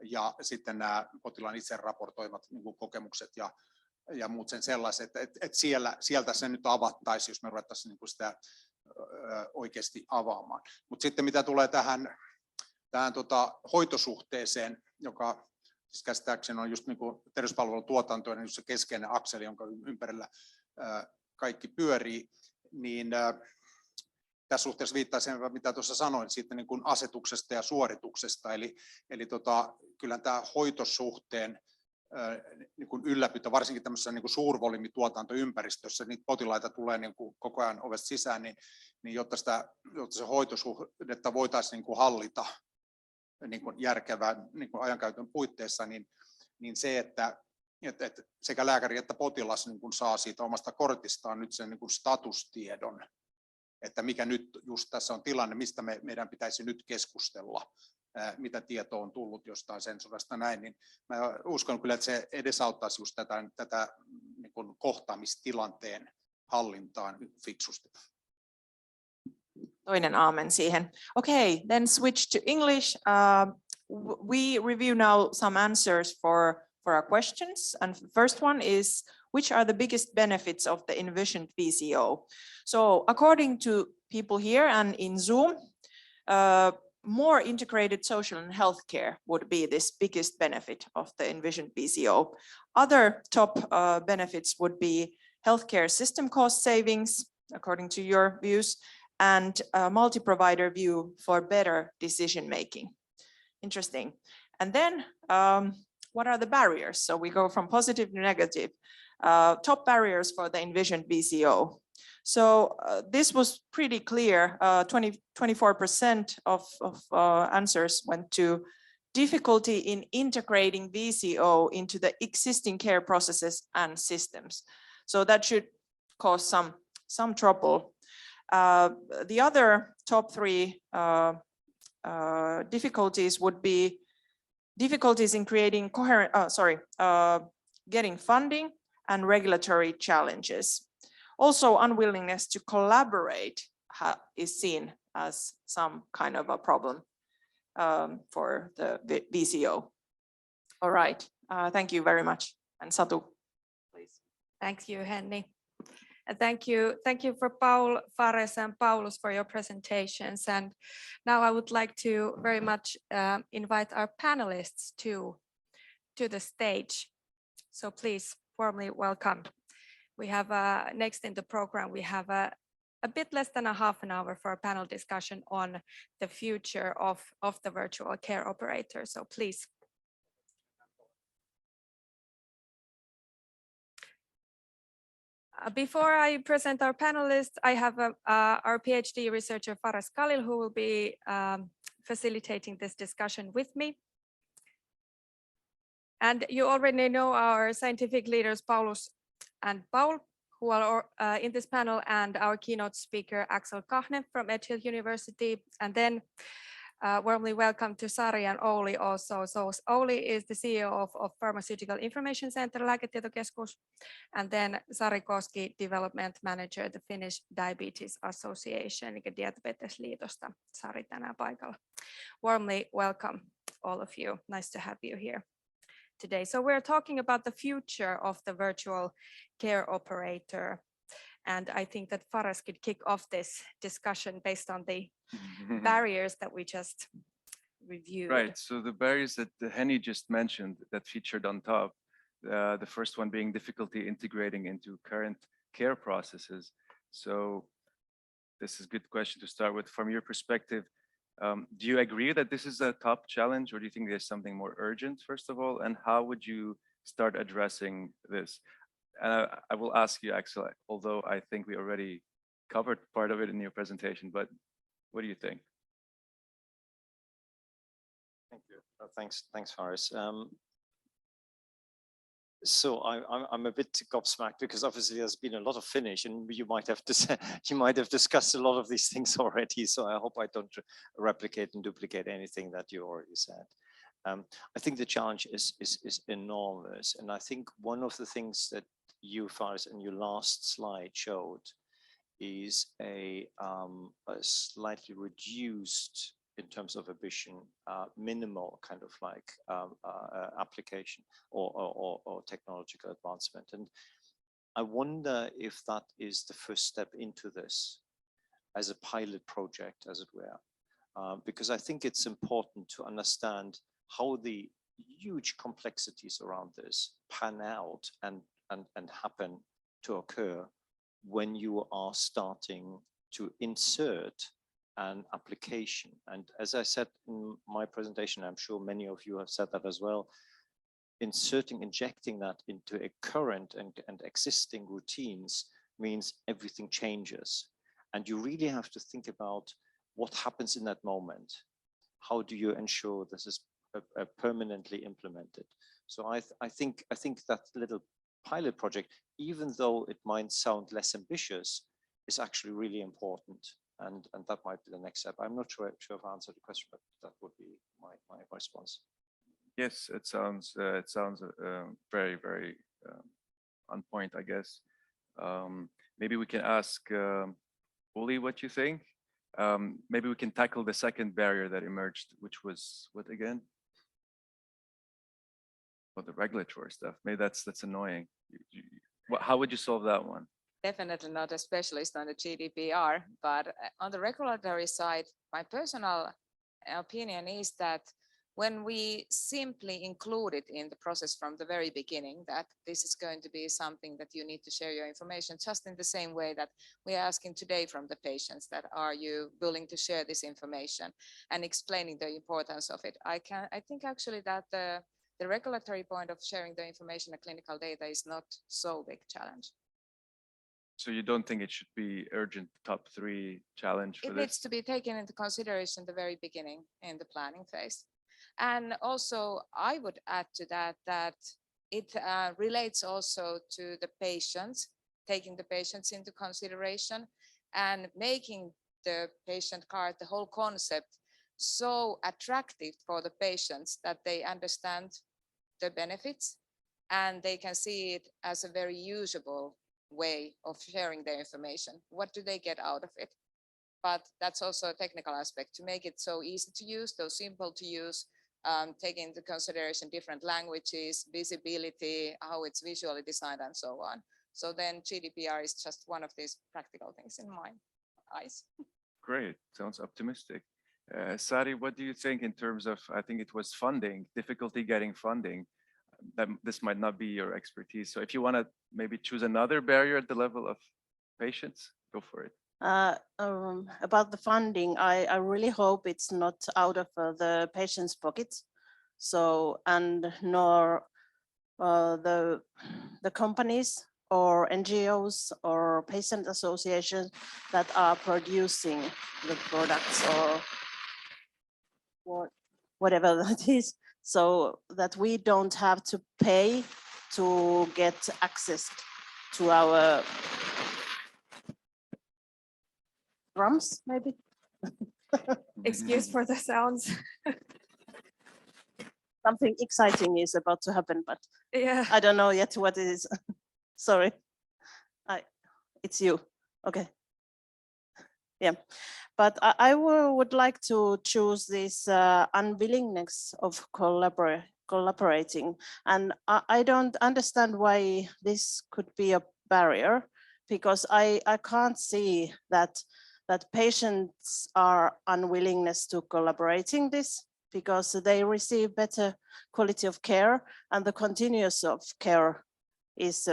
ja sitten nämä potilaan itse raportoimat niin kuin kokemukset ja muut sen sellaiset, että sieltä se nyt avattaisiin, jos me ruvettaisiin niin kuin sitä oikeasti avaamaan. Mutta sitten mitä tulee tähän hoitosuhteeseen, joka siis käsittääkseni on just niin kuin terveyspalvelutuotantoinen, just se keskeinen akseli, jonka ympärillä kaikki pyörii, niin tässä suhteessa viittaisin, mitä tuossa sanoin, siitä niin kuin asetuksesta ja suorituksesta, eli kyllä tämä hoitosuhteen niin kuin ylläpito, varsinkin tämmöisessä niin kuin suurvolyymituotantoympäristössä, niitä potilaita tulee niin kuin koko ajan ovesta sisään, niin jotta se hoitosuhdetta voitaisiin niin kuin hallita niin kuin järkevän niin kuin ajankäytön puitteissa, niin se, että että sekä lääkäri että potilas niin kuin saa siitä omasta kortistaan nyt sen niin kuin statustiedon, että mikä nyt just tässä on tilanne, mistä meidän pitäisi nyt keskustella, mitä tietoa on tullut jostain sensorista näin, niin mä uskon kyllä, että se edesauttaisi just tätä niin kuin kohtaamistilanteen hallintaan fiksusti. Toinen aamen siihen. Okay, then switch to English. We review now some answers for our questions. And the first one is, which are the biggest benefits of the envisioned VCO? So according to people here and in Zoom, more integrated social and healthcare would be this biggest benefit of the envisioned VCO. Other top benefits would be healthcare system cost savings, according to your views, and a multi-provider view for better decision-making. Interesting. And then what are the barriers? So we go from positive to negative. Top barriers for the envisioned VCO. So this was pretty clear. 24% of answers went to difficulty in integrating VCO into the existing care processes and systems. So that should cause some trouble. The other top three difficulties would be difficulties in creating coherent, getting funding and regulatory challenges. Also, unwillingness to collaborate is seen as some kind of a problem for the VCO. All right, thank you very much. And Satu, please. Thank you, Henny. And thank you for Paul, Fares and Paulus for your presentations. And now I would like to very much invite our panelists to the stage. So please warmly welcome. We have next in the program, we have a bit less than a half an hour for a panel discussion on the future of the virtual care operator. So please. Before I present our panelists, I have our PhD researcher Fares Khalil, who will be facilitating this discussion with me. And you already know our scientific leaders, Paulus and Paul, who are in this panel, and our keynote speaker, Axel Kahne from Edge Hill University. And then warmly welcome to Sari and Ouli also. So Ouli is the CEO of Pharmaceutical Information Center, Lääketietokeskus, and then Sari Koski, Development Manager, the Finnish Diabetes Association, eli Diabetesliitosta. Sari tänään paikalla. Warmly welcome all of you. Nice to have you here today. So we're talking about the future of the virtual care operator. And I think that Fares could kick off this discussion based on the barriers that we just reviewed. Right, so the barriers that Henny just mentioned that featured on top, the first one being difficulty integrating into current care processes. So this is a good question to start with. From your perspective, do you agree that this is a top challenge, or do you think there's something more urgent, first of all? And how would you start addressing this? And I will ask you, Axel, although I think we already covered part of it in your presentation, but what do you think? Thank you. Thanks, Fares. So I'm a bit gobsmacked because obviously there's been a lot of Finnish, and you might have discussed a lot of these things already. So I hope I don't replicate and duplicate anything that you already said. I think the challenge is enormous, and I think one of the things that you, Fares, in your last slide showed is a slightly reduced, in terms of ambition, minimal kind of like application or technological advancement. And I wonder if that is the first step into this as a pilot project, as it were, because I think it's important to understand how the huge complexities around this pan out and happen to occur when you are starting to insert an application. And as I said in my presentation, I'm sure many of you have said that as well, injecting that into a current and existing routines means everything changes. And you really have to think about what happens in that moment. How do you ensure this is permanently implemented? So I think that little pilot project, even though it might sound less ambitious, is actually really important. And that might be the next step. I'm not sure if I answered the question, but that would be my response. Yes, it sounds very, very on point, I guess. Maybe we can ask Uli what you think. Maybe we can tackle the second barrier that emerged, which was what again? Well, the regulatory stuff. Maybe that's annoying. How would you solve that one? Definitely not a specialist on the GDPR, but on the regulatory side, my personal opinion is that when we simply include it in the process from the very beginning, that this is going to be something that you need to share your information, just in the same way that we are asking today from the patients, that are you willing to share this information, and explaining the importance of it. I think actually that the regulatory point of sharing the information and clinical data is not so big challenge. So you don't think it should be urgent top 3 challenge for it this? Needs to be taken into consideration the very beginning in the planning phase. And also I would add to that it relates also to the patients, taking the patients into consideration and making the patient card, the whole concept, so attractive for the patients that they understand the benefits and they can see it as a very usable way of sharing their information. What do they get out of it? But that's also a technical aspect, to make it so easy to use, so simple to use, taking into consideration different languages, visibility, how it's visually designed, and so on. So then GDPR is just one of these practical things in my eyes. Great, sounds optimistic. Sari, what do you think in terms of, I think it was funding, difficulty getting funding? That this might not be your expertise. So if you want to maybe choose another barrier at the level of patients, go for it. About the funding, I really hope it's not out of the patient's pockets. So, and nor the companies or NGOs or patient associations that are producing the products or whatever that is, so that we don't have to pay to get access to our drums, maybe. Excuse for the sounds. Something exciting is about to happen, but Yeah. I don't know yet what it is. Sorry. It's you. Okay. Yeah, but I would like to choose this unwillingness of collaborating, and I don't understand why this could be a barrier, because I can't see that patients are unwillingness to collaborating this, because they receive better quality of care, and the continuous of care is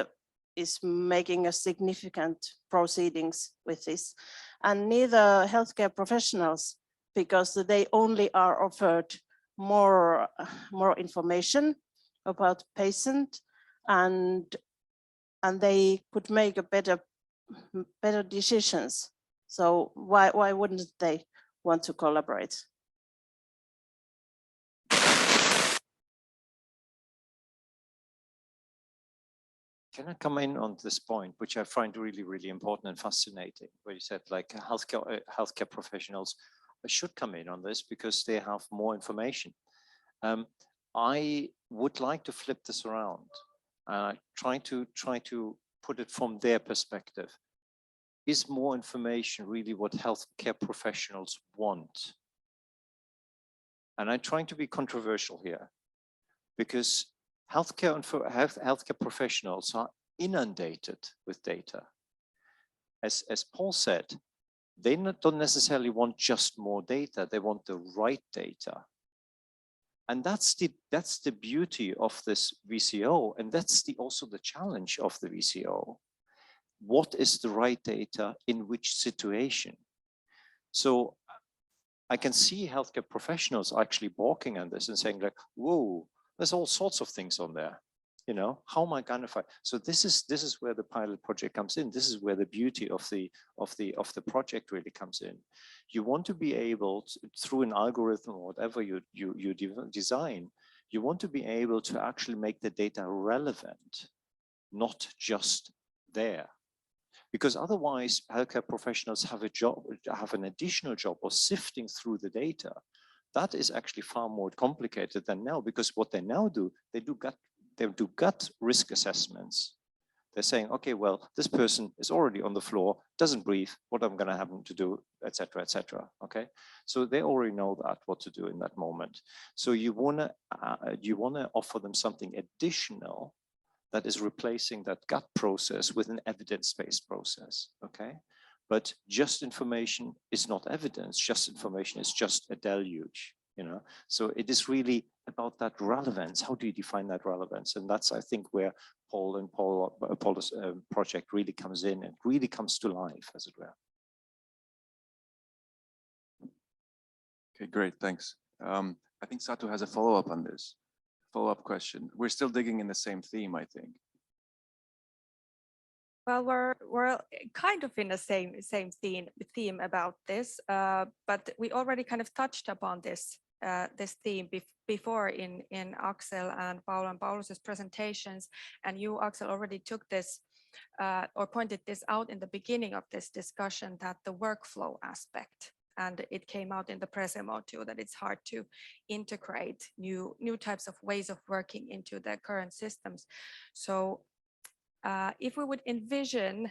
making a significant proceedings with this. And neither healthcare professionals, because they only are offered more information about patient, and they could make a better decisions. So why wouldn't they want to collaborate? Can I come in on this point, which I find really, really important and fascinating, where you said like healthcare professionals should come in on this because they have more information. I would like to flip this around, try to put it from their perspective. Is more information really what healthcare professionals want? And I'm trying to be controversial here, because healthcare professionals are inundated with data. As Paul said, they don't necessarily want just more data, they want the right data. And that's the beauty of this VCO, and that's also the challenge of the VCO. What is the right data in which situation? So I can see healthcare professionals actually balking on this and saying like, whoa, there's all sorts of things on there. You know, how am I going to find? So this is where the pilot project comes in. This is where the beauty of the project really comes in. You want to be able to, through an algorithm or whatever you design, You want to be able to actually make the data relevant, not just there. Because otherwise, healthcare professionals have a job, have an additional job of sifting through the data. That is actually far more complicated than now, because what they now do, they do gut risk assessments. They're saying, okay, well, this person is already on the floor, doesn't breathe, what I'm going to have them to do, etc., etc. Okay, so they already know that, what to do in that moment. So you wanna offer them something additional that is replacing that gut process with an evidence-based process. Okay, but just information is not evidence. Just information is just a deluge. You know, so it is really about that relevance. How do you define that relevance? And that's, I think, where Paul's project really comes in and really comes to life, as it were. Okay, great, thanks. I think Satu has a follow-up on this. Follow-up question. We're still digging in the same theme, I think. Well, we're kind of in the same theme about this, but we already kind of touched upon this theme before in Axel and Paul and Paulus's presentations, and you, Axel, already took this or pointed this out in the beginning of this discussion, that the workflow aspect, and it came out in the Presemo too, that it's hard to integrate new types of ways of working into the current systems. So if we would envision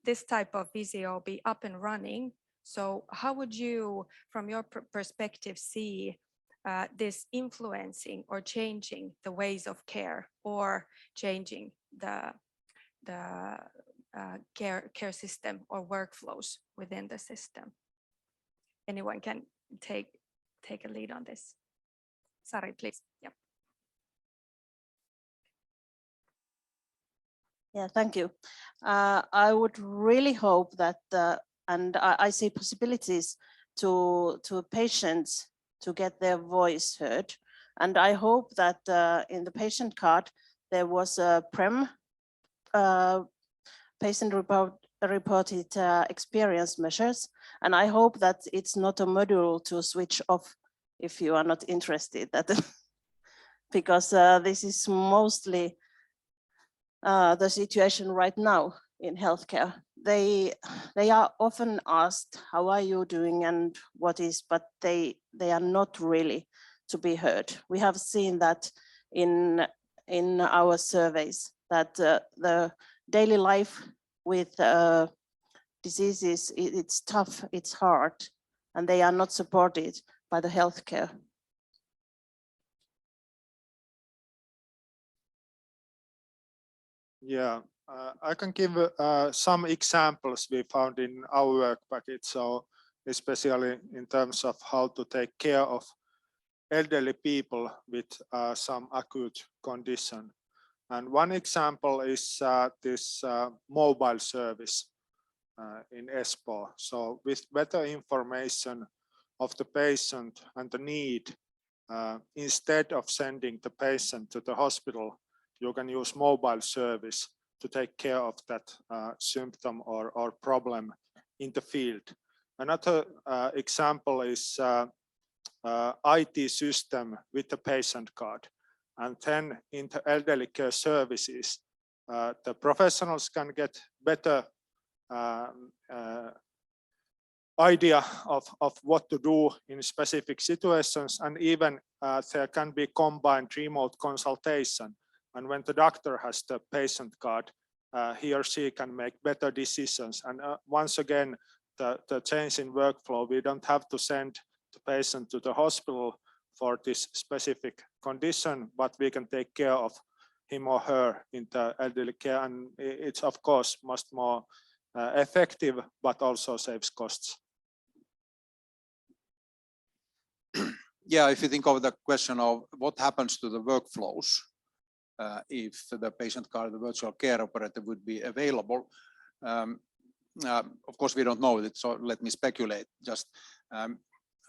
this type of Visio be up and running, so how would you, from your perspective, see this influencing or changing the ways of care, or changing the care system or workflows within the system? Anyone can take a lead on this. Sari, please. Yeah. Yeah, thank you. I would really hope that, and I see possibilities to patients to get their voice heard. And I hope that in the patient card, there was a patient reported experience measures. And I hope that it's not a module to switch off if you are not interested, because this is mostly the situation right now in healthcare. They are often asked, how are you doing and what is, but they are not really to be heard. We have seen that in our surveys, that the daily life with diseases, it's tough, it's hard, and they are not supported by the healthcare. Yeah, I can give some examples we found in our work package. So especially in terms of how to take care of elderly people with some acute condition. And one example is this mobile service in Espoo. So with better information of the patient and the need, instead of sending the patient to the hospital, you can use mobile service to take care of that symptom or problem in the field. Another example is IT system with the patient card. And then in the elderly care services, the professionals can get better idea of what to do in specific situations, and even there can be combined remote consultation. And when the doctor has the patient card, he or she can make better decisions. And once again, the change in workflow, we don't have to send the patient to the hospital for this specific condition, but we can take care of him or her in the elderly care. And it's of course much more effective, but also saves costs. Yeah, if you think of the question of what happens to the workflows, if the patient card, the virtual care operator would be available. Of course, we don't know it, so let me speculate. Just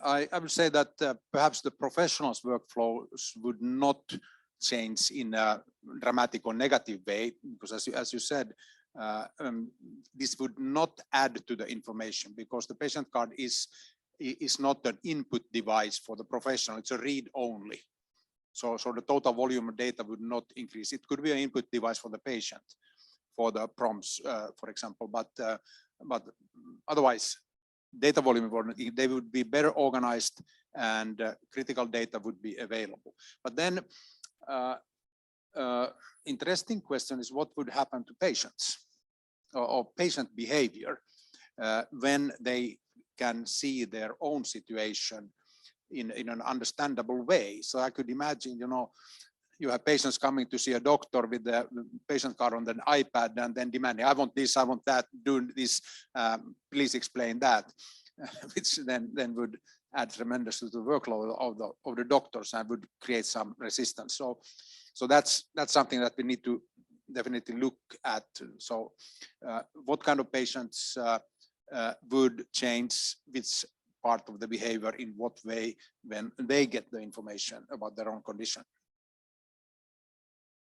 I would say that perhaps the professionals' workflows would not change in a dramatic or negative way, because as you said, this would not add to the information, because the patient card is not an input device for the professional, it's a read only. So the total volume of data would not increase. It could be an input device for the patient, for the prompts, for example, but otherwise, data volume, they would be better organized and critical data would be available. But then interesting question is what would happen to patients or patient behavior when they can see their own situation in an understandable way. So I could imagine, you know, you have patients coming to see a doctor with the patient card on an iPad and then demanding, I want this, I want that, do this, please explain that, which then would add tremendously to the workload of the doctors and would create some resistance. So that's something that we need to definitely look at. So what kind of patients would change which part of the behavior in what way when they get the information about their own condition?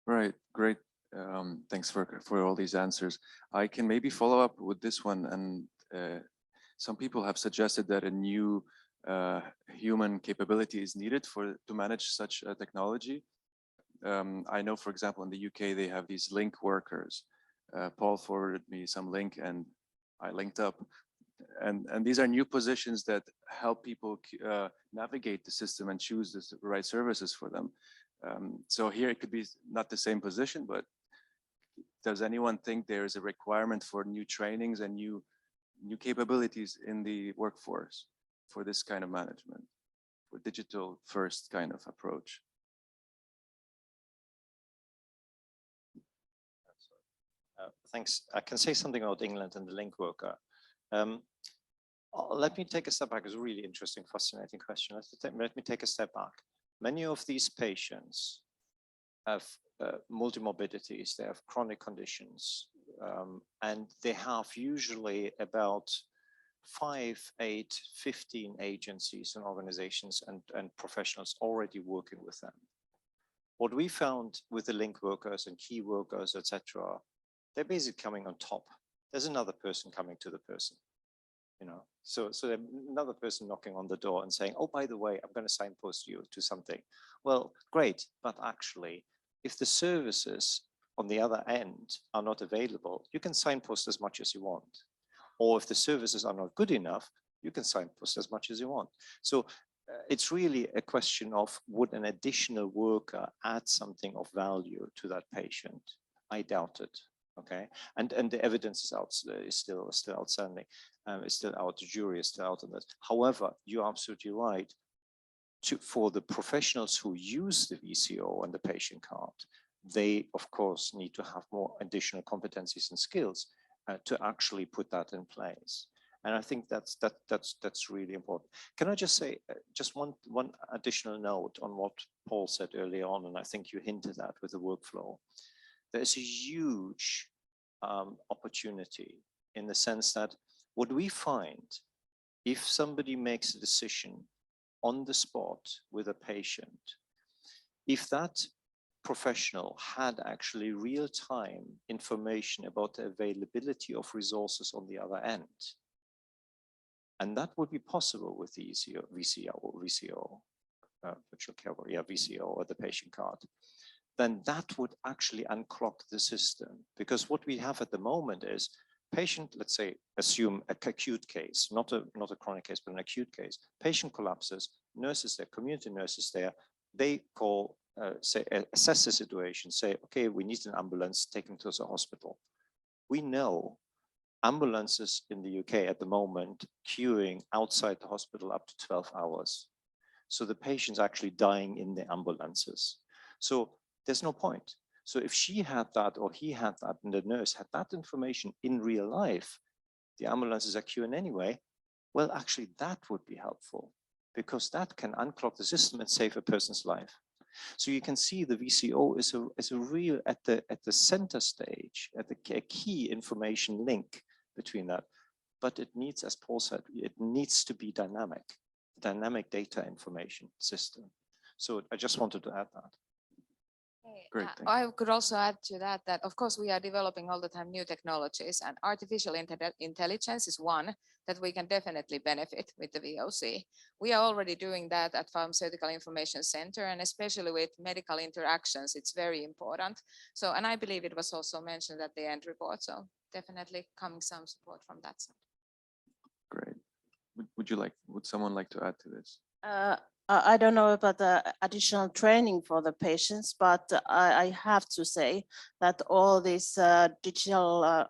Right, great. Thanks for all these answers. I can maybe follow up with this one. And some people have suggested that a new human capability is needed to manage such a technology. I know, for example, in the UK, they have these link workers. Paul forwarded me some link and I linked up. And these are new positions that help people navigate the system and choose the right services for them. So here it could be not the same position, but does anyone think there is a requirement for new trainings and new capabilities in the workforce for this kind of management, for digital first kind of approach? Thanks. I can say something about England and the link worker. Let me take a step back. It's a really interesting, fascinating question. Let me take a step back. Many of these patients have multimorbidities, they have chronic conditions, and they have usually about 5, 8, 15 agencies and organizations and professionals already working with them. What we found with the link workers and key workers, etc., they're basically coming on top. There's another person coming to the person. You know, so another person knocking on the door and saying, oh, by the way, I'm going to signpost you to something. Well, great, but actually, if the services on the other end are not available, you can signpost as much as you want. Or if the services are not good enough, you can signpost as much as you want. So it's really a question of would an additional worker add something of value to that patient? I doubt it. Okay, and the evidence is out, is still outstanding. It's still out. The jury is still out on this. However, you're absolutely right. For the professionals who use the VCO and the patient card, they of course need to have more additional competencies and skills to actually put that in place. And I think that's really important. Can I just say just one additional note on what Paul said earlier on, and I think you hinted at with the workflow. There's a huge opportunity in the sense that what we find, if somebody makes a decision on the spot with a patient, if that professional had actually real-time information about the availability of resources on the other end, and that would be possible with the VCO, virtual care, VCO or the patient card, then that would actually unclog the system. Because what we have at the moment is patient, let's say, assume an acute case, not a chronic case, but an acute case. Patient collapses, nurses there, community nurses there, they call, assess the situation, say, okay, we need an ambulance, take him to the hospital. We know ambulances in the UK at the moment queuing outside the hospital up to 12 hours. So the patient's actually dying in the ambulances. So there's no point. So if she had that or he had that and the nurse had that information in real life, the ambulances are queuing anyway, well, actually that would be helpful because that can unclog the system and save a person's life. So you can see the VCO is a real, at the center stage, at a key information link between that. But it needs, as Paul said, it needs to be dynamic data information system. So I just wanted to add that. Great, thank I could also add to that, that of course we are developing all the time new technologies, and artificial intelligence is one that we can definitely benefit with the VOC. We are already doing that at Pharmaceutical Information Center, and especially with medical interactions, it's very important. So, and I believe it was also mentioned at the end report, so definitely coming some support from that side. Great. Would someone like to add to this? I don't know about the additional training for the patients, but I have to say that all these digital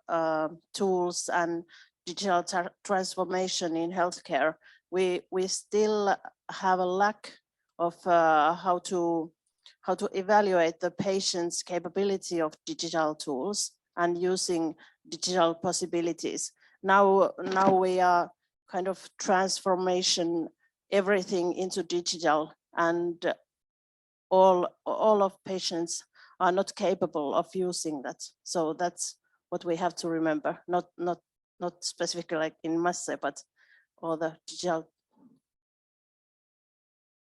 tools and digital transformation in healthcare, we still have a lack of how to evaluate the patient's capability of digital tools and using digital possibilities. Now we are kind of transformation everything into digital, and all of patients are not capable of using that. So that's what we have to remember, not specifically like in MASSE, but all the digital.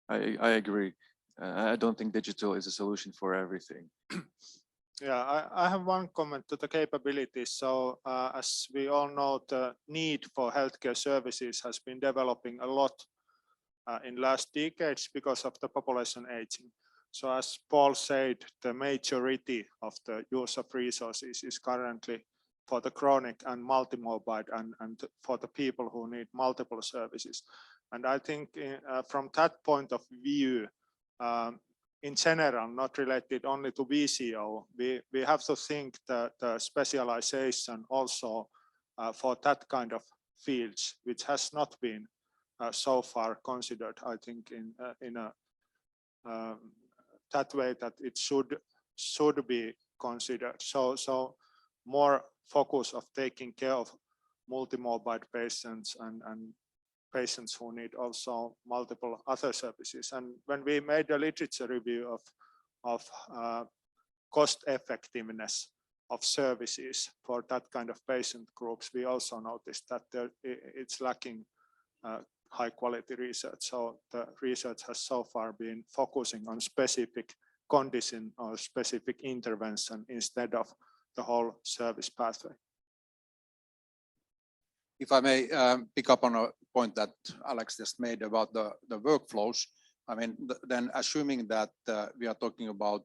I agree. I don't think digital is a solution for everything. Yeah, I have one comment to the capabilities. So as we all know, the need for healthcare services has been developing a lot in last decades because of the population aging. So as Paul said, the majority of the use of resources is currently for the chronic and multimobile and for the people who need multiple services. And I think from that point of view, in general, not related only to VCO, we have to think the specialization also for that kind of fields, which has not been so far considered, I think, in a that way that it should be considered. So more focus of taking care of multimobile patients and patients who need also multiple other services. And when we made a literature review of cost effectiveness of services for that kind of patient groups, we also noticed that it's lacking high quality research. So the research has so far been focusing on specific condition or specific intervention instead of the whole service pathway. If I may pick up on a point that Alex just made about the workflows, I mean, then assuming that we are talking about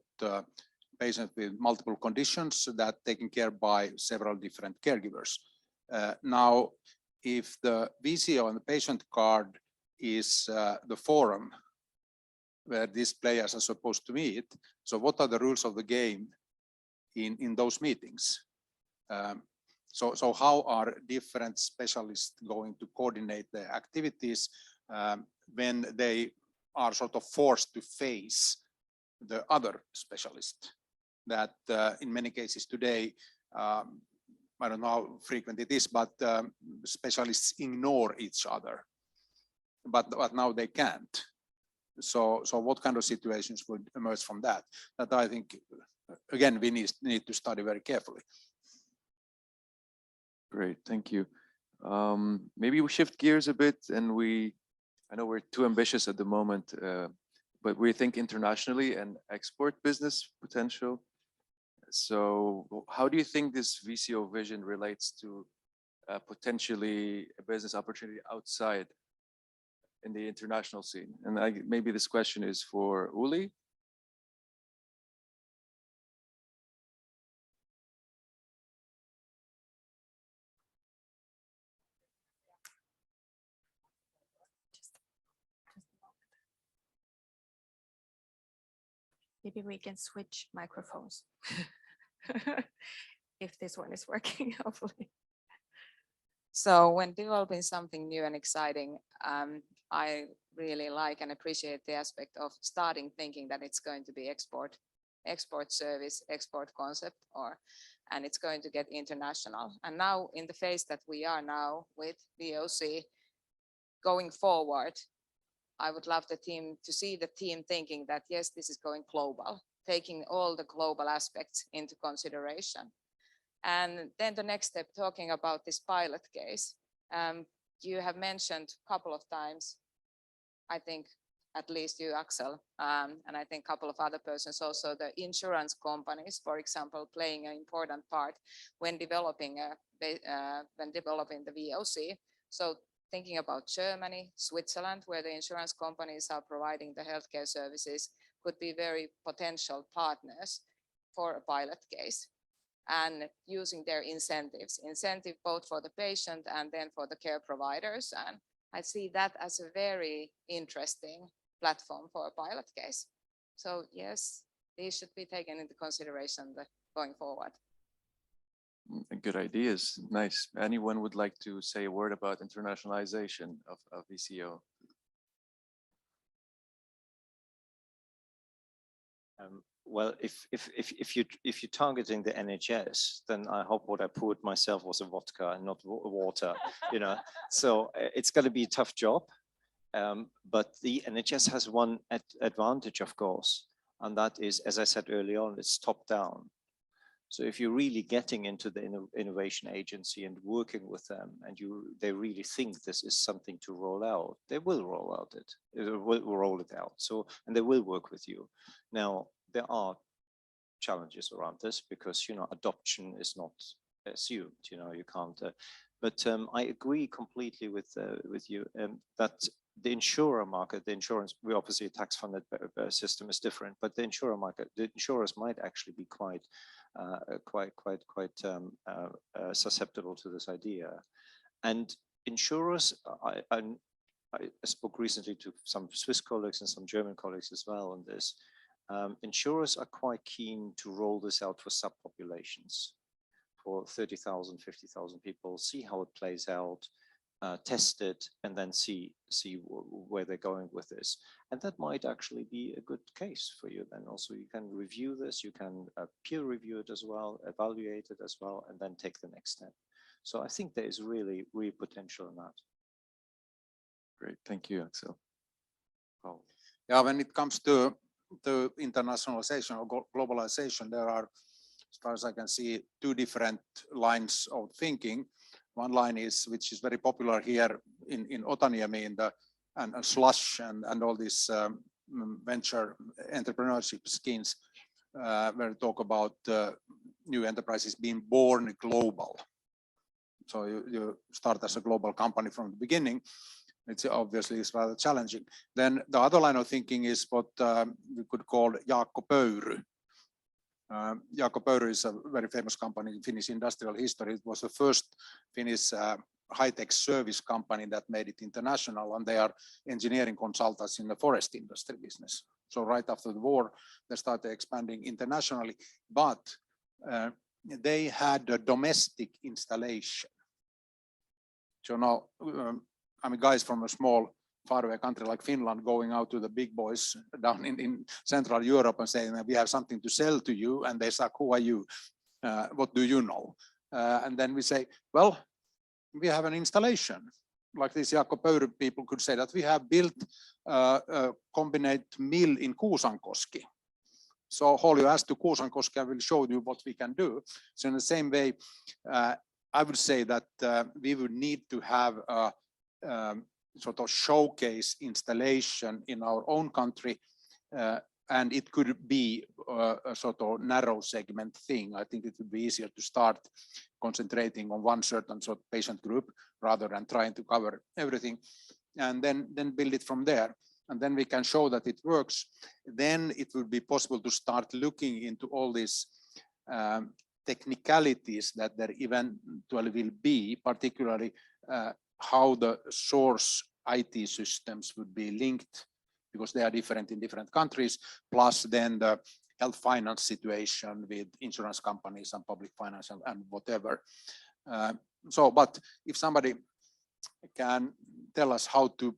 patients with multiple conditions that taken care by several different caregivers. Now, if the VCO and the patient card is the forum where these players are supposed to meet, so what are the rules of the game in those meetings? So how are different specialists going to coordinate their activities when they are sort of forced to face the other specialist that in many cases today, I don't know how frequent it is, but specialists ignore each other, but now they can't. So what kind of situations would emerge from that? That I think, again, we need to study very carefully. Great, thank you. Maybe we shift gears a bit, and I know we're too ambitious at the moment, but we think internationally and export business potential. So how do you think this VCO vision relates to potentially a business opportunity outside in the international scene? And maybe this question is for Uli. Maybe we can switch microphones if this one is working, hopefully. So when developing something new and exciting, I really like and appreciate the aspect of starting thinking that it's going to be export service, export concept, and it's going to get international. And now in the phase that we are now with VOC going forward, I would love the team to see the team thinking that, yes, this is going global, taking all the global aspects into consideration. And then the next step, talking about this pilot case, you have mentioned a couple of times, I think at least you, Axel, and I think a couple of other persons also, the insurance companies, for example, playing an important part when developing the VOC. So thinking about Germany, Switzerland, where the insurance companies are providing the healthcare services, could be very potential partners for a pilot case, and using their incentive both for the patient and then for the care providers. And I see that as a very interesting platform for a pilot case. So yes, these should be taken into consideration going forward. Good ideas. Nice. Anyone would like to say a word about internationalization of VCO? Well, if you're targeting the NHS, then I hope what I poured myself was a vodka and not water, you know. So it's going to be a tough job, but the NHS has one advantage, of course, and that is, as I said earlier on, it's top down. So if you're really getting into the innovation agency and working with them, and they really think this is something to roll out, they will roll it out. So, and they will work with you. Now, there are challenges around this because, you know, adoption is not assumed, you know, you can't, but I agree completely with you that the insurer market, the insurance, we obviously a tax funded system is different, but the insurer market, the insurers might actually be quite susceptible to this idea. And insurers, I spoke recently to some Swiss colleagues and some German colleagues as well on this. Insurers are quite keen to roll this out for subpopulations, for 30,000, 50,000 people, see how it plays out, test it, and then see where they're going with this. And that might actually be a good case for you. Then also you can review this, you can peer review it as well, evaluate it as well, and then take the next step. So I think there is really potential in that. Great, thank you, Axel. Oh. Yeah, when it comes to internationalization or globalization, there are, as far as I can see, two different lines of thinking. One line is, which is very popular here in Otaniemi, and Slush and all these venture entrepreneurship schemes, where we talk about new enterprises being born global. So you start as a global company from the beginning. It's obviously is rather challenging. Then the other line of thinking is what we could call Jaakko Pöyry. Jaakko Pöyry is a very famous company in Finnish industrial history. It was the first Finnish high-tech service company that made it international, and they are engineering consultants in the forest industry business. So right after the war, they started expanding internationally, but they had a domestic installation. So now, I mean, guys from a small faraway country like Finland going out to the big boys down in Central Europe and saying that we have something to sell to you, and they say, who are you? What do you know? And then we say, well, we have an installation. Like this Jaakko Pöyry people could say that we have built a combined mill in Kuusankoski. So haul your ass to Kuusankoski, I will show you what we can do. So in the same way, I would say that we would need to have a sort of showcase installation in our own country, and it could be a sort of narrow segment thing. I think it would be easier to start concentrating on one certain sort of patient group rather than trying to cover everything, and then build it from there. And then we can show that it works. Then it would be possible to start looking into all these technicalities that there eventually will be, particularly how the source IT systems would be linked, because they are different in different countries, plus then the health finance situation with insurance companies and public finance and whatever. But if somebody can tell us how to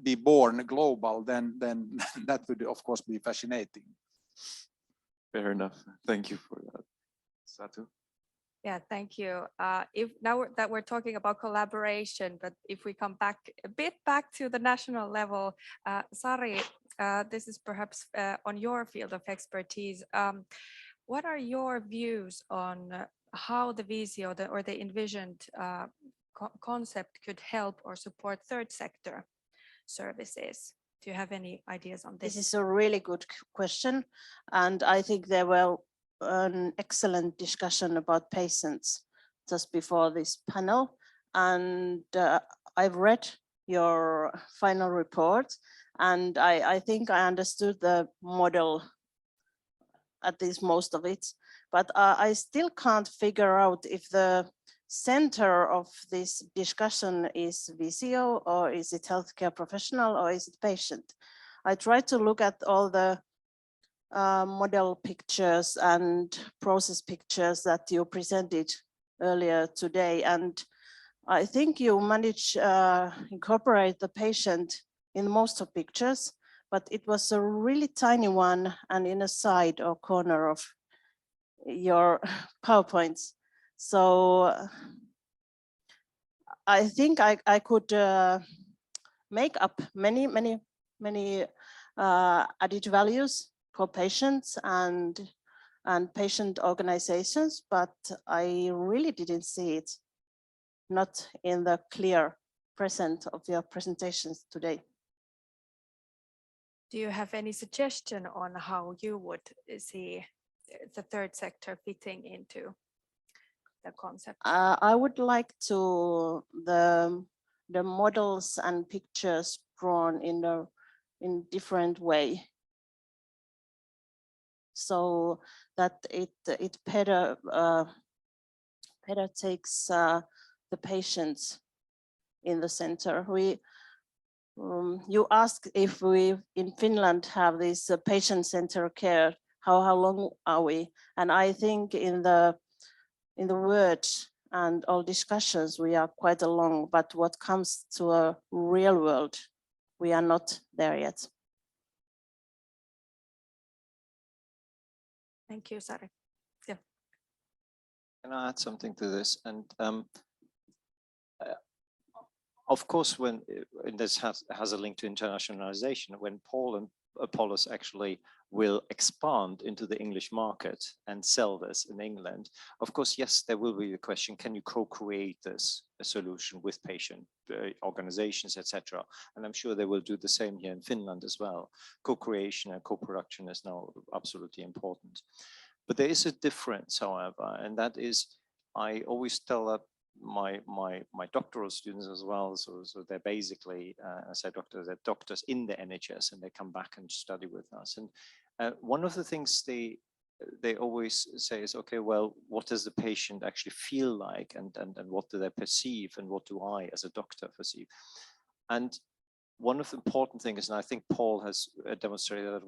be born global, then that would of course be fascinating. Fair enough. Thank you for that. Satu? Yeah, thank you. If now that we're talking about collaboration, but if we come back a bit to the national level, Sari, this is perhaps on your field of expertise. What are your views on how the VCO or the envisioned concept could help or support third sector services? Do you have any ideas on this? This is a really good question. And I think there were an excellent discussion about patients just before this panel. And I've read your final report, and I think I understood the model, at least most of it, but I still can't figure out if the center of this discussion is Visio, or is it healthcare professional, or is it patient? I tried to look at all the model pictures and process pictures that you presented earlier today, and I think you managed incorporate the patient in most of pictures, but it was a really tiny one and in a side or corner of your PowerPoints. So I think I could make up many added values for patients and patient organizations, but I really didn't see it, not in the clear present of your presentations today. Do you have any suggestion on how you would see the third sector fitting into the concept? I would like to the models and pictures drawn in different way, so that it better takes the patients in the center. You asked if we in Finland have this patient-centered care. How long are we? And I think in the words and all discussions we are quite along, but what comes to a real world, we are not there yet. Thank you, Sari. Yeah. Can I add something to this? And of course, when this has a link to internationalization, when Paul and Apollos actually will expand into the English market and sell this in England, of course, yes, there will be the question, can you co-create this a solution with patient organizations, etc. And I'm sure they will do the same here in Finland as well. Co-creation and co-production is now absolutely important. But there is a difference, however, and that is, I always tell that my doctoral students as well, so they're basically, as I doctors, they're doctors in the NHS, and they come back and study with us. And one of the things they always say is, okay, well, what does the patient actually feel like, and what do they perceive, and what do I as a doctor perceive? And one of the important things, and I think Paul has demonstrated that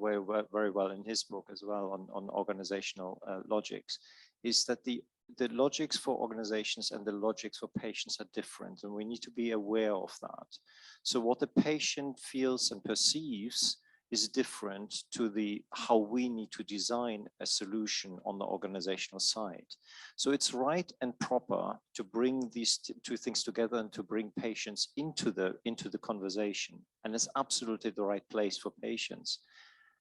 very well in his book as well on organizational logics, is that the logics for organizations and the logics for patients are different, and we need to be aware of that. So what the patient feels and perceives is different to how we need to design a solution on the organizational side. So it's right and proper to bring these two things together and to bring patients into the conversation, and it's absolutely the right place for patients.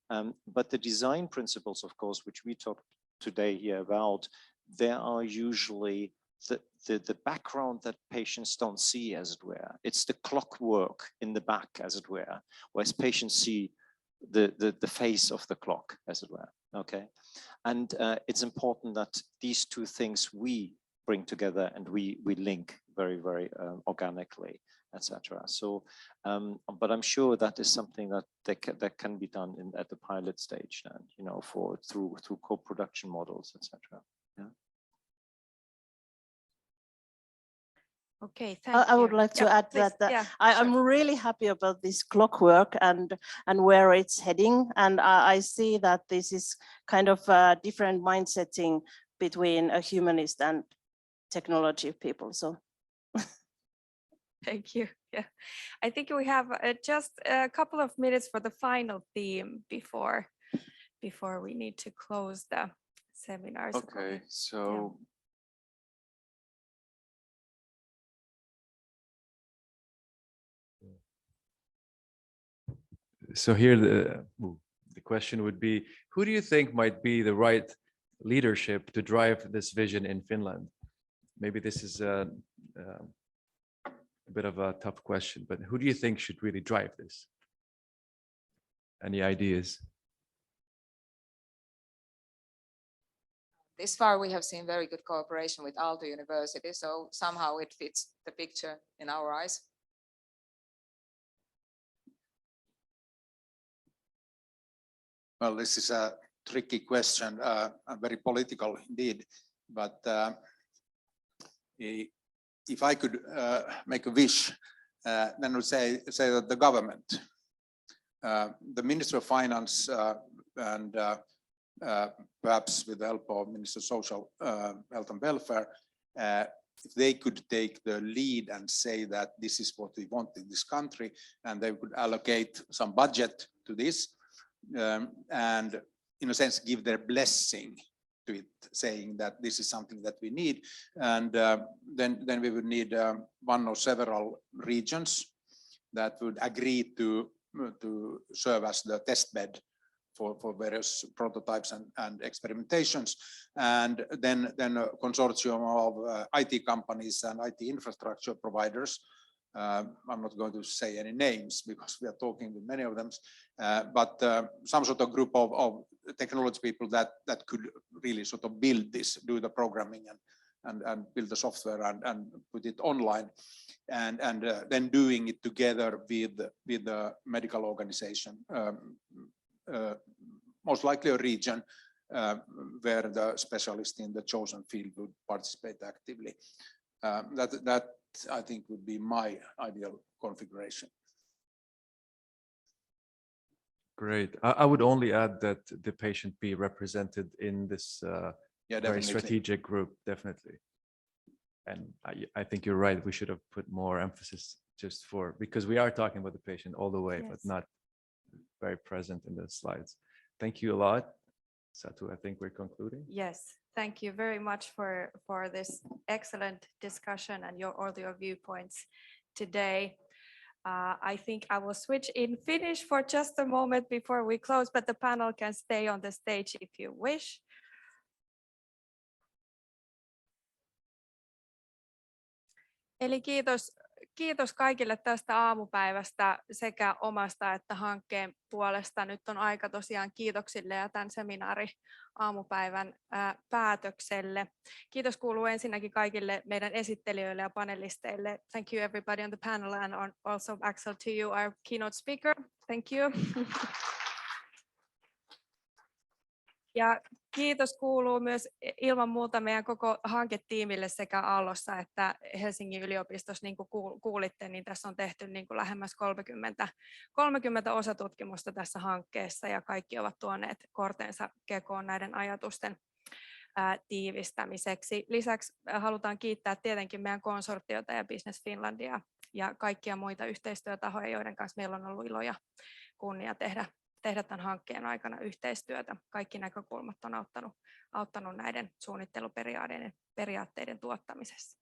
But the design principles, of course, which we talked today here about, there are usually the background that patients don't see, as it were. It's the clockwork in the back, as it were, whereas patients see the face of the clock, as it were. Okay, and it's important that these two things we bring together and we link very organically, etc. So, but I'm sure that is something that can be done at the pilot stage, and through co-production models, etc. Yeah. Okay, thank you. I would like to add please. that I'm really happy about this clockwork and where it's heading. And I see that this is kind of a different mindsetting between a humanist and technology people. So thank you. Yeah, I think we have just a couple of minutes for the final theme before we need to close the seminar. Okay, so here the question would be, who do you think might be the right leadership to drive this vision in Finland? Maybe this is a bit of a tough question, but who do you think should really drive this? Any ideas? This far, we have seen very good cooperation with Aalto University, so somehow it fits the picture in our eyes. Well, this is a tricky question, very political indeed, but if I could make a wish, then I would say that the government, the Minister of Finance and perhaps with the help of Minister of Social Health and Welfare, if they could take the lead and say that this is what we want in this country, and they could allocate some budget to this, and in a sense give their blessing to it, saying that this is something that we need, and then we would need one or several regions that would agree to serve as the test bed for various prototypes and experimentations, and then a consortium of IT companies and IT infrastructure providers. I'm not going to say any names because we are talking with many of them, but some sort of group of technology people that could really sort of build this, do the programming and build the software and put it online, and then doing it together with the medical organization, most likely a region where the specialist in the chosen field would participate actively. That I think would be my ideal configuration. Great. I would only add that the patient be represented in this very strategic group, definitely. And I think you're right. We should have put more emphasis just because we are talking about the patient all the way, yes, but not very present in the slides. Thank you a lot. Satu, I think we're concluding. Yes, thank you very much for this excellent discussion and all your viewpoints today. I think I will switch in Finnish for just a moment before we close, but the panel can stay on the stage if you wish. Eli kiitos kaikille tästä aamupäivästä sekä omasta että hankkeen puolesta. Nyt on aika tosiaan kiitoksille ja tämän seminaari aamupäivän päätökselle. Kiitos kuuluu ensinnäkin kaikille meidän esittelijöille ja panelisteille. Thank you everybody on the panel and also Axel to you, our keynote speaker. Thank you. Ja kiitos kuuluu myös ilman muuta meidän koko hanketiimille sekä Aallossa että Helsingin yliopistossa, niin kuin kuulitte, niin tässä on tehty niin kuin lähemmäs 30 osatutkimusta tässä hankkeessa ja kaikki ovat tuoneet kortensa kekoon näiden ajatusten tiivistämiseksi. Lisäksi halutaan kiittää tietenkin meidän konsortiota ja Business Finlandia ja kaikkia muita yhteistyötahoja, joiden kanssa meillä on ollut ilo ja kunnia tehdä tämän hankkeen aikana yhteistyötä. Kaikki näkökulmat on auttanut näiden suunnitteluperiaatteiden tuottamisessa.